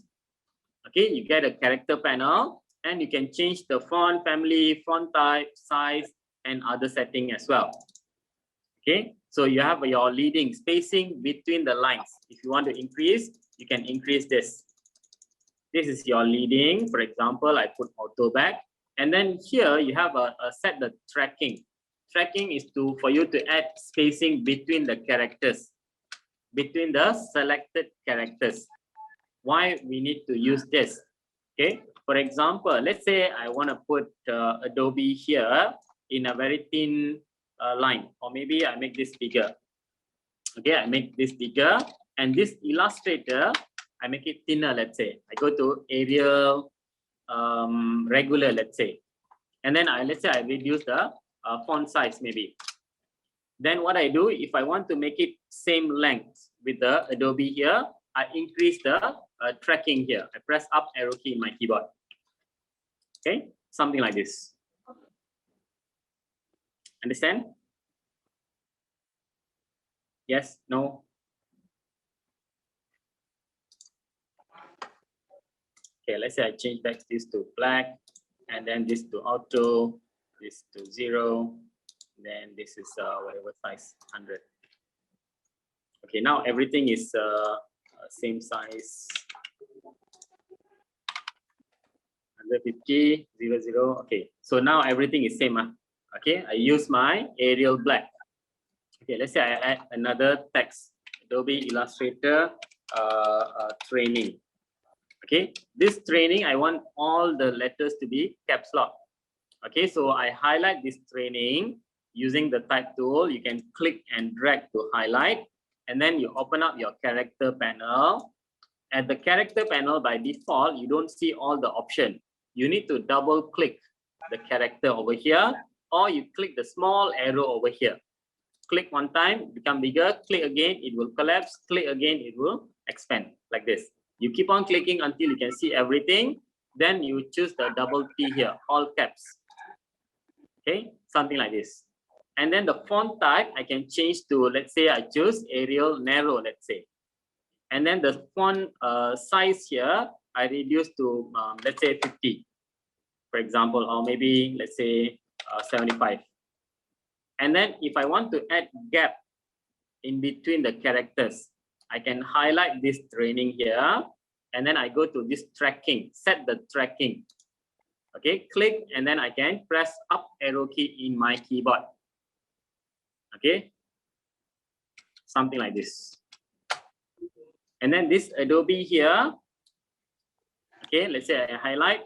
Okay, you get a character panel and you can change the font family, font type, size, and other setting as well. Okay, so you have your leading spacing between the lines. If you want to increase, you can increase this. This is your leading. For example, I put auto back. And then here you have a set the tracking. Tracking is for you to add spacing between the characters, between the selected characters. Why we need to use this? Okay, for example, let's say I want to put Adobe here in a very thin line, or maybe I make this bigger. Okay, I make this bigger, and this Illustrator I make it thinner, let's say. I go to Arial regular, let's say. And then let's say I reduce the font size maybe. Then what I do, if I want to make it same length with the Adobe here, I increase the tracking here. I press up arrow key in my keyboard. Okay, something like this. Understand? Yes, no? Okay, let's say I change back this to black, and then this to auto, this to 0, then this is whatever size, 100. Okay, now everything is same size. 150, 00. Okay, so now everything is same. Okay, I use my Arial black. Okay, let's say I add another text, Adobe Illustrator training. Okay, this training, I want all the letters to be caps lock. Okay, so I highlight this training using the type tool. You can click and drag to highlight, and then you open up your character panel. At the character panel, by default, you don't see all the options. You need to double click the character over here, or you click the small arrow over here. Click one time, become bigger, click again, it will collapse, click again, it will expand like this. You keep on clicking until you can see everything. Then you choose the double T here, all caps. Okay, something like this. And then the font type, I can change to, let's say I choose Arial narrow, let's say. And then the font size here, I reduce to, let's say 50, for example, or maybe let's say 75. And then if I want to add gap in between the characters, I can highlight this training here, and then I go to this tracking, set the tracking. Okay, click, and then I can press up arrow key in my keyboard. Okay, something like this. And then this Adobe here, okay, let's say I highlight,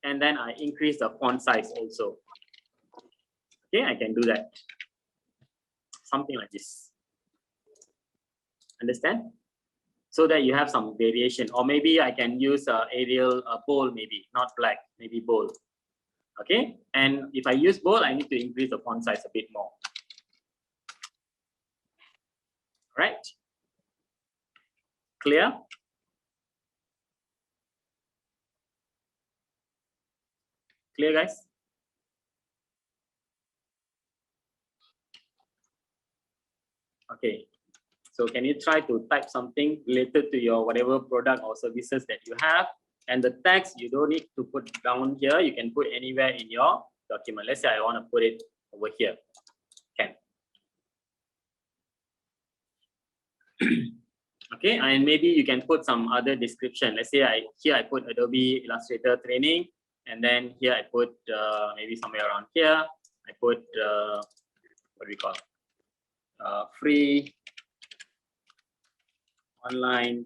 and then I increase the font size also. Okay, I can do that. Something like this. Understand? So that you have some variation, or maybe I can use Arial bold, maybe not black, maybe bold. Okay, and if I use bold, I need to increase the font size a bit more. Right? Clear? Clear, guys? Okay. So can you try to type something related to your whatever product or services that you have? And the text, you don't need to put down here. You can put anywhere in your document. Let's say I want to put it over here. Can. Okay, and maybe you can put some other description. Let's say here I put Adobe Illustrator training, and then here I put maybe somewhere around here. I put what do we call free online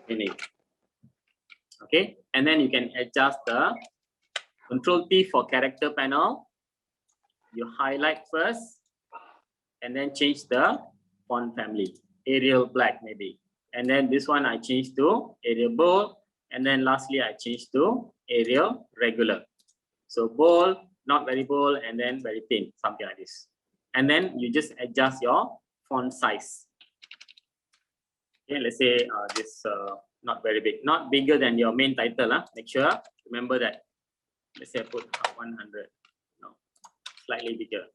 training. Okay, and then you can adjust the Control T for character panel. You highlight first, and then change the font family, Arial black maybe. And then this one I change to Arial bold, and then lastly I change to Arial regular. So bold, not very bold, and then very thin, something like this. And then you just adjust your font size. Okay, let's say this not very big, not bigger than your main title. Make sure, remember that. Let's say I put 100, no, slightly bigger.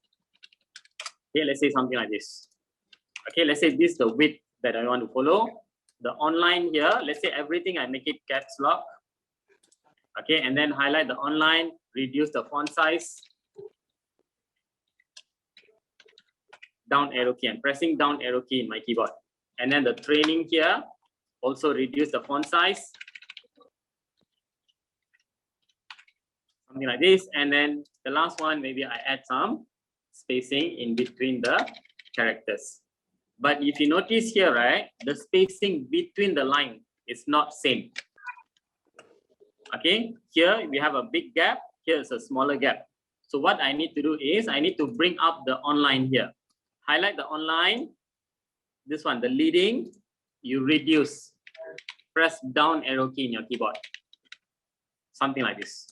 Okay, let's say something like this. Okay, let's say this is the width that I want to follow. The online here, let's say everything I make it caps lock. Okay, and then highlight the online, reduce the font size. Down arrow key, I'm pressing down arrow key in my keyboard. And then the training here, also reduce the font size. Something like this. And then the last one, maybe I add some spacing in between the characters. But if you notice here, right, the spacing between the line is not same. Okay, here we have a big gap, here is a smaller gap. So what I need to do is I need to bring up the online here. Highlight the online, this one, the leading, you reduce, press down arrow key in your keyboard, something like this,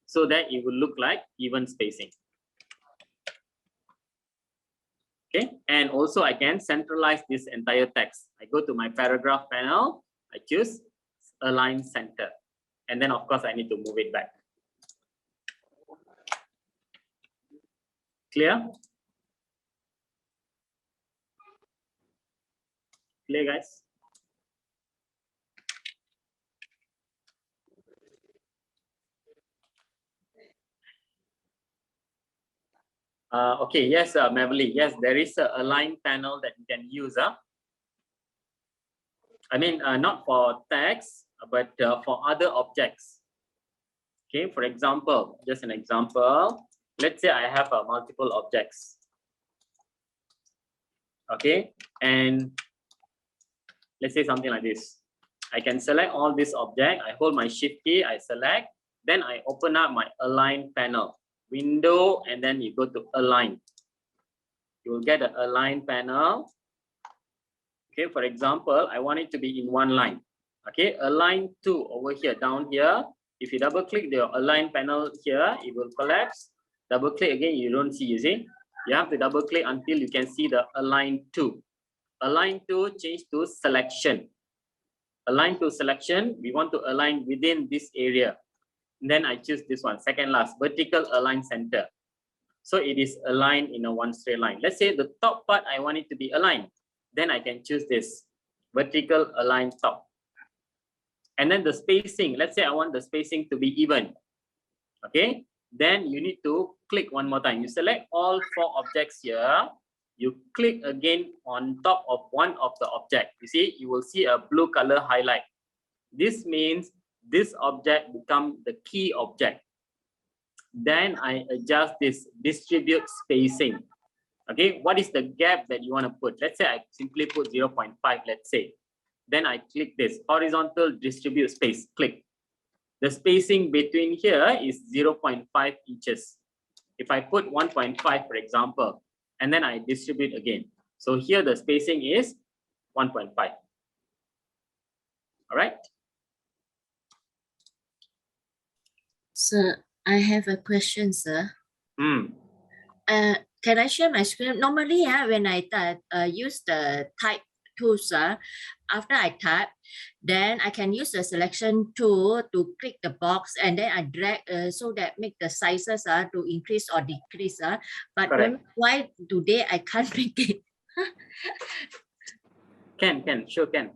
so that it will look like even spacing. Okay, and also I can centralize this entire text. I go to my paragraph panel, I choose align center, and then of course I need to move it back. Clear? Clear, guys? Okay, yes, Mavely, yes, there is a align panel that you can use. I mean, not for text, but for other objects. Okay, for example, just an example. Let's say I have multiple objects. Okay, and let's say something like this. I can select all this object. I hold my shift key, I select, then I open up my align panel. Window, and then you go to align. You will get an align panel. Okay, for example, I want it to be in one line. Okay, align to over here, down here. If you double click the align panel here, it will collapse. Double click again, you don't see, you see? You have to double click until you can see the align to. Align to, change to selection. Align to selection, we want to align within this area. Then I choose this one, second last, vertical align center. So it is aligned in a one straight line. Let's say the top part, I want it to be aligned. Then I can choose this, vertical align top. And then the spacing, let's say I want the spacing to be even. Okay, then you need to click one more time. You select all four objects here. You click again on top of one of the object. You see, you will see a blue color highlight. This means this object become the key object. Then I adjust this distribute spacing. Okay, what is the gap that you want to put? Let's say I simply put 0.5, let's say. Then I click this horizontal distribute space, click. The spacing between here is 0.5 inches. If I put 1.5, for example, and then I distribute again. So here the spacing is 1.5. All right. Sir, I have a question, sir. Can I share my screen? Normally, when I use the type tools, after I type, then I can use the selection tool to click the box and then I drag so that make the sizes to increase or decrease. But why today I can't make it? Sure can.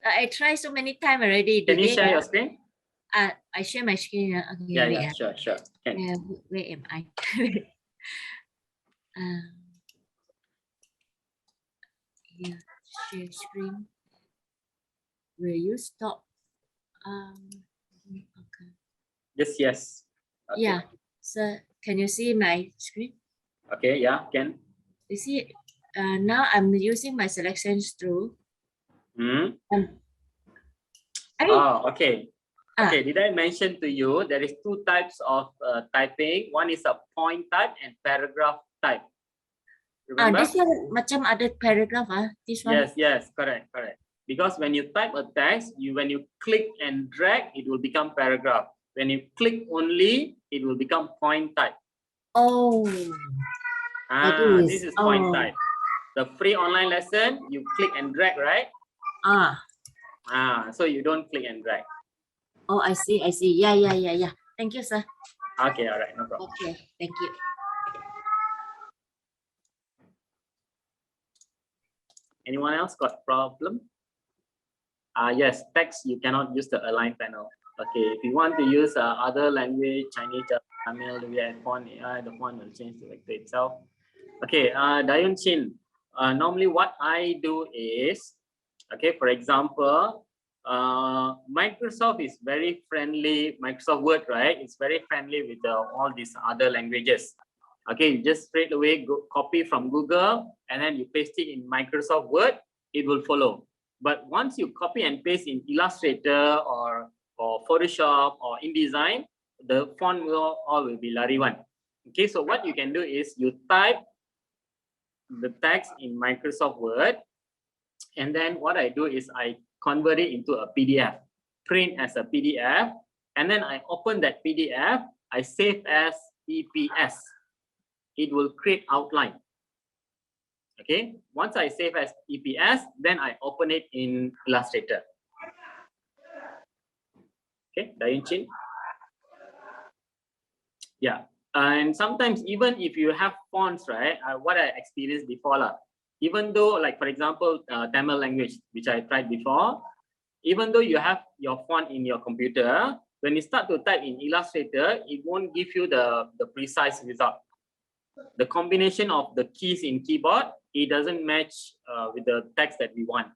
I tried so many times already. Can you share your screen? I share my screen. Okay, Yeah, sure. Can. Where am I? Here, share screen. Will you stop? Okay. Yes. Okay. Yeah. So can you see my screen? Okay. Yeah. Can. You see, now I'm using my selections tool. Okay. Okay, did I mention to you there is two types of typing? One is a point type and paragraph type. Remember? This one macam ada paragraph. This one. Yes, correct. Because when you type a text, when you click and drag, it will become paragraph. When you click only, it will become point type. Oh. This is point type. The free online lesson, you click and drag, right? So you don't click and drag. Oh, I see. Yeah. Thank you, sir. Okay, all right, no problem. Okay, thank you. Anyone else got problem? Yes, text, you cannot use the align panel. Okay, if you want to use other language, Chinese, Tamil, font AI, the font will change the vector itself. Okay, Dayun Chin, normally what I do is, okay, for example, Microsoft is very friendly, Microsoft Word, right? It's very friendly with all these other languages. Okay, you just straight away go copy from Google and then you paste it in Microsoft Word, it will follow. But once you copy and paste in Illustrator or Photoshop or InDesign, the font will all be Lariwan. Okay, so what you can do is you type the text in Microsoft Word, And then what I do is I convert it into a PDF, print as a PDF, and then I open that PDF, I save as EPS. It will create outline. Okay, once I save as EPS, then I open it in Illustrator. Okay, Dayanchin. Yeah, and sometimes even if you have fonts, right, what I experienced before, even though, like for example, Tamil language, which I tried before, even though you have your font in your computer, when you start to type in Illustrator, it won't give you the precise result. The combination of the keys in keyboard, it doesn't match with the text that we want.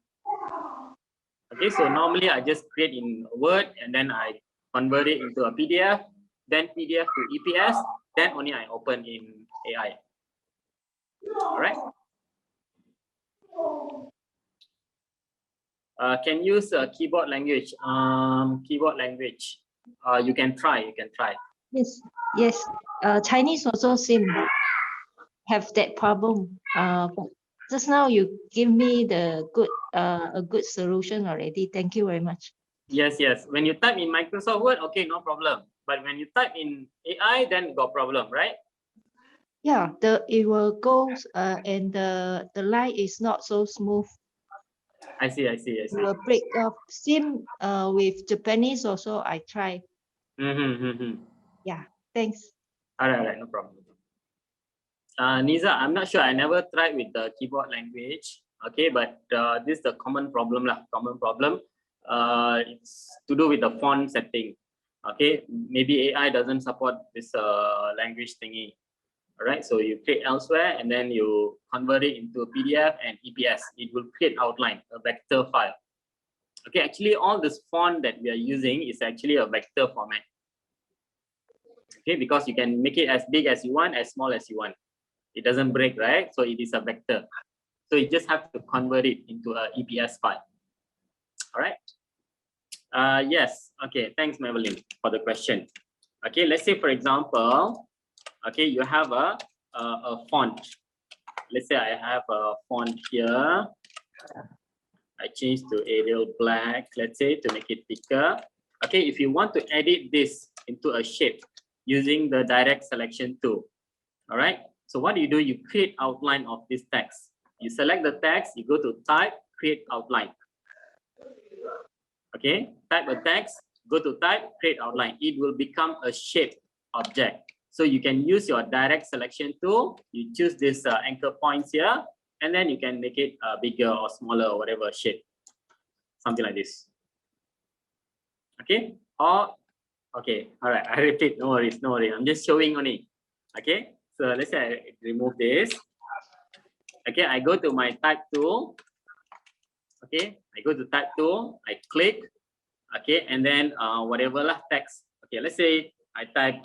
Okay, so normally I just create in Word and then I convert it into a PDF, then PDF to EPS, then only I open in AI. All right. Can use keyboard language. Keyboard language. You can try. You can try. Yes, yes. Chinese also seem have that problem. But just now you give me the good a good solution already. Thank you very much. Yes, yes. When you type in Microsoft Word, okay, no problem. But when you type in AI, then got problem, right? Yeah, it will go and the line is not so smooth. I see, I see, I see. It will break off. Same with Japanese also. I try. Yeah, thanks. All right, no problem. Niza, I'm not sure. I never tried with the keyboard language. Okay, but this is the common problem lah. Common problem. It's to do with the font setting. Okay, maybe AI doesn't support this language thingy. All right, so you create elsewhere and then you convert it into a PDF and EPS. It will create outline, a vector file. Okay, actually all this font that we are using is actually a vector format. Okay, because you can make it as big as you want, as small as you want. It doesn't break, right? So it is a vector. So you just have to convert it into a EPS file. All right. Yes. Okay. Thanks, Madeline, for the question. Okay. Let's say, for example, okay, you have a font. Let's say I have a font here. I change to Arial Black, let's say, to make it thicker. Okay. If you want to edit this into a shape using the direct selection tool. All right. So what do? You create outline of this text. You select the text, you go to type, create outline. Okay, type a text, go to type, create outline. It will become a shape object. So you can use your direct selection tool. You choose this anchor points here, and then you can make it bigger or smaller or whatever shape. Something like this. Okay, or okay, all right, I repeat, no worries, no worries. I'm just showing only. Okay. So let's say I remove this. Okay, I go to my type tool. Okay, I go to type tool, I click. Okay, and then whatever lah text. Okay, let's say I type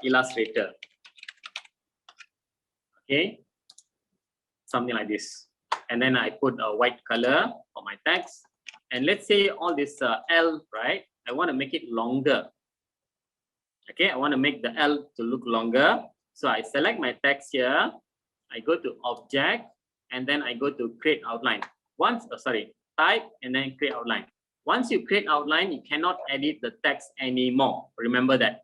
Illustrator. Okay, something like this. And then I put a white color for my text. And let's say all this L, right? I want to make it longer. Okay, I want to make the L to look longer. So I select my text here. I go to object and then I go to create outline. Type and then create outline. Once you create outline, you cannot edit the text anymore. Remember that.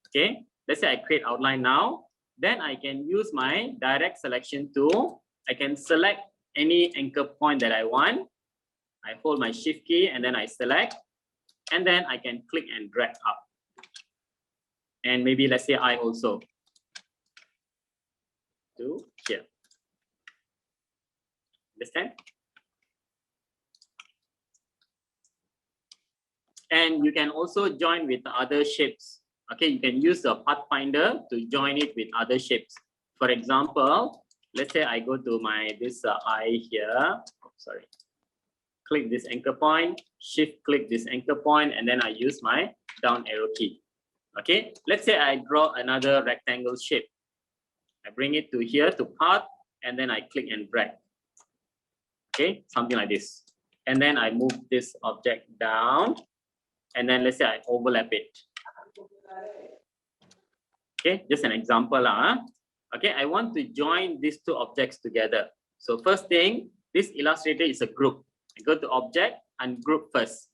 Okay, let's say I create outline now. Then I can use my direct selection tool. I can select any anchor point that I want. I hold my shift key and then I select. And then I can click and drag up. And maybe let's say I also do here. Understand? And you can also join with other shapes. Okay, you can use the Pathfinder to join it with other shapes. For example, let's say I go to my this eye here. Oh, sorry. Click this anchor point, shift click this anchor point, and then I use my down arrow key. Okay, let's say I draw another rectangle shape. I bring it to here to path, and then I click and drag. Okay, something like this. And then I move this object down, and then let's say I overlap it. Okay, just an example. Okay, I want to join these two objects together. So first thing, this Illustrator is a group. I go to object and group first,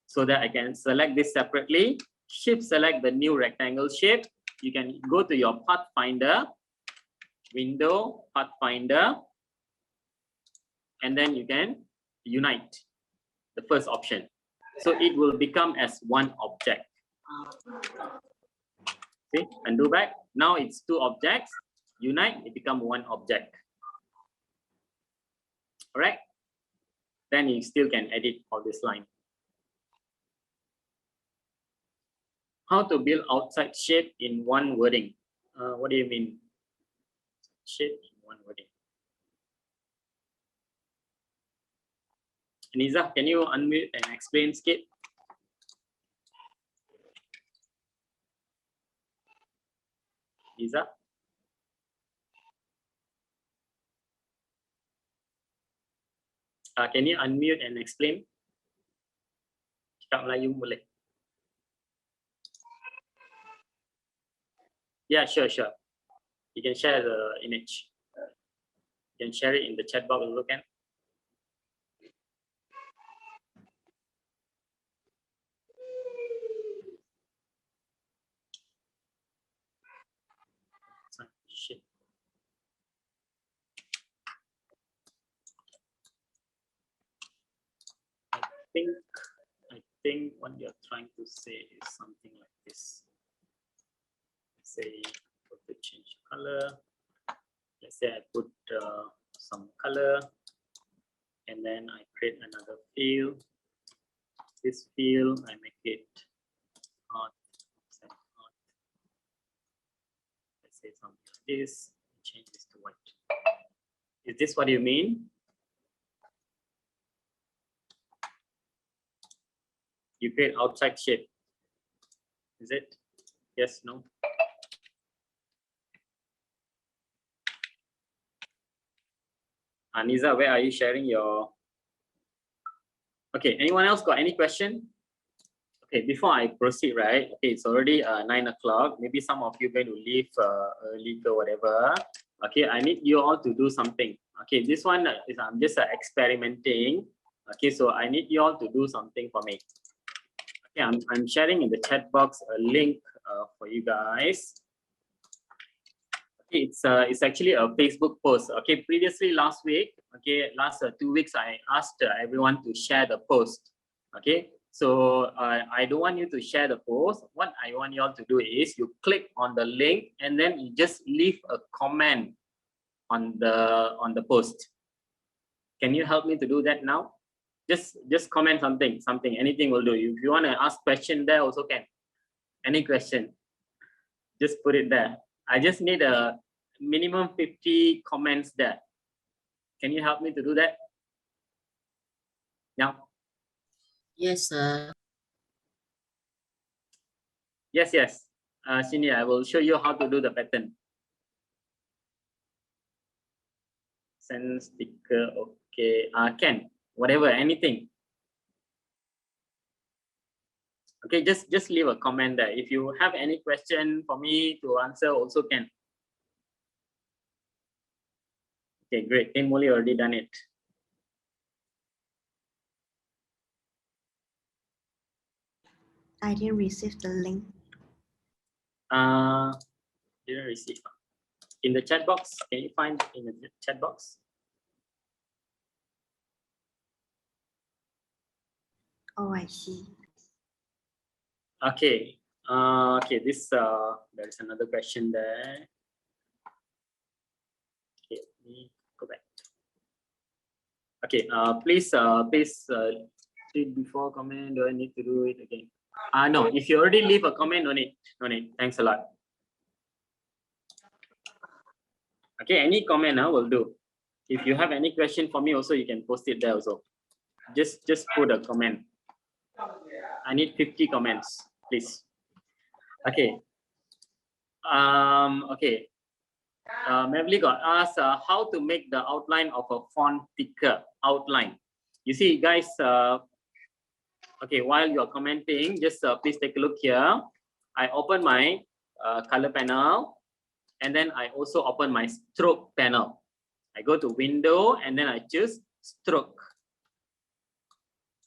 so that I can select this separately. Shift select the new rectangle shape. You can go to your Pathfinder, window, Pathfinder, and then you can unite the first option. So it will become as one object. See, undo back. Now it's two objects. Unite, it become one object. All right. Then you still can edit all this line. How to build outside shape in one wording? What do you mean? Shape in one wording. Niza, can you unmute and explain skip? Niza? Can you unmute and explain? Cakap Melayu boleh. Yeah, sure. You can share the image. You can share it in the chat box also can. Shit. I think what you're trying to say is something like this. Say, put the change color. Let's say I put some color, and then I create another field. This field, I make it hot. Let's say something like this. Change this to white. Is this what you mean? You create outside shape. Is it? Yes, no? Aniza, where are you sharing your? Okay, anyone else got any question? Okay, before I proceed, right? Okay, it's already 9 o'clock. Maybe some of you going to leave early or whatever. Okay, I need you all to do something. Okay, this one is I'm just experimenting. Okay, so I need you all to do something for me. Okay, I'm sharing in the chat box a link for you guys. Okay, it's actually a Facebook post. Okay, previously last week, okay, last 2 weeks, I asked everyone to share the post. Okay, so I don't want you to share the post. What I want you all to do is you click on the link and then you just leave a comment on the post. Can you help me to do that now? Just comment something, anything will do. If you want to ask question there also can. Any question, just put it there. I just need a minimum 50 comments there. Can you help me to do that? Yeah. Yes, sir. Yes. Sini, I will show you how to do the pattern. Send sticker, okay. Can, whatever, anything. Okay, just leave a comment there. If you have any question for me to answer, also can. Okay, great. Tim Molly already done it. I didn't receive the link. Didn't receive. In the chat box, can you find in the chat box? Oh, I see. Okay. Okay, this there is another question there. Okay, let me go back. Okay, please read before comment. Do I need to do it again? No, if you already leave a comment, no need. Thanks a lot. Okay, any comment will do. If you have any question for me also, you can post it there also. Just put a comment. I need 50 comments, please. Okay. Okay. Mavely got asked how to make the outline of a font thicker outline. You see, guys. Okay, while you're commenting, just please take a look here. I open my color panel, and then I also open my stroke panel. I go to window and then I choose stroke.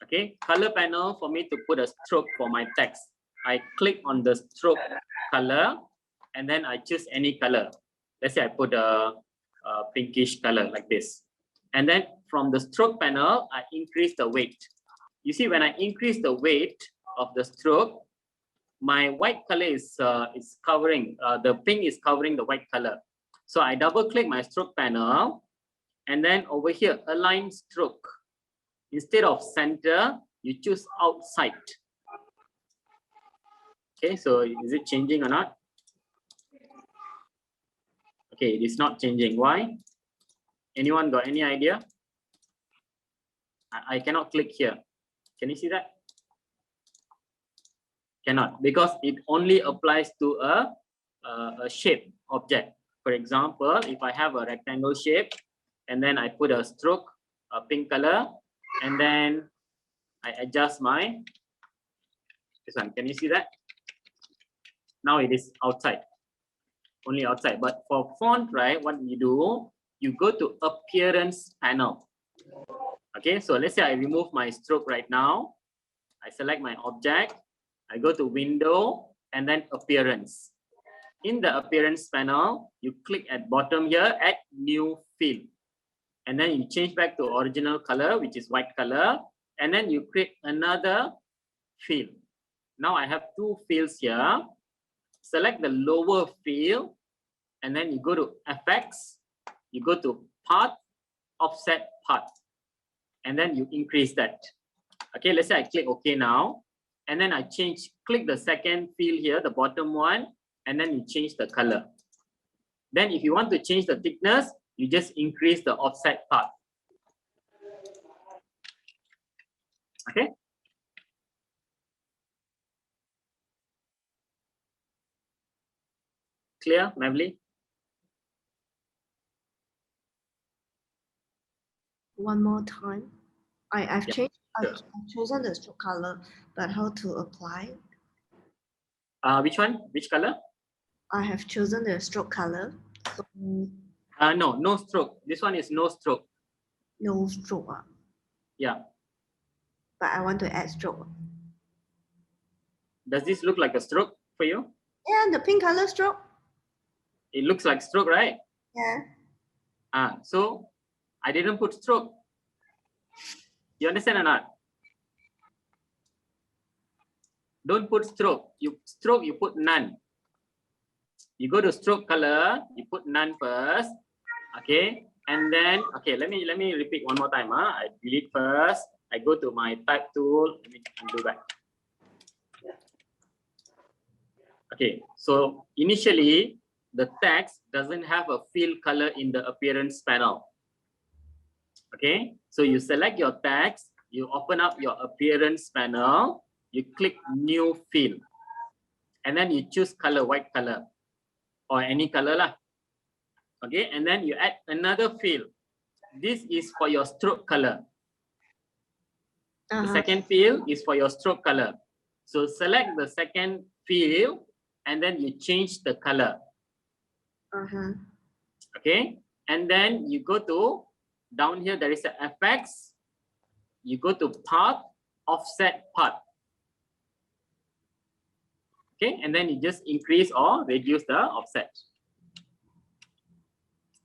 Okay, color panel for me to put a stroke for my text. I click on the stroke color and then I choose any color. Let's say I put a pinkish color like this. And then from the stroke panel, I increase the weight. You see, when I increase the weight of the stroke, my white color is covering, the pink is covering the white color. So I double click my stroke panel and then over here, align stroke. Instead of center, you choose outside. Okay, so is it changing or not? Okay, it is not changing. Why? Anyone got any idea? I cannot click here. Can you see that? Cannot, because it only applies to a shape object. For example, if I have a rectangle shape and then I put a stroke, a pink color, and then I adjust my, this one, can you see that? Now it is outside, only outside. But for font, right, what you do, you go to appearance panel. Okay, so let's say I remove my stroke right now. I select my object. I go to window and then appearance. In the appearance panel, you click at bottom here, add new field. And then you change back to original color, which is white color. And then you create another field. Now I have two fields here. Select the lower field. And then you go to effects. You go to path, offset path. And then you increase that. Okay, let's say I click OK now. And then I click the second field here, the bottom one, and then you change the color. Then if you want to change the thickness, you just increase the offset part. Okay. Clear, Mavli? One more time. I've Yeah, changed. sure. I've chosen the stroke color, but how to apply? Which one? Which color? I have chosen the stroke color. So No, no stroke. This one is no stroke. no stroke. Yeah. But I want to add stroke. Does this look like a stroke for you? Yeah, the pink color stroke. It looks like stroke, right? Yeah. So I didn't put stroke. You understand or not? Don't put stroke. You put none. You go to stroke color, you put none first. Okay. And then, okay, let me repeat one more time. I delete first. I go to my type tool. Let me undo back. Okay, so initially the text doesn't have a fill color in the appearance panel. Okay, so you select your text, you open up your appearance panel, you click new fill, and then you choose color, white color, or any color lah. Okay, and then you add another fill. This is for your stroke color. The second fill is for your stroke color. So select the second fill and then you change the color. Okay, and then you go to down here, there is an effects. You go to path, offset path. Okay, and then you just increase or reduce the offset.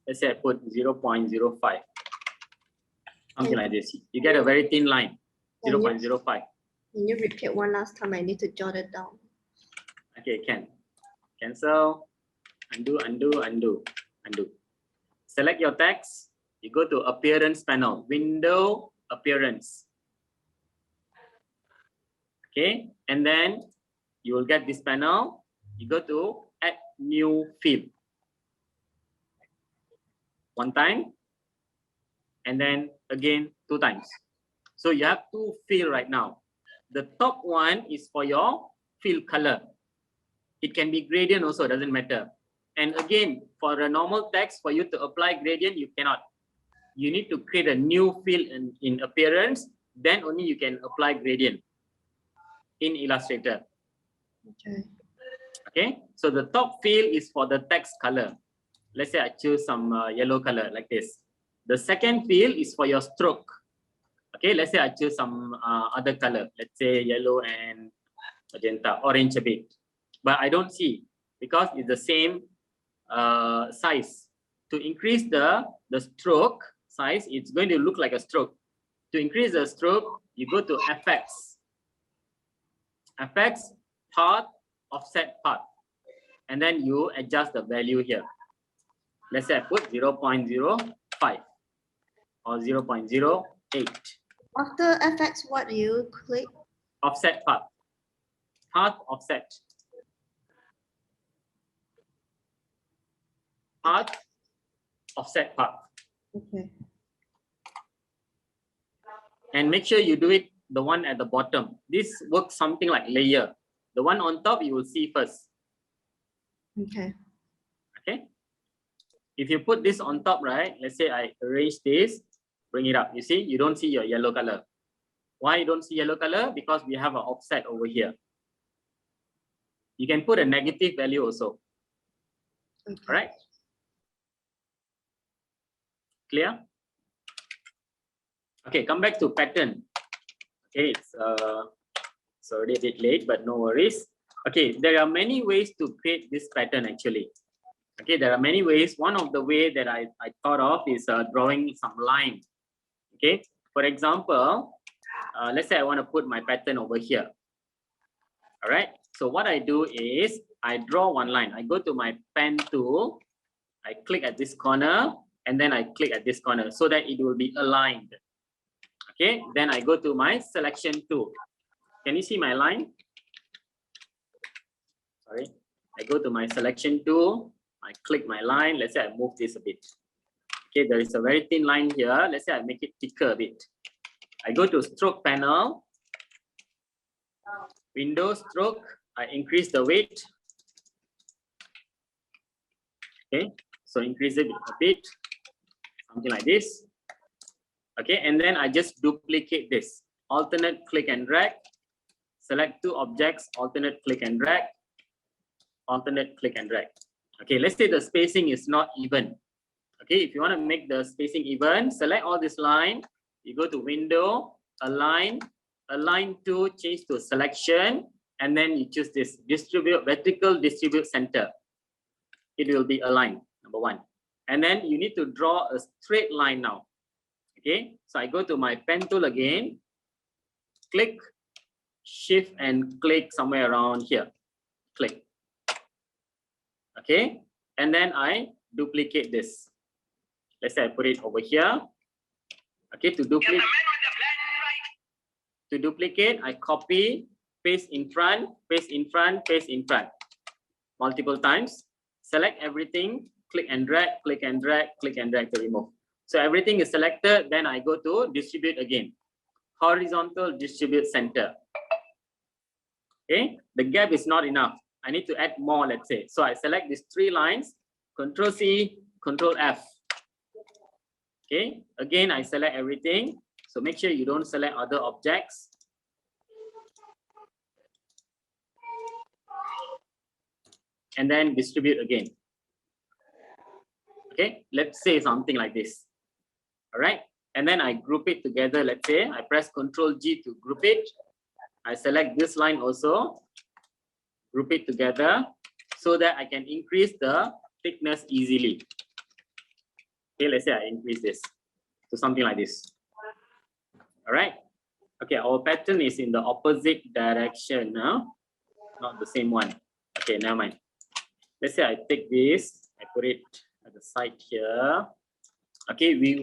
Let's say I put 0.05. Something like this. You get a very thin line, 0.05. Can you repeat one last time? I need to jot it down. Okay, can. Cancel, undo, undo, undo, undo. Select your text. You go to appearance panel, window, appearance. Okay, and then you will get this panel. You go to add new field. One time, and then again 2 times. So you have 2 field right now. The top one is for your field color. It can be gradient also, doesn't matter. And again, for a normal text, for you to apply gradient, you cannot. You need to create a new field in appearance, then only you can apply gradient in Illustrator. Okay, so the top field is for the text color. Let's say I choose some yellow color like this. The second field is for your stroke. Okay, let's say I choose some other color. Let's say yellow and magenta, orange a bit. But I don't see because it's the same size. To increase the stroke size, it's going to look like a stroke. To increase the stroke, you go to FX. FX, path, offset path. And then you adjust the value here. Let's say I put 0.05 or 0.08. After FX, what do you click? Offset path. Path offset. Path offset path. Okay. And make sure you do it the one at the bottom. This works something like layer. The one on top you will see first. Okay. Okay. If you put this on top, right? Let's say I arrange this, bring it up. You see, you don't see your yellow color. Why you don't see yellow color? Because we have an offset over here. You can put a negative value also. Okay. All right. Clear? Okay, come back to pattern. Okay, it's already a bit late, but no worries. Okay, there are many ways to create this pattern actually. Okay, there are many ways. One of the way that I thought of is drawing some line. Okay, for example, let's say I want to put my pattern over here. All right, so what I do is I draw one line. I go to my pen tool, I click at this corner, and then I click at this corner so that it will be aligned. Okay, then I go to my selection tool. Can you see my line? Sorry, I go to my selection tool. I click my line. Let's say I move this a bit. Okay, there is a very thin line here. Let's say I make it thicker a bit. I go to stroke panel. Window stroke. I increase the weight. Okay, so increase it a bit. Something like this. Okay, and then I just duplicate this. Alternate click and drag. Select two objects. Alternate click and drag. Alternate click and drag. Okay, let's say the spacing is not even. Okay, if you want to make the spacing even, select all this line. You go to window, align, align to, change to selection, and then you choose this distribute, vertical distribute center. It will be aligned, number one. And then you need to draw a straight line now. Okay, so I go to my pen tool again, click, shift and click somewhere around here. Click. Okay, and then I duplicate this. Let's say I put it over here. Okay, to duplicate, I copy, paste in front, paste in front, paste in front. Multiple times. Select everything, click and drag, click and drag, click and drag to remove. So everything is selected, then I go to distribute again. Horizontal distribute center. Okay, the gap is not enough. I need to add more, let's say. So I select these three lines, Control C, Control F. Okay, again, I select everything. So make sure you don't select other objects. And then distribute again. Okay, let's say something like this. All right, and then I group it together. Let's say I press Control G to group it. I select this line also, group it together so that I can increase the thickness easily. Okay, let's say I increase this to something like this. All right. Okay, our pattern is in the opposite direction now, not the same one. Okay, never mind. Let's say I take this, I put it at the side here. Okay, we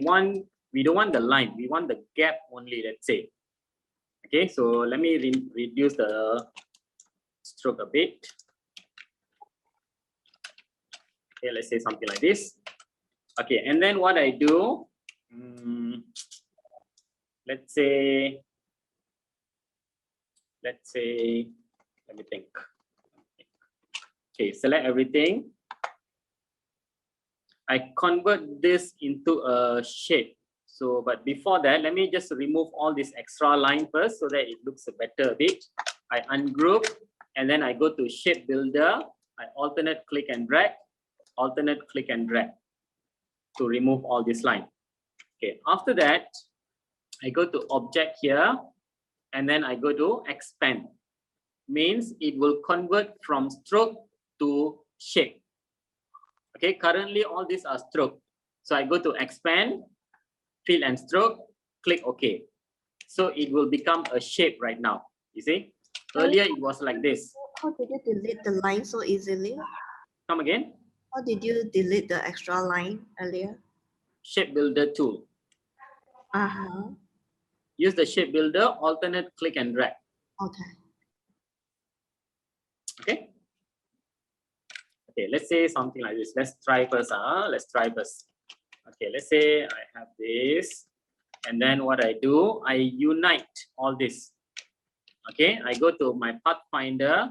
don't want the line, we want the gap only, let's say. Okay, so let me reduce the stroke a bit. Okay, let's say something like this. Okay, and then what I do, let's say, let me think. Okay, select everything. I convert this into a shape. So, but before that, let me just remove all this extra line first so that it looks better a bit. I ungroup and then I go to shape builder. I alternate click and drag, alternate click and drag to remove all this line. Okay, after that, I go to object here, and then I go to expand. Means it will convert from stroke to shape. Okay, currently all these are stroke. So I go to expand, fill and stroke, click OK. So it will become a shape right now. You see? Earlier it was like this. How did you delete the line so easily? Come again? How did you delete the extra line earlier? Shape builder tool. Use the shape builder, alternate click and drag. Okay. Okay. Okay, let's say something like this. Let's try first. Let's try first. Okay, let's say I have this. And then what I do, I unite all this. Okay, I go to my Pathfinder.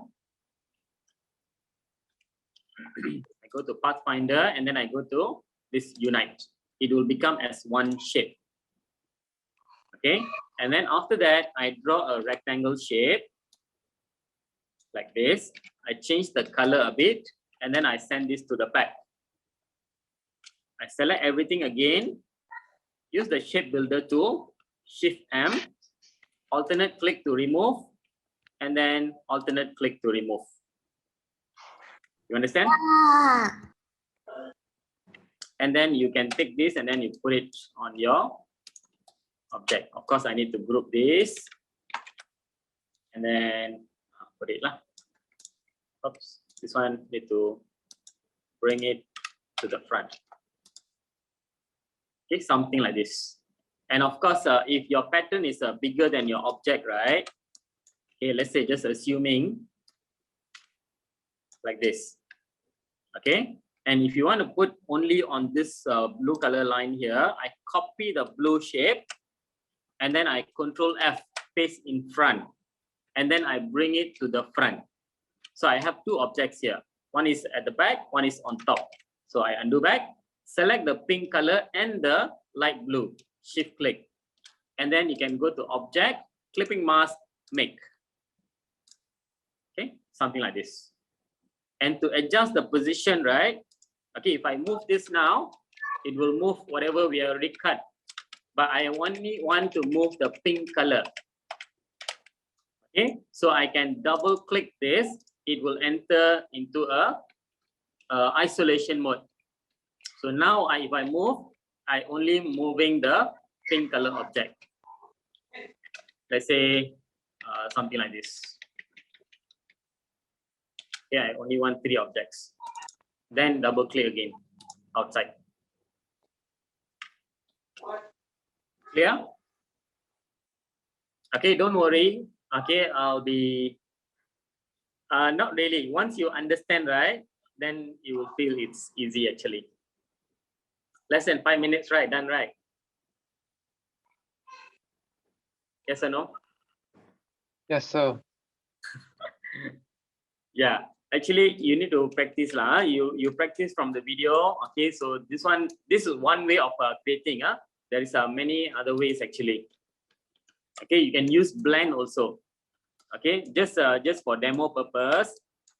I go to Pathfinder and then I go to this unite. It will become as one shape. Okay, and then after that, I draw a rectangle shape like this. I change the color a bit and then I send this to the back. I select everything again. Use the shape builder tool, Shift M, alternate click to remove, and then alternate click to remove. You understand? And then you can take this and then you put it on your object. Of course, I need to group this and then put it lah. Oops, this one need to bring it to the front. Okay, something like this. And of course, if your pattern is bigger than your object, right? Okay, let's say just assuming like this. Okay, and if you want to put only on this blue color line here, I copy the blue shape and then I Control F, paste in front, and then I bring it to the front. So I have two objects here. One is at the back, one is on top. So I undo back, select the pink color and the light blue, shift click. And then you can go to object, clipping mask, make. Okay, something like this. And to adjust the position, right? Okay, if I move this now, it will move whatever we already cut. But I only want to move the pink color. Okay, so I can double click this. It will enter into a isolation mode. So now if I move, I only moving the pink color object. Let's say something like this. Yeah, I only want 3 objects. Then double click again outside. Clear? Okay, don't worry. Okay, I'll be not really. Once you understand, right, then you will feel it's easy actually. Less than 5 minutes, right? Done, right? Yes or no? Yes, sir. Yeah, actually you need to practice lah. You practice from the video. Okay, so this is one way of creating. There is many other ways actually. Okay, you can use blend also. Okay, just for demo purpose.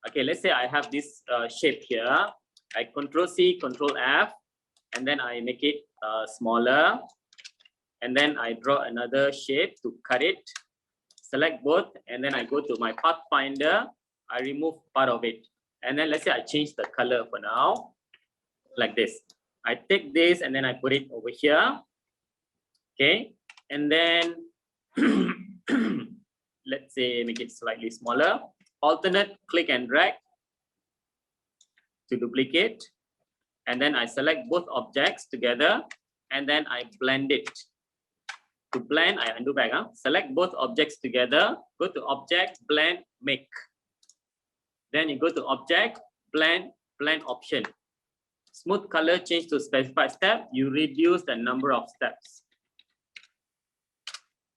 Okay, let's say I have this shape here. I Control C, Control F, and then I make it smaller. And then I draw another shape to cut it. Select both, and then I go to my Pathfinder. I remove part of it. And then let's say I change the color for now, like this. I take this and then I put it over here. Okay, and then let's say make it slightly smaller. Alternate click and drag to duplicate. And then I select both objects together and then I blend it. To blend, I undo back. Select both objects together, go to object, blend, make. Then you go to object, blend, blend option. Smooth color change to specified step. You reduce the number of steps.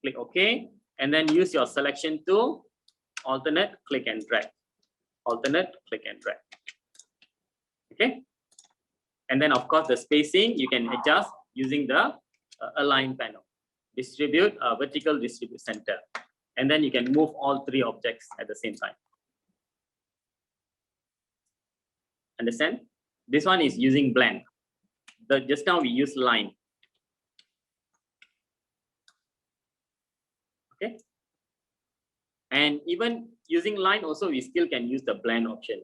Click OK. And then use your selection tool, alternate, click and drag. Alternate, click and drag. Okay. And then of course the spacing you can adjust using the align panel. Distribute, vertical distribute center. And then you can move all 3 objects at the same time. Understand? This one is using blend. Just now we use line. And even using line also, we still can use the blend option.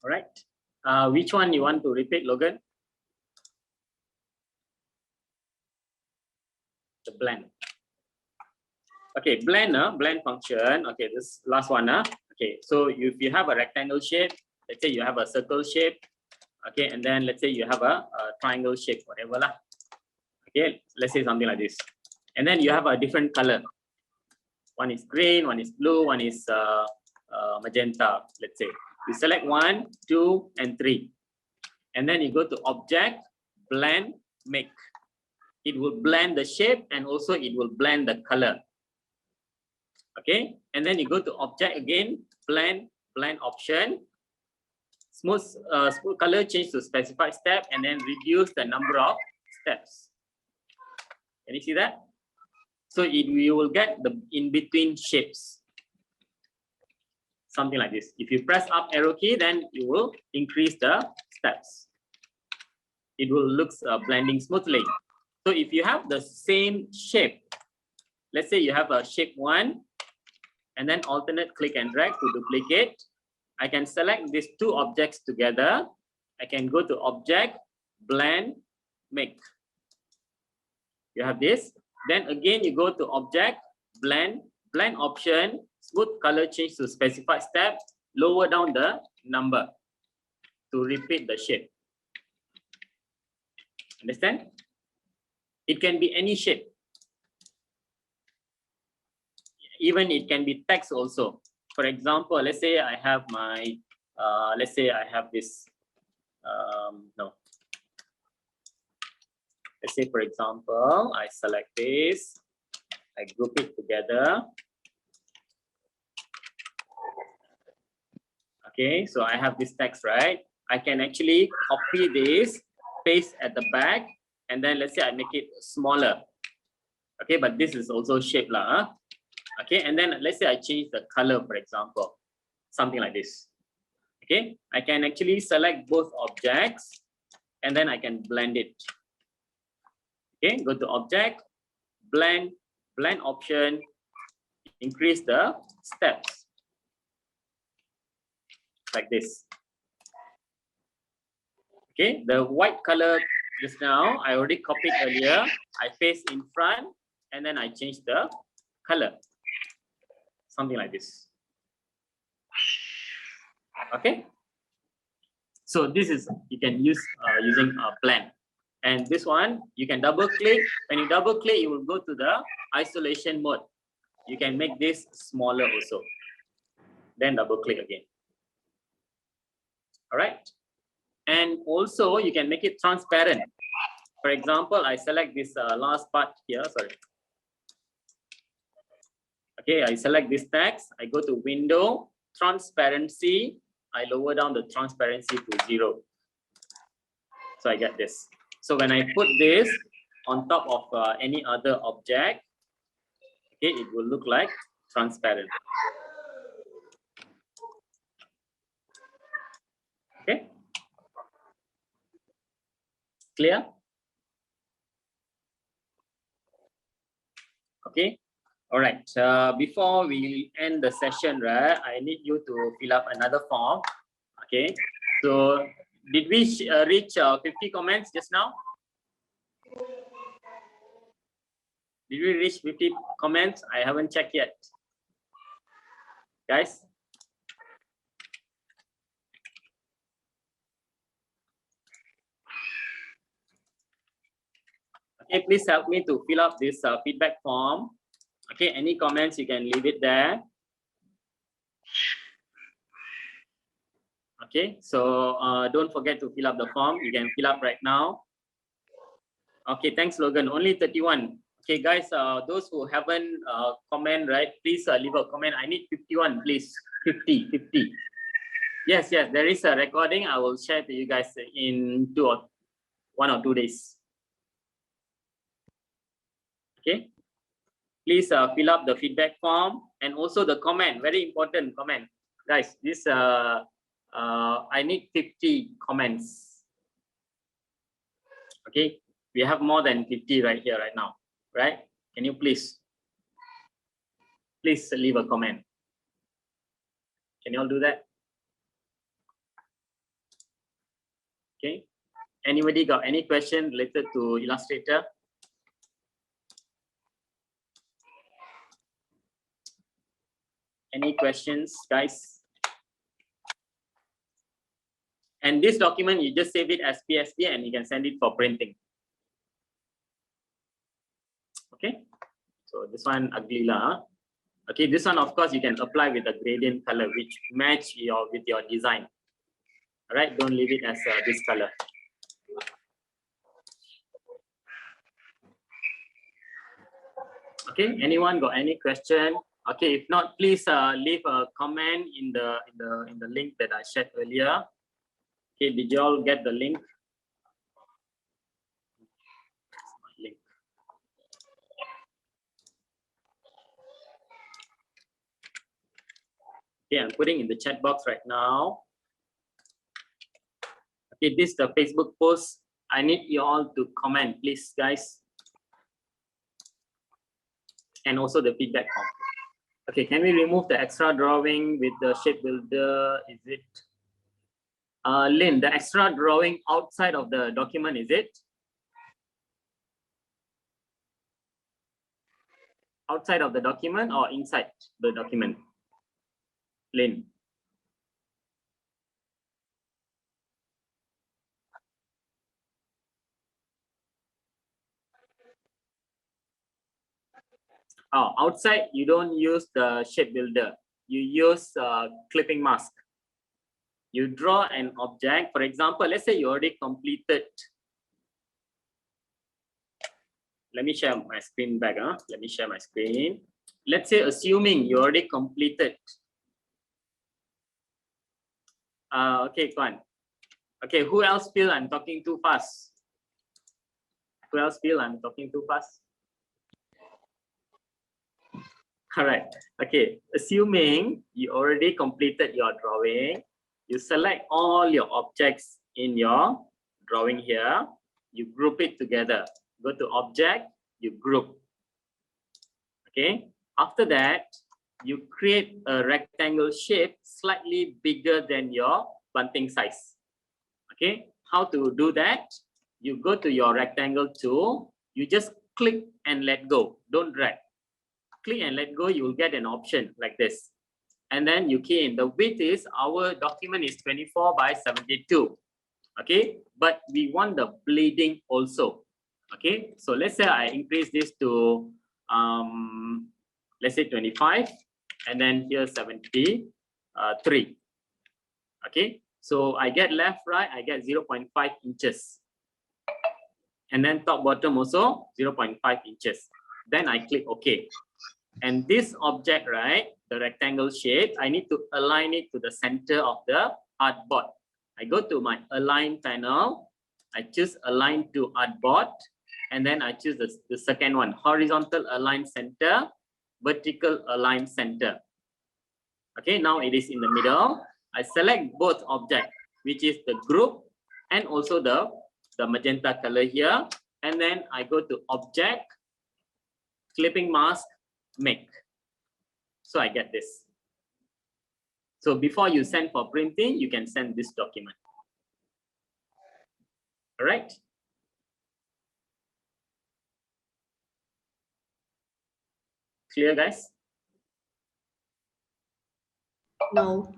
All right. Which one you want to repeat, Logan? The blend. Okay, blend function. Okay, this last one. Okay, so if you have a rectangle shape, let's say you have a circle shape. Okay, and then let's say you have a triangle shape, whatever lah. Okay, let's say something like this. And then you have a different color. One is green, one is blue, one is magenta, let's say. You select 1, 2, and 3. And then you go to object, blend, make. It will blend the shape and also it will blend the color. Okay, and then you go to object again, blend option, smooth color change to specified step, and then reduce the number of steps. Can you see that? So you will get the in-between shapes. Something like this. If you press up arrow key, then you will increase the steps. It will look blending smoothly. So if you have the same shape, let's say you have a shape 1, and then alternate click and drag to duplicate. I can select these two objects together. I can go to object, blend, make. You have this. Then again, you go to object, blend option, smooth color change to specified step, lower down the number to repeat the shape. Understand? It can be any shape. Even it can be text also. For example, let's say I have my, let's say I have this, no. Let's say, for example, I select this, I group it together. Okay, so I have this text, right? I can actually copy this, paste at the back, and then let's say I make it smaller. Okay, but this is also shape lah. Huh? Okay, and then let's say I change the color, for example, something like this. Okay, I can actually select both objects, and then I can blend it. Okay, go to object, blend option, increase the steps like this. Okay, the white color just now I already copied earlier. I paste in front and then I change the color, something like this. Okay, so this is you can use using a blend. And this one, you can double click. When you double click, you will go to the isolation mode. You can make this smaller also. Then double click again. All right. And also you can make it transparent. For example, I select this last part here, sorry. Okay, I select this text. I go to window, transparency. I lower down the transparency to 0. So I get this. So when I put this on top of any other object, okay, it will look like transparent. Okay, clear? Okay, all right. Before we end the session, right, I need you to fill up another form. Okay, so did we reach 50 comments just now? Did we reach 50 comments? I haven't checked yet. Guys? Okay, please help me to fill up this feedback form. Okay, any comments, you can leave it there. Okay, so don't forget to fill up the form. You can fill up right now. Okay, thanks, Logan. Only 31. Okay, guys, those who haven't comment, right, please leave a comment. I need 51, please. 50. Yes, there is a recording. I will share to you guys in 1 or 2 days. Okay, please fill up the feedback form and also the comment. Very important comment, guys. This I need 50 comments. Okay, we have more than 50 right here right now, right? Can you please please leave a comment. Can you all do that? Okay. Anybody got any question related to Illustrator? Any questions, guys? And this document, you just save it as PSD and you can send it for printing. Okay. So this one ugly lah. Okay, this one of course you can apply with a gradient color which match with your design. All right, don't leave it as this color. Okay, anyone got any question? Okay, if not, please leave a comment in the link that I shared earlier. Okay, did you all get the link? Okay, I'm putting in the chat box right now. Okay, this is the Facebook post. I need you all to comment, please, guys. And also the feedback form. Okay, can we remove the extra drawing with the shape builder? Is it? Lynn, the extra drawing outside of the document, is it? Outside of the document or inside the document? Lynn. Oh, outside you don't use the shape builder. You use clipping mask. You draw an object. For example, let's say you already completed. Let me share my screen back. Let me share my screen. Let's say assuming you already completed. Okay, Kwan. Okay, who else feel I'm talking too fast? Who else feel I'm talking too fast? All right. Okay, assuming you already completed your drawing, you select all your objects in your drawing here, you group it together. Go to object, you group. Okay, after that, you create a rectangle shape slightly bigger than your bunting size. Okay, how to do that? You go to your rectangle tool, you just click and let go, don't drag. Click and let go, you will get an option like this. And then you key in the width is, our document is 24 by 72. Okay, but we want the bleeding also. Okay, so let's say I increase this to let's say 25, and then here 73. Okay, so I get left, right, I get 0.5 inches. And then top bottom also 0.5 inches. Then I click OK. And this object, right, the rectangle shape, I need to align it to the center of the artboard. I go to my align panel, I choose align to artboard, and then I choose the second one, horizontal align center, vertical align center. Okay, now it is in the middle. I select both objects, which is the group and also the magenta color here. And then I go to object, clipping mask, make. So I get this. So before you send for printing, you can send this document. All right. Clear, guys? No.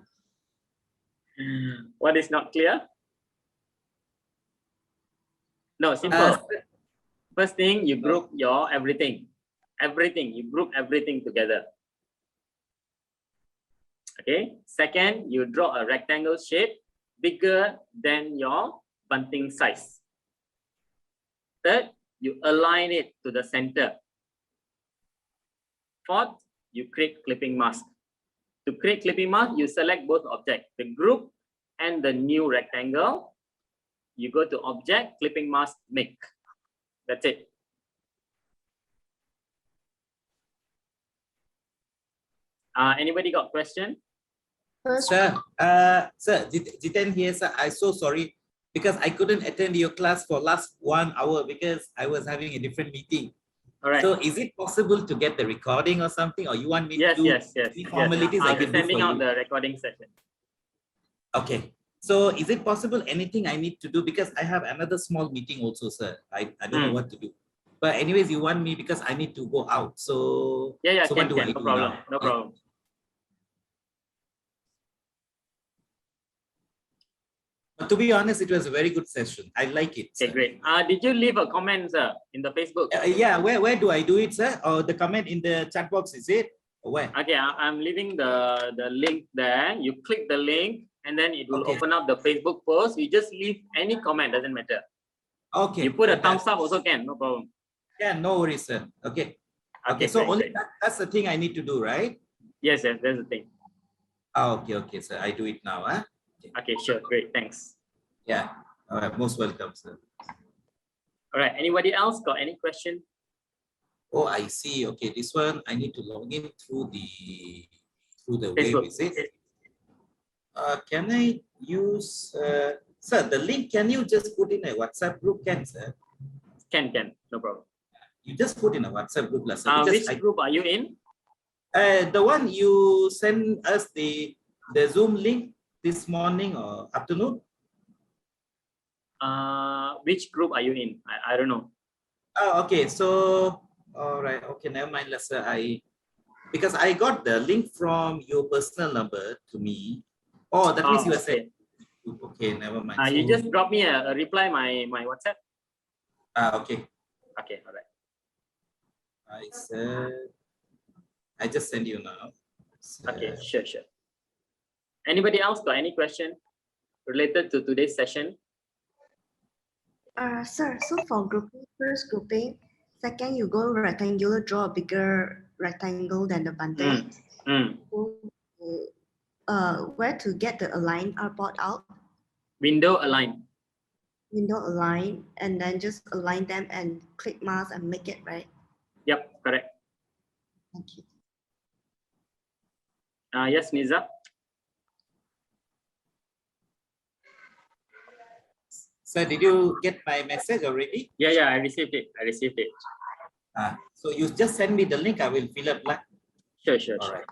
What is not clear? No, simple. First thing, you group your everything. You group everything together. Okay. Second, you draw a rectangle shape bigger than your bunting size. Third, you align it to the center. Fourth, you create clipping mask. To create clipping mask, you select both objects, the group and the new rectangle. You go to object, clipping mask, make. That's it. Anybody got question? Sir, Jiten here, sir. I'm so sorry because I couldn't attend your class for last 1 hour because I was having a different meeting. All right. So is it possible to get the recording or something, or you want me Yes, to do yes, yes. any Yes. formalities I I'll be can do sending for out you? the recording session. Okay. So is it possible anything I need to do? Because I have another small meeting also, sir. I don't know what to do. But anyways, you want me because I need to go out. So Yeah, so can, what do I no do problem. now? No problem. But to be honest, it was a very good session. I like it. Okay, Sir. great. Did you leave a comment, sir, in the Facebook? Yeah, where do I do it, sir? Or the comment in the chat box, is it? Or where? Okay, I'm leaving the link there. You click the link and then it will open up the Facebook post. You just leave any comment, doesn't matter. Okay. You put a thumbs up also can, no problem. Yeah, no worries, sir. Okay. Okay, so great, only great. that's the thing I need to do, right? Yes, yes, that's the thing. Okay, sir. I do it now. Huh? Okay, sure. Great, thanks. Yeah. All right. Most welcome, sir. All right. Anybody else got any question? Oh, I see. Okay, this one I need to log in through the Facebook. web, is it? Can I use sir, the link, can you just put in a WhatsApp group, can, sir? Can, no problem. You just put in a WhatsApp group, sir. Which group are you in? The one you send us the Zoom link this morning or afternoon. Which group are you in? I don't know. Oh, okay. So, all right. Okay, never mind, sir. Because I got the link from your personal number to me. Oh, that means you are saying. Okay, never mind. You just drop me a reply my WhatsApp. Okay. Okay, all right. I said, I just send you now. Okay, sure. Anybody else got any question related to today's session? Sir, so for grouping, first grouping, second you go rectangular, draw a bigger rectangle than the Bunting. Where to get the align artboard out? Window align. Window align, and then just align them and click mask and make it, right? Yep, correct. Thank you. Yes, Niza. Sir, did you get my message already? Yeah, I received it. So you just send me the link, I will fill up. Sure. All right.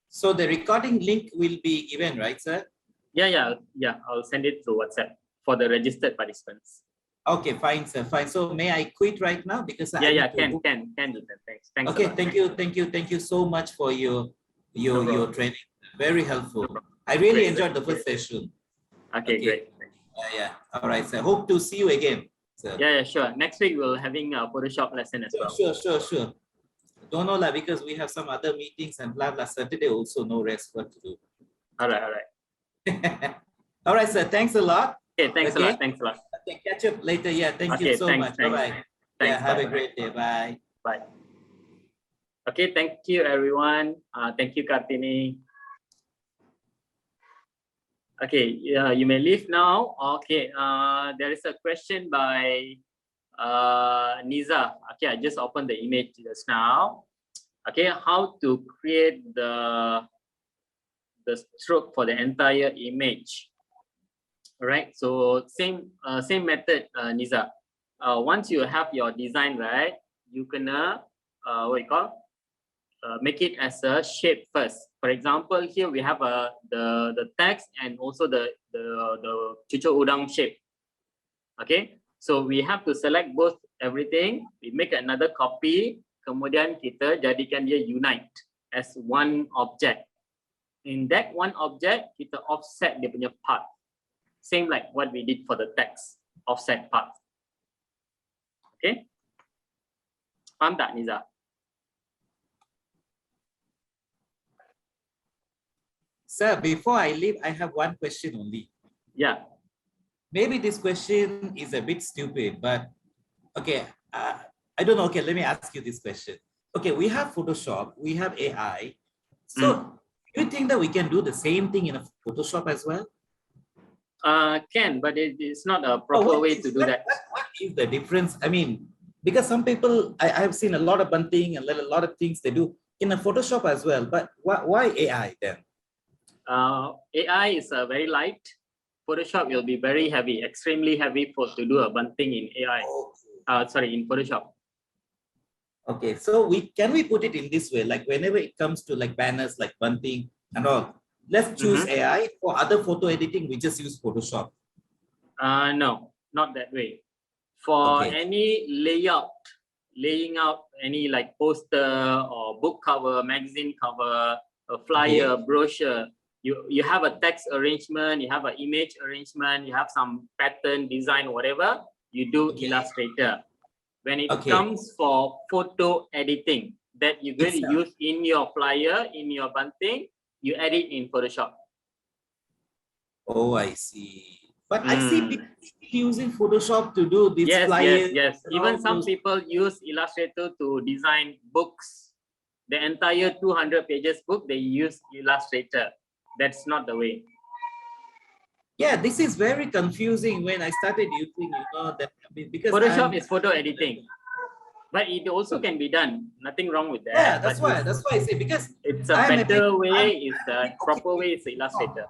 So the recording link will be given, right, sir? Yeah. I'll send it through WhatsApp for the registered participants. Okay, fine, sir. Fine. So may I quit right now because can do that. Thanks. Okay, thank you so much for your training. Very helpful. I really enjoyed the first session. Okay, great. Yeah. All right, sir. Hope to see you again, sir. Yeah, sure. Next week we'll having a Photoshop lesson as well. Sure. Don't know because we have some other meetings and blah. Saturday also no rest, what to do. All right. All right, sir. Thanks a lot. Okay, thanks a lot. Okay, catch up later. Yeah, thank you so much. Bye-bye. Yeah, have a great day. Bye. Bye. Okay, thank you everyone. Thank you, Kartini. Okay, you may leave now. Okay, there is a question by Niza. Okay, I just opened the image just now. Okay, how to create the stroke for the entire image. All right, so same method, Niza. Once you have your design, right, you gonna make it as a shape first. For example, here we have the text and also the cucur udang shape. Okay, so we have to select both everything. We make another copy, kemudian kita jadikan dia unite as one object. In that one object, kita offset dia punya part. Same like what we did for the text, offset part. Okay, faham tak, Niza? Sir, before I leave, I have one question only. Yeah. Maybe this question is a bit stupid, but okay, I don't know. Okay, let me ask you this question. Okay, we have Photoshop, we have AI. So do you think that we can do the same thing in a Photoshop as well? Can, but it's not a proper way to do that. What is the difference? I mean, because some people, I've seen a lot of Bunting and a lot of things they do in a Photoshop as well, but why AI then? AI is very light. Photoshop will be very heavy, extremely heavy to do a bunting in AI. In Photoshop. Okay, so can we put it in this way? Like whenever it comes to like banners, like bunting and all, let's choose AI. For other photo editing, we just use Photoshop. No, not that way. For any laying out any like poster or book cover, magazine cover, a flyer, brochure, you have a text arrangement, you have an image arrangement, you have some pattern, design, whatever, you do Illustrator. When it comes for photo editing that you're going to use in your flyer, in your bunting, you edit in Photoshop. Oh, I see. But I see people using Photoshop to do this flyers. Yes. Even some people use Illustrator to design books. The entire 200 pages book, they use Illustrator. That's not the way. Yeah, this is very confusing when I started using, that because Photoshop is photo editing, but it also can be done. Nothing wrong with that. Yeah, that's why I say, because it's a better way. It's a proper way. It's Illustrator.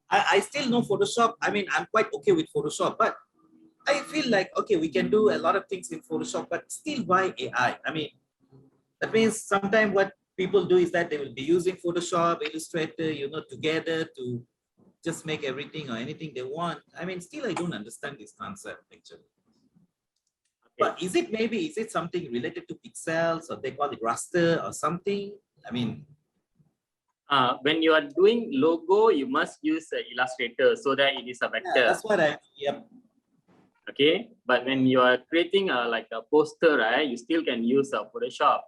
I still know Photoshop. I mean, I'm quite okay with Photoshop, but I feel like, okay, we can do a lot of things in Photoshop, but still why AI? I mean, that means sometimes what people do is that they will be using Photoshop, Illustrator, together to just make everything or anything they want. I mean, still, I don't understand this concept actually. But is it something related to pixels, or they call it raster or something? I mean, when you are doing logo, you must use Illustrator so that it is a vector. Yeah, that's what yep. Okay, but when you are creating like a poster, right, you still can use Photoshop.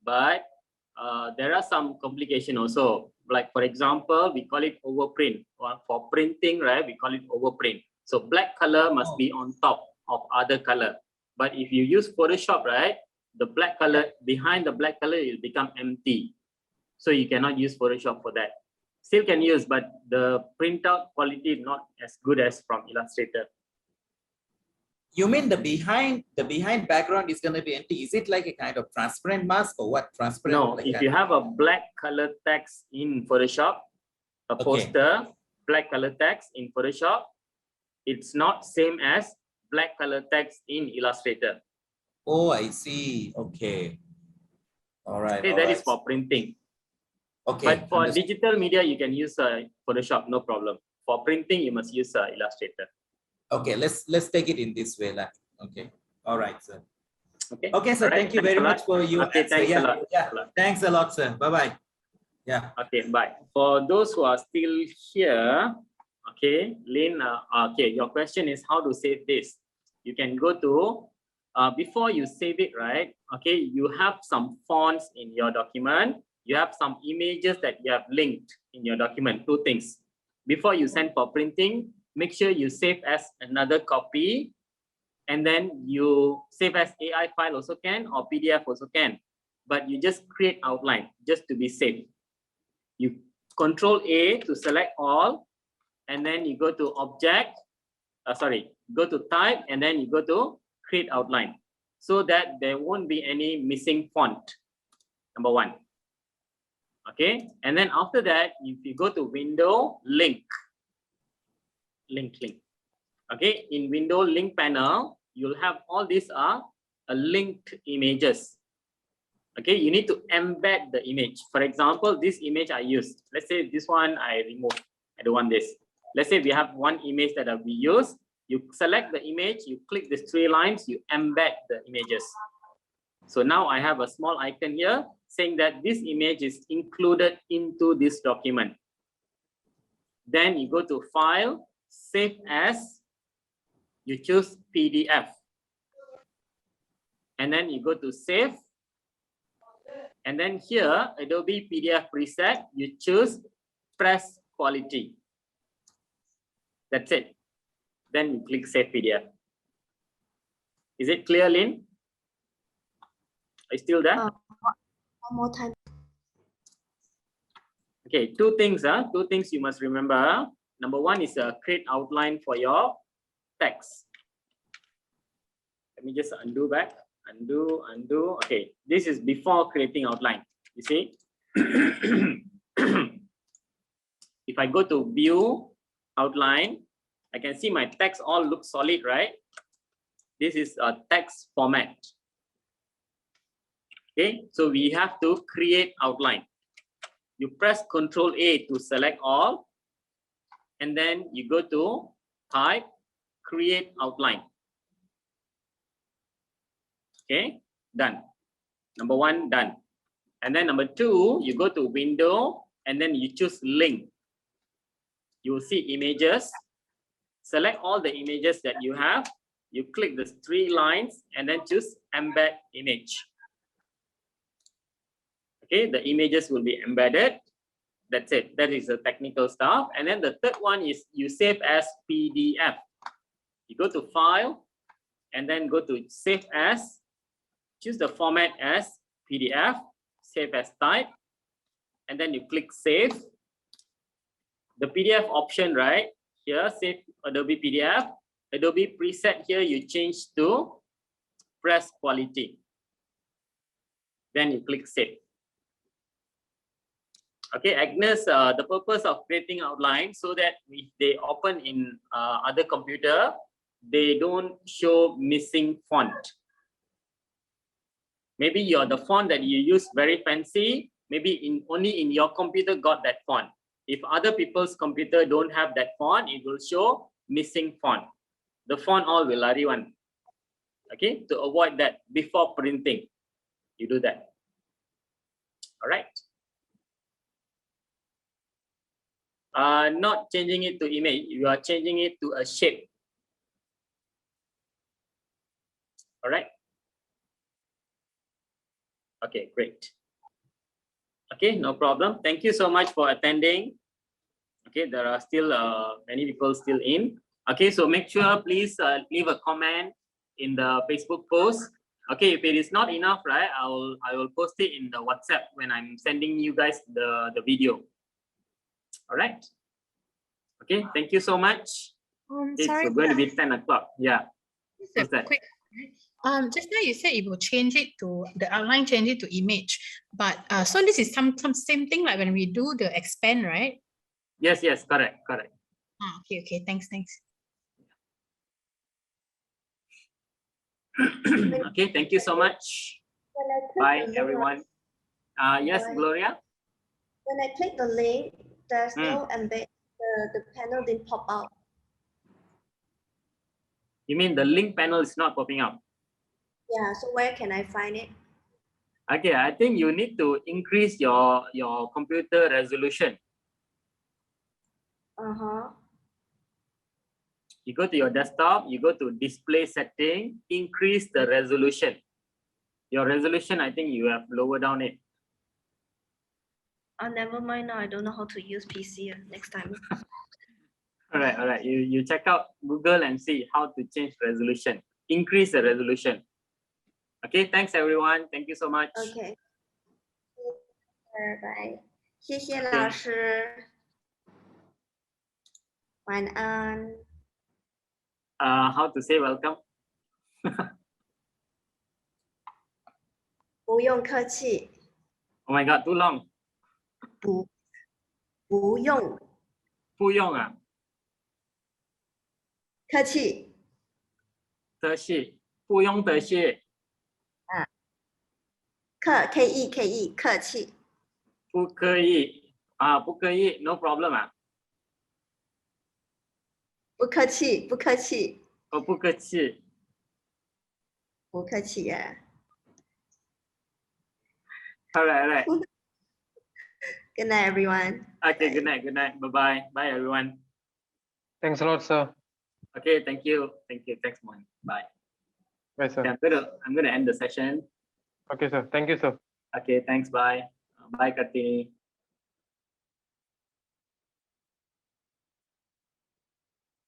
But there are some complications also. Like for example, we call it overprint. Or for printing, right, we call it overprint. So black color must be on top of other color. But if you use Photoshop, right, the black color behind the black color will become empty. So you cannot use Photoshop for that. Still can use, but the printout quality is not as good as from Illustrator. You mean the behind background is going to be empty? Is it like a kind of transparent mask or what? Transparent? No, like if you have a black color text in Photoshop, a poster, black color text in Photoshop, it's not same as black color text in Illustrator. Oh, I see. Okay. All right. Okay, that is for printing. Okay. But for digital media, you can use Photoshop, no problem. For printing, you must use Illustrator. Okay, let's take it in this way. Okay. All right, sir. Okay, sir. Thank you very much for your answer. Thanks a lot. Yeah. Thanks a lot, sir. Bye-bye. Yeah. Okay, bye. For those who are still here, okay, Lynn, okay, your question is how to save this. You can go to, before you save it, right? Okay, you have some fonts in your document. You have some images that you have linked in your document, two things. Before you send for printing, make sure you save as another copy, and then you save as AI file also can, or PDF also can, but you just create outline just to be safe. You Control A to select all, and then you go to object, go to type, and then you go to create outline, so that there won't be any missing font, number one. Okay, and then after that, if you go to window, link. Okay, in window link panel, you'll have all these are linked images. Okay, you need to embed the image. For example, this image I used. Let's say this one I remove. I don't want this. Let's say we have one image that we use. You select the image, you click these three lines, you embed the images. So now I have a small icon here saying that this image is included into this document. Then you go to File, Save As, you choose PDF. And then you go to Save. And then here, Adobe PDF preset, you choose Press Quality. That's it. Then you click Save PDF. Is it clear, Lynn? Are you still there? One more time. Okay, two things you must remember. Number one is create outline for your text. Let me just undo back. Undo. Okay, this is before creating outline. You see? If I go to view, outline. I can see my text all looks solid, right? This is a text format. Okay, so we have to create outline. You press Ctrl A to select all, and then you go to type, create outline. Okay, done. Number one, done. And then number two, you go to window and then you choose link. You will see images. Select all the images that you have. You click the three lines and then choose embed image. Okay, the images will be embedded. That's it. That is the technical stuff. And then the third one is you save as PDF. You go to file and then go to save as. Choose the format as PDF. Save as type. And then you click save. The PDF option, right? Here, save Adobe PDF. Adobe preset here, you change to press quality. Then you click save. Okay, Agnes, the purpose of creating outline so that if they open in other computer, they don't show missing font. Maybe the font that you use very fancy, maybe only in your computer got that font. If other people's computer don't have that font, it will show missing font. The font all will lari one. Okay, to avoid that before printing, you do that. All right. Not changing it to image, you are changing it to a shape. All right. Okay, great. Okay, no problem. Thank you so much for attending. Okay, there are still many people still in. Okay, so make sure please leave a comment in the Facebook post. Okay, if it is not enough, right, I will post it in the WhatsApp when I'm sending you guys the video. All right. Okay, thank you so much. It's Sorry, going to be 10 o'clock. Yeah. just a quick. Just now you said it will change it to the outline, change it to image, but so this is some same thing like when we do the expand, right? Yes, yes, correct. Okay, thanks. Okay, thank you so much. Bye, everyone. Yes, Gloria? When I click the link, there's no embed, the panel didn't pop out. You mean the link panel is not popping up? Yeah, so where can I find it? Okay, I think you need to increase your computer resolution. You go to your desktop, you go to display setting, increase the resolution. Your resolution, I think you have lower down it. Oh, never mind now. I don't know how to use PC next time. All right. You check out Google and see how to change resolution. Increase the resolution. Okay, thanks everyone. Thank you so much. Okay. Bye. 谢谢老师。晚安。How to say welcome? 不用客气。 Oh my God, too long. 不用。不用啊。客气。得谢，不用得谢。K-E 客气。不可以啊，不可以 ，no problem 啊。不客气。哦，不客气。不客气呀。All right. Good night, everyone. Okay, good night. Bye. Bye, everyone. Thanks a lot, sir. Okay, thank you. Thanks, Mohan. Bye. Bye, sir. Okay, I'm gonna end the session. Okay, sir. Thank you, sir. Okay, thanks. Bye. Bye, Kartini.